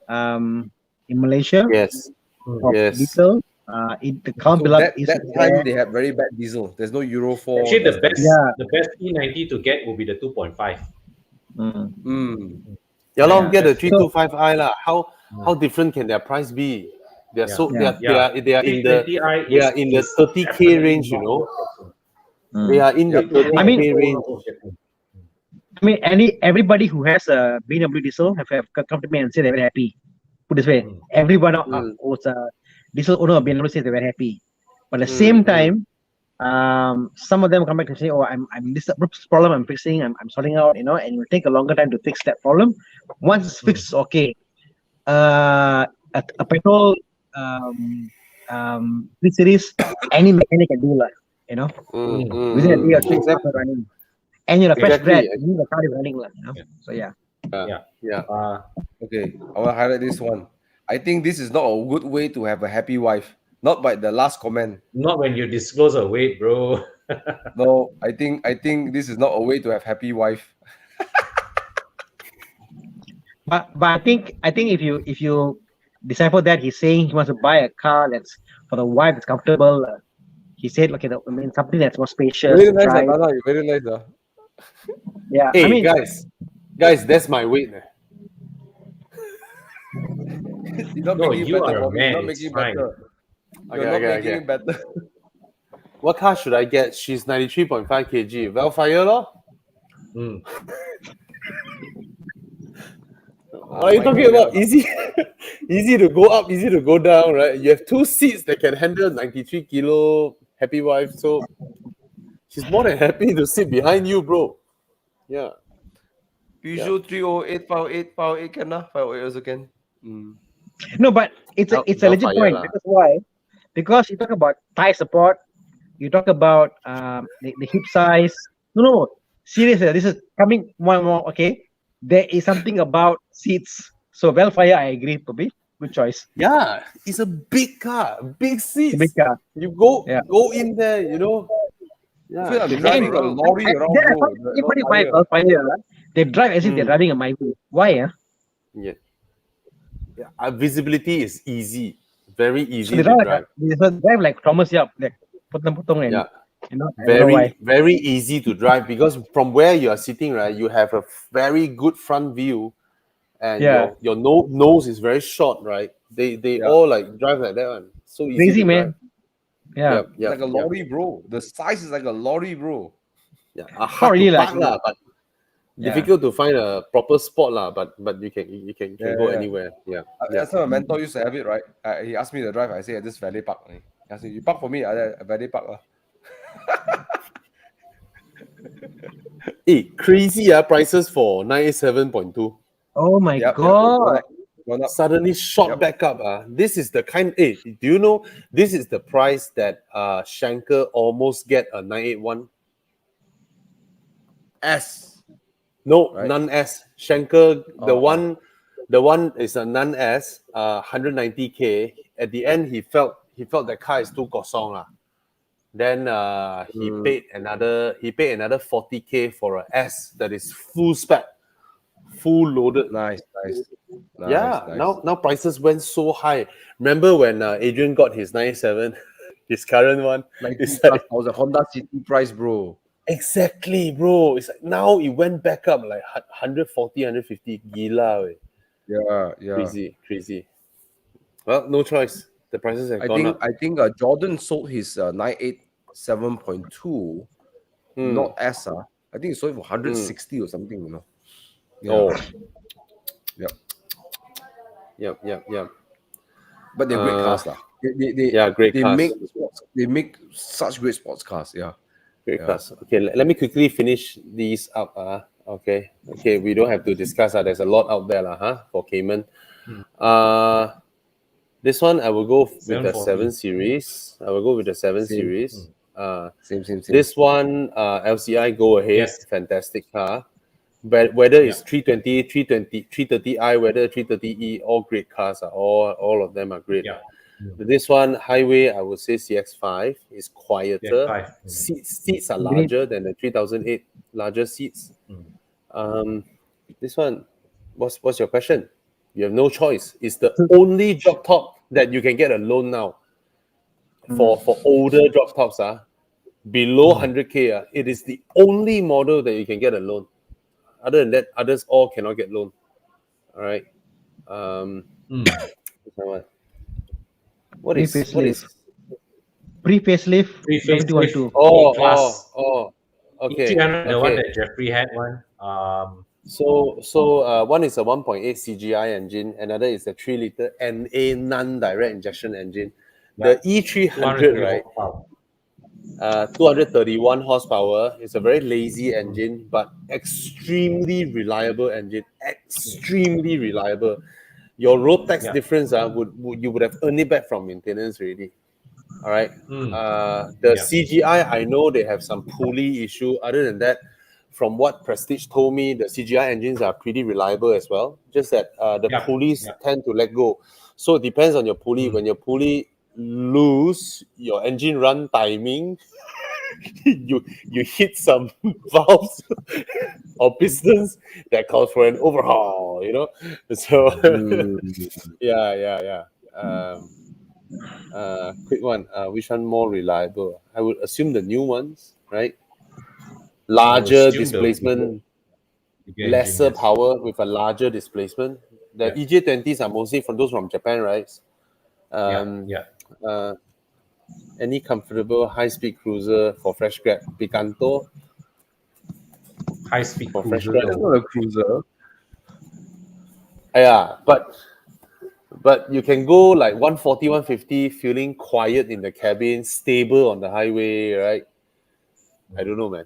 in Malaysia Yes. of Yes. diesel, the count So below that is time they had very bad diesel. There's no Euro 4. Actually, the there's- best E90 to get will be the 2.5. Yeah, Yeah, get the that's- 325i lah. How different can their price be? They're so they are in the 320i they are in the 30K range, you know. They are in the 30K range. I mean, everybody who has a BMW diesel have come to me and say they're very happy. Put this way, everyone who's a diesel owner of BMW says they're very happy. But at the same time, some of them come back and say, "Oh, I'm this problem I'm fixing. I'm sorting out, you know, and it will take a longer time to fix that problem. Once it's fixed, okay. A petrol 3 Series, any mechanic can do, like, you know, within a day or two, it's up and running. And you're a fresh grad, you need the car is running, like, you know. So yeah. Okay, I want to highlight this one. I think this is not a good way to have a happy wife. Not by the last comment. Not when you disclose a weight, bro. No, I think this is not a way to have happy wife. But I think if you decipher that, he's saying he wants to buy a car that's for the wife, that's comfortable. He said, okay, I mean, something that's more spacious. Very nice, drive. Nana, very nice. Yeah, Hey, I mean, guys, that's my weight. You're not No, making you better, are a Bobby. man, You're not it's making fine. better. You're Okay, not okay, making okay. it better. What car should I get? She's 93.5 kg. Velfire, lor. What are you talking about? Easy, easy to go up, easy to go down, right? You have 2 seats that can handle 93 kilo. Happy wife, so she's more than happy to sit behind you, bro. Yeah. Peugeot 308, 508 can, 508 also can. no, but it's a legit Velfire point. lah. Because why? Because you talk about thigh support, you talk about the hip size. No, seriously, this is coming one more. Okay, there is something about seats. So Velfire, I agree, Bobby. Good choice. Yeah, it's a big car, big seats. Big car. You go Yeah. go in there, you know. I feel Yeah, I'm can driving move a around. lorry around, Then I bro. find everybody Not buy tire. Velfire. They drive as if they're driving a Myvi. Why? Yeah. Visibility is easy, very So easy they to drive like Thomas Yap, like potong and Yeah. you know. I don't know why. Very easy to drive because from where you are sitting, right, you have a very good front view, and Yeah. your nose is very short, right? They all like drive like that one. So easy Crazy, to man. drive. Yeah. It's like a lorry, bro. The size is like a lorry, bro. Yeah. Hard really to like- park lah, but difficult to find a proper spot lah. But you can go Yeah. anywhere. Yeah. That's how my mentor used to have it, right? He asked me to drive. I say, this valet park. He asked me, you park for me. I valet park. Hey, crazy prices for 987.2. Oh my Yep, god. Gone up. Suddenly shot Yep. back up. This is the kind. Hey, do you know this is the price that Shanker almost get a 981? S. No, Right. none S. Shanker, the Oh. one is a none S, 190K. At the end, he felt that car is too kosong lah. Then he paid another 40K for a S that is full spec, full loaded. Nice. Yeah, nice. now prices went so high. Remember when Adrian got his 97, his current one? Like It's this like, was a Honda City price, bro. exactly, bro. It's like now it went back up like 140, 150. Gila, wey. Yeah. Crazy. Well, no choice. The prices have gone up. I think Jordan sold his 987.2, not S. I think he sold it for 160 or something, you know. Oh. Yep. Yep. But they're great cars, lah. Great cars. They make such great sports cars. Yeah. Great cars. Okay, let me quickly finish these up. Okay, we don't have to discuss. There's a lot out there, for Cayman. This one I will go with the 7 Series. Same. This one, LCI, go ahead. Yes. Fantastic car. whether it's 320, 330i, whether 330e, all great cars are all of them are great. Yeah. This one, highway, I would say CX-5 is quieter. CX-5. Seats are larger than the 3008 larger seats. This one, what's your question? You have no choice. It's the only drop top that you can get a loan now. For older drop tops, below 100k, it is the only model that you can get a loan. Other than that, others all cannot get loan. All right. What is pre-facelift? Pre-facelift. Okay. The one that Jeffrey had one. So one is a 1.8 CGI engine, another is a 3-liter NA non-direct injection engine. The E300, right? 231 horsepower. It's a very lazy engine, but extremely reliable engine. Extremely reliable. Your road tax difference you would have earned it back from maintenance already. All right. The CGI, I know they have some pulley issue. Other than that, from what Prestige told me, the CGI engines are pretty reliable as well. Just that the pulleys tend to let go. So it depends on your pulley. When your pulley lose your engine run timing, you hit some valves or pistons that calls for an overhaul, So quick one. Which one more reliable? I would assume the new ones, right? Larger displacement, lesser power with a larger displacement. The EJ20s are mostly from those from Japan, right? Any comfortable high-speed cruiser for fresh grad? Picanto. High-speed for cruiser. fresh grad. It's not a cruiser. Yeah, but you can go like 140, 150, feeling quiet in the cabin, stable on the highway, right? I don't know, man.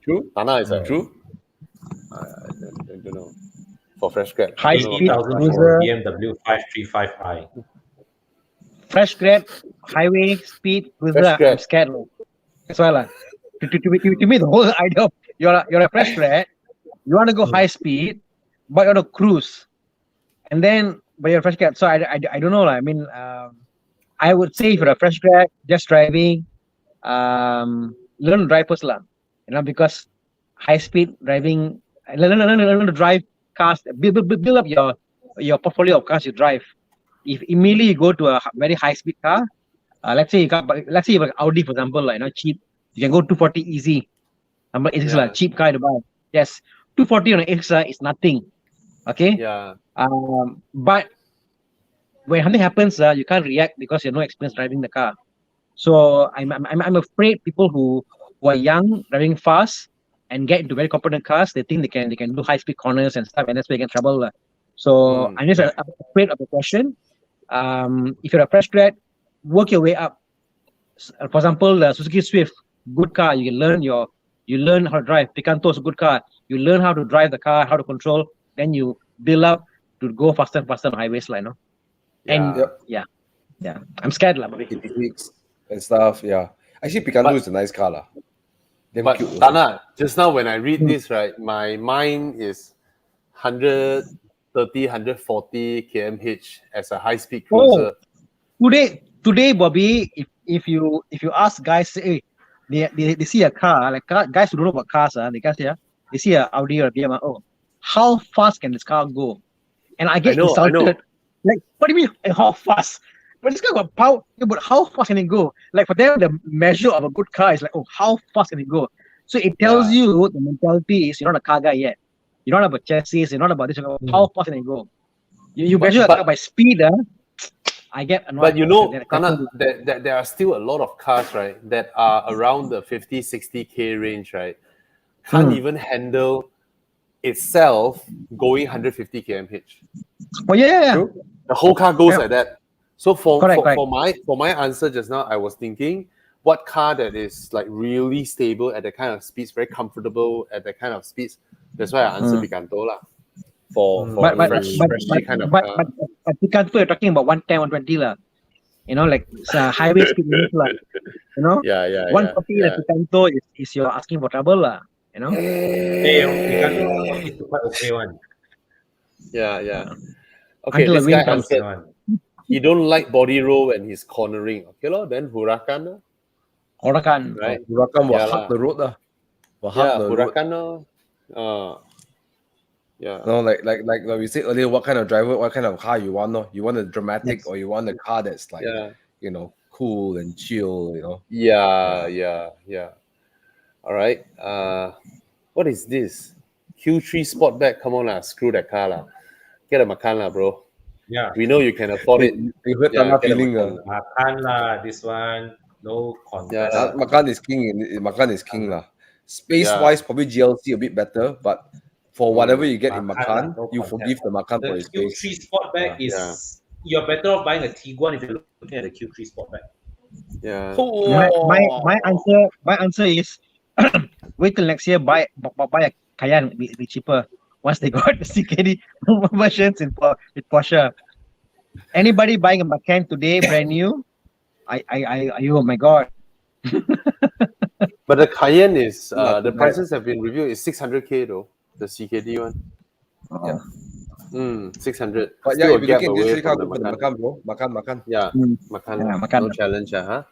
True. Tana, is that true? I don't know. For fresh grad. 80,000 for BMW 535i. Fresh grad, highway, speed, cruiser, I'm scared. That's why, to me, the whole idea of you're a fresh grad, you want to go high speed, but you want to cruise. And then, but you're a fresh grad. So I don't know. I mean, I would say if you're a fresh grad, just driving, learn to drive first, because high speed driving, learn to drive cars, build up your portfolio of cars you drive. If immediately you go to a very high speed car, let's say you have an Audi, for example, cheap, you can go 240 easy. Number is a cheap car to buy. Yes, 240 on an X is nothing. Okay. Yeah. But when something happens, you can't react because you have no experience driving the car. So I'm afraid people who are young, driving fast, and get into very competent cars, they think they can do high speed corners and stuff, and that's where they get in trouble. So I'm just afraid of the question. If you're a fresh grad, work your way up. For example, the Suzuki Swift, good car. You learn how to drive. Picanto is a good car. You learn how to drive the car, how to control. Then you build up to go faster and faster on highways, And I'm scared, and stuff. Yeah, actually, Picanto is a nice car, But cute, Tana, just now when I read this, right, my mind is 130, 140 km/h as a high-speed cruiser. Today, Bobby, if you ask guys, hey, they see a car, guys who don't know about cars, they see a Audi or a BMW. Oh, how fast can this car go? And I get insulted. Like, what do you mean how fast? But this guy got power. But how fast can it go? Like for them, the measure of a good car is like, oh, how fast can it go? So it tells you the mentality is you're not a car guy yet. You're not about chassis. You're not about this. How fast can it go? You measure a car by speed. I get annoyed. But Tana, there are still a lot of cars, right, that are around the 50, 60k range, right? Can't even handle itself going 150 km/h. Oh yeah. The whole car goes like that. So for Correct. my answer just now, I was thinking what car that is like really stable at the kind of speeds, very comfortable at the kind of speeds. That's why I answered Picanto lah. For fresh kind of car. But Picanto, you're talking about 110, 120 lah. Like it's a highway speed limit lah. 140 Picanto is you're asking for trouble lah. you know. Hey, you can't it's quite okay one. Yeah. Okay, Until this the guy wind comes. Okay answered. one. He don't like body roll when he's cornering. Okay, lor, then Huracan, lor, Huracan. right? Huracan will Yeah hug lah. the road lah. Will Yeah, hug the road. Huracan, lor. Yeah. No, like we said earlier, what kind of driver, what kind of car you want? No, you want a dramatic, Yes. or you want a car that's like, Yeah. you know, cool and chill. You know. Yeah. All right. What is this? Q3 Sportback. Come on lah, screw that car lah. Get a Macan lah, bro. Yeah. We know you can afford it. You heard Yeah, Tana get a feeling. Macan. Makan lah, this one. No contest. Yeah. Macan is king. Macan is king lah. Space wise, probably GLC a bit better, but for whatever you get in Macan Macan, lah, no you contest. forgive the Macan for The its space. Q3 Sportback is you're better off buying a Tiguan if you're looking at the Q3 Sportback. Yeah. My answer is wait till next year. Buy a Cayenne. Be cheaper once they got the CKD versions with Porsche. Anybody buying a Macan today, brand new? Oh my god. But the Cayenne is the prices have been reviewed. It's 600K though. The CKD one. Oh. 600. But Still yeah, a if you gap look at away this car, from go for the Macan. Macan, bro. Macan. Yeah, Macan. Yeah, Macan. No challenge, huh?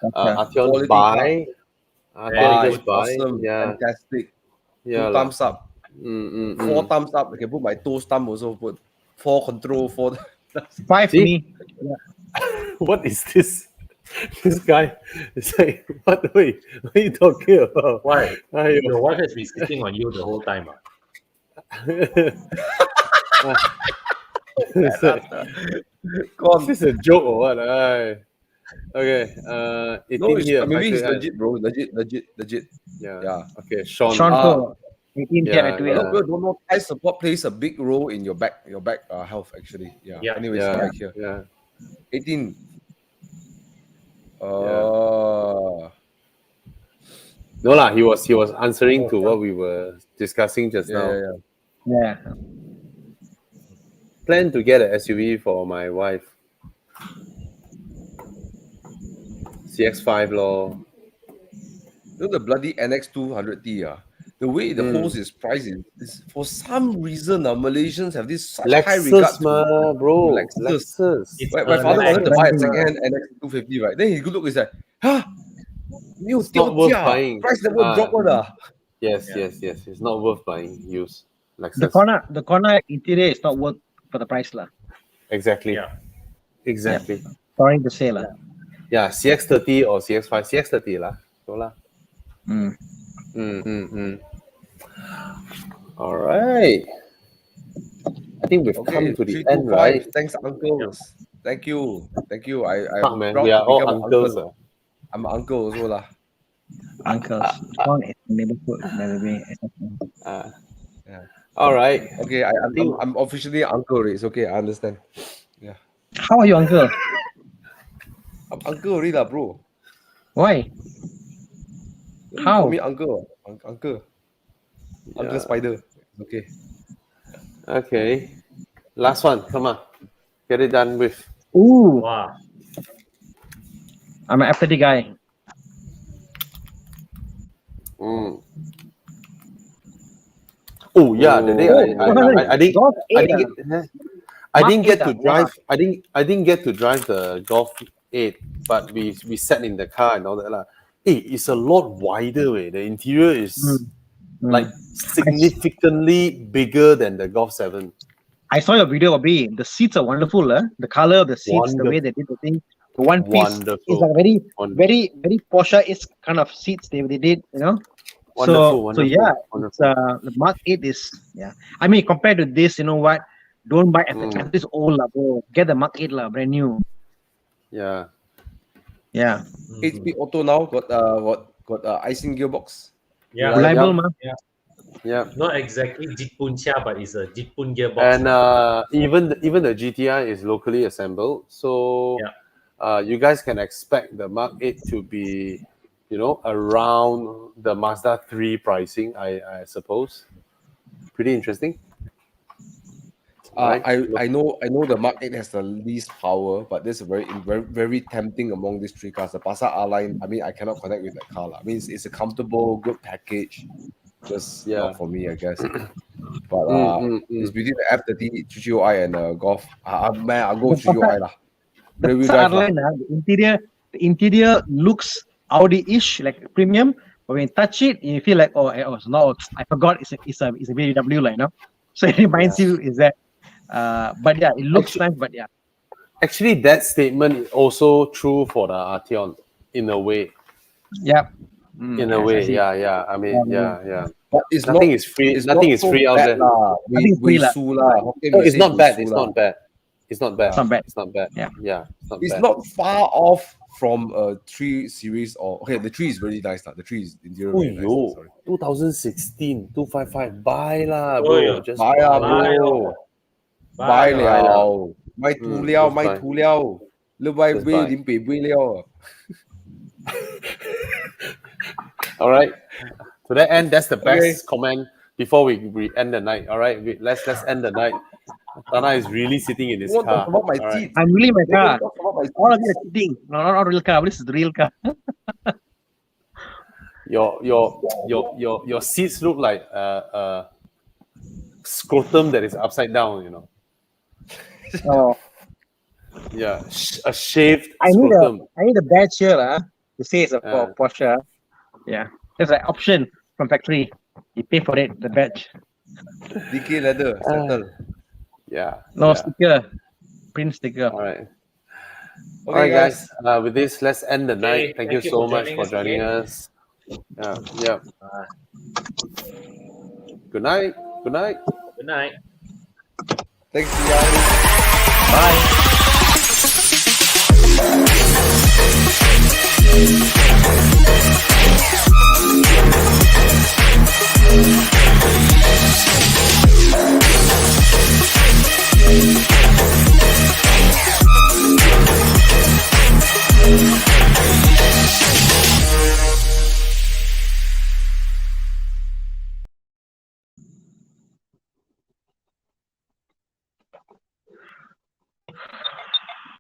Okay. Artion Quality buy. Buy, Just buy. awesome, Yeah. fantastic. Yeah. 2 thumbs up. 4 thumbs up. I can put my toes thumb also. Put 4 control, 4. 5 for See? me. What is this? This guy is like, what are you talking about? Why? Aiyo. Your wife has been sitting on you the whole time. It's like, is this a joke or what? Okay. 18 No, here. maybe he's Michael, legit, bro. Legit. Yeah. Okay, Sean. Sean Cole. 18 yeah, here at yeah. No, don't know. Eye support plays a big role in your back health actually. Yeah. Yeah. Anyways, Yeah. right here. Yeah. 18. No lah, he was answering to what we were discussing just now. Yeah. Plan to get an SUV for my wife. CX-5 lor. You know the bloody NX 200T. The way the holds is priced is for some reason Malaysians have this such high regard Lexus, ma, bro. Lexus. It's My father wanted to Lexus. buy a second-hand NX 250, right? Then he good look, he's like, huh? It's not worth buying. Price never drop one. Yes. It's not worth buying used Lexus. The corner interior is not worth for the price lah. Exactly. Yeah. Exactly. Sorry to say lah. Yeah, CX-30 or CX-5. CX-30 lah. So lah. All right. I think we've come to the end, right? Thanks, uncles. Thank you. Fuck, man. proud We to are all become an uncles. uncle. I'm an uncle also lah. Uncles. Sean is neighborhood, by the way. All right. Okay, I'm officially an uncle already. It's okay, I understand. Yeah. How are you, uncle? I'm uncle already lah, bro. Why? You How? call me uncle. Uncle Spider. Okay. Okay. Last one. Come on. Get it done with. Ooh, Wow. I'm an F30 guy. Oh yeah, the day I didn't get to drive. I didn't get to drive the Golf 8, but we sat in the car and all that lah. Hey, it's a lot wider. The interior is like significantly bigger than the Golf 7. I saw your video, Bobby. The seats are wonderful, the color of the seats, the way they did the thing. The one piece is like very Porsche-ish kind of seats they did, you know. So yeah, it's, the Mark 8 is I mean, compared to this, you know what? Don't buy F30. This old lah, bro. Get the Mark 8 lah, brand new. Yeah. 8-speed auto now got icing gearbox. Yeah. Reliable, ma. Yeah. Not exactly Jitpun Chia, but it's a Jitpun gearbox. And even the GTI is locally assembled, so you guys can expect the Mark 8 to be, around the Mazda 3 pricing, I suppose. Pretty interesting. I know the Mark 8 has the least power, but this is very tempting among these three cars. The Passat R line, I mean, I cannot connect with that car. I mean, it's a comfortable, good package. just Yeah. not for me, I guess. But it's between the F30 330i and Golf. Man, I'll go 330i lah. The Rear-wheel drive lah. Arline, the interior looks Audi-ish, like premium, but when you touch it, you feel like, oh no, I forgot it's a VW line, no? So it reminds you is that. But yeah, it looks nice, but yeah. Actually, that statement is also true for the Arteon in a way. Yeah. In a way, yeah. I mean, yeah. But it's Nothing not, is free. it's Nothing not is so free out bad there. lah. Nothing is free lah. No, it's not bad. It's not bad. It's not bad. It's not bad. It's not bad. Yeah. It's not It's bad. not far off from a 3 series or okay. The 3 is really nice lah. The 3 is interior Oh very nice. yo, Sorry. 2016, 255, buy lah, bro. Oh, yeah. Just Buy lah, bro. Buy Buy liao，卖涂料， just 卖 buy. 涂料，你买 Just 杯 buy. 零杯杯了。 All right. To that end, that's the best Okay. comment before we end the night. All right, let's end the night. Tana is really sitting in his You want to car. talk about my All right. seat? I'm really my You want car. to talk about my All of seat? you are cheating. No, not real car. This is the real car. Your seats look like scrotum that is upside down. You know. Oh, Yeah, a shaved I need scrotum. a badge here, to say it's a Yeah. Porsche. Yeah, there's an option from factory. You pay for it, the badge. DK leather settle. Yeah. No yeah. sticker, print sticker. All right. Okay, All right, guys. With this, let's end the night. Thank you thank you so for much joining for us joining again. us. Yeah. Good night. Good night. Good night. Thanks, guys. Bye.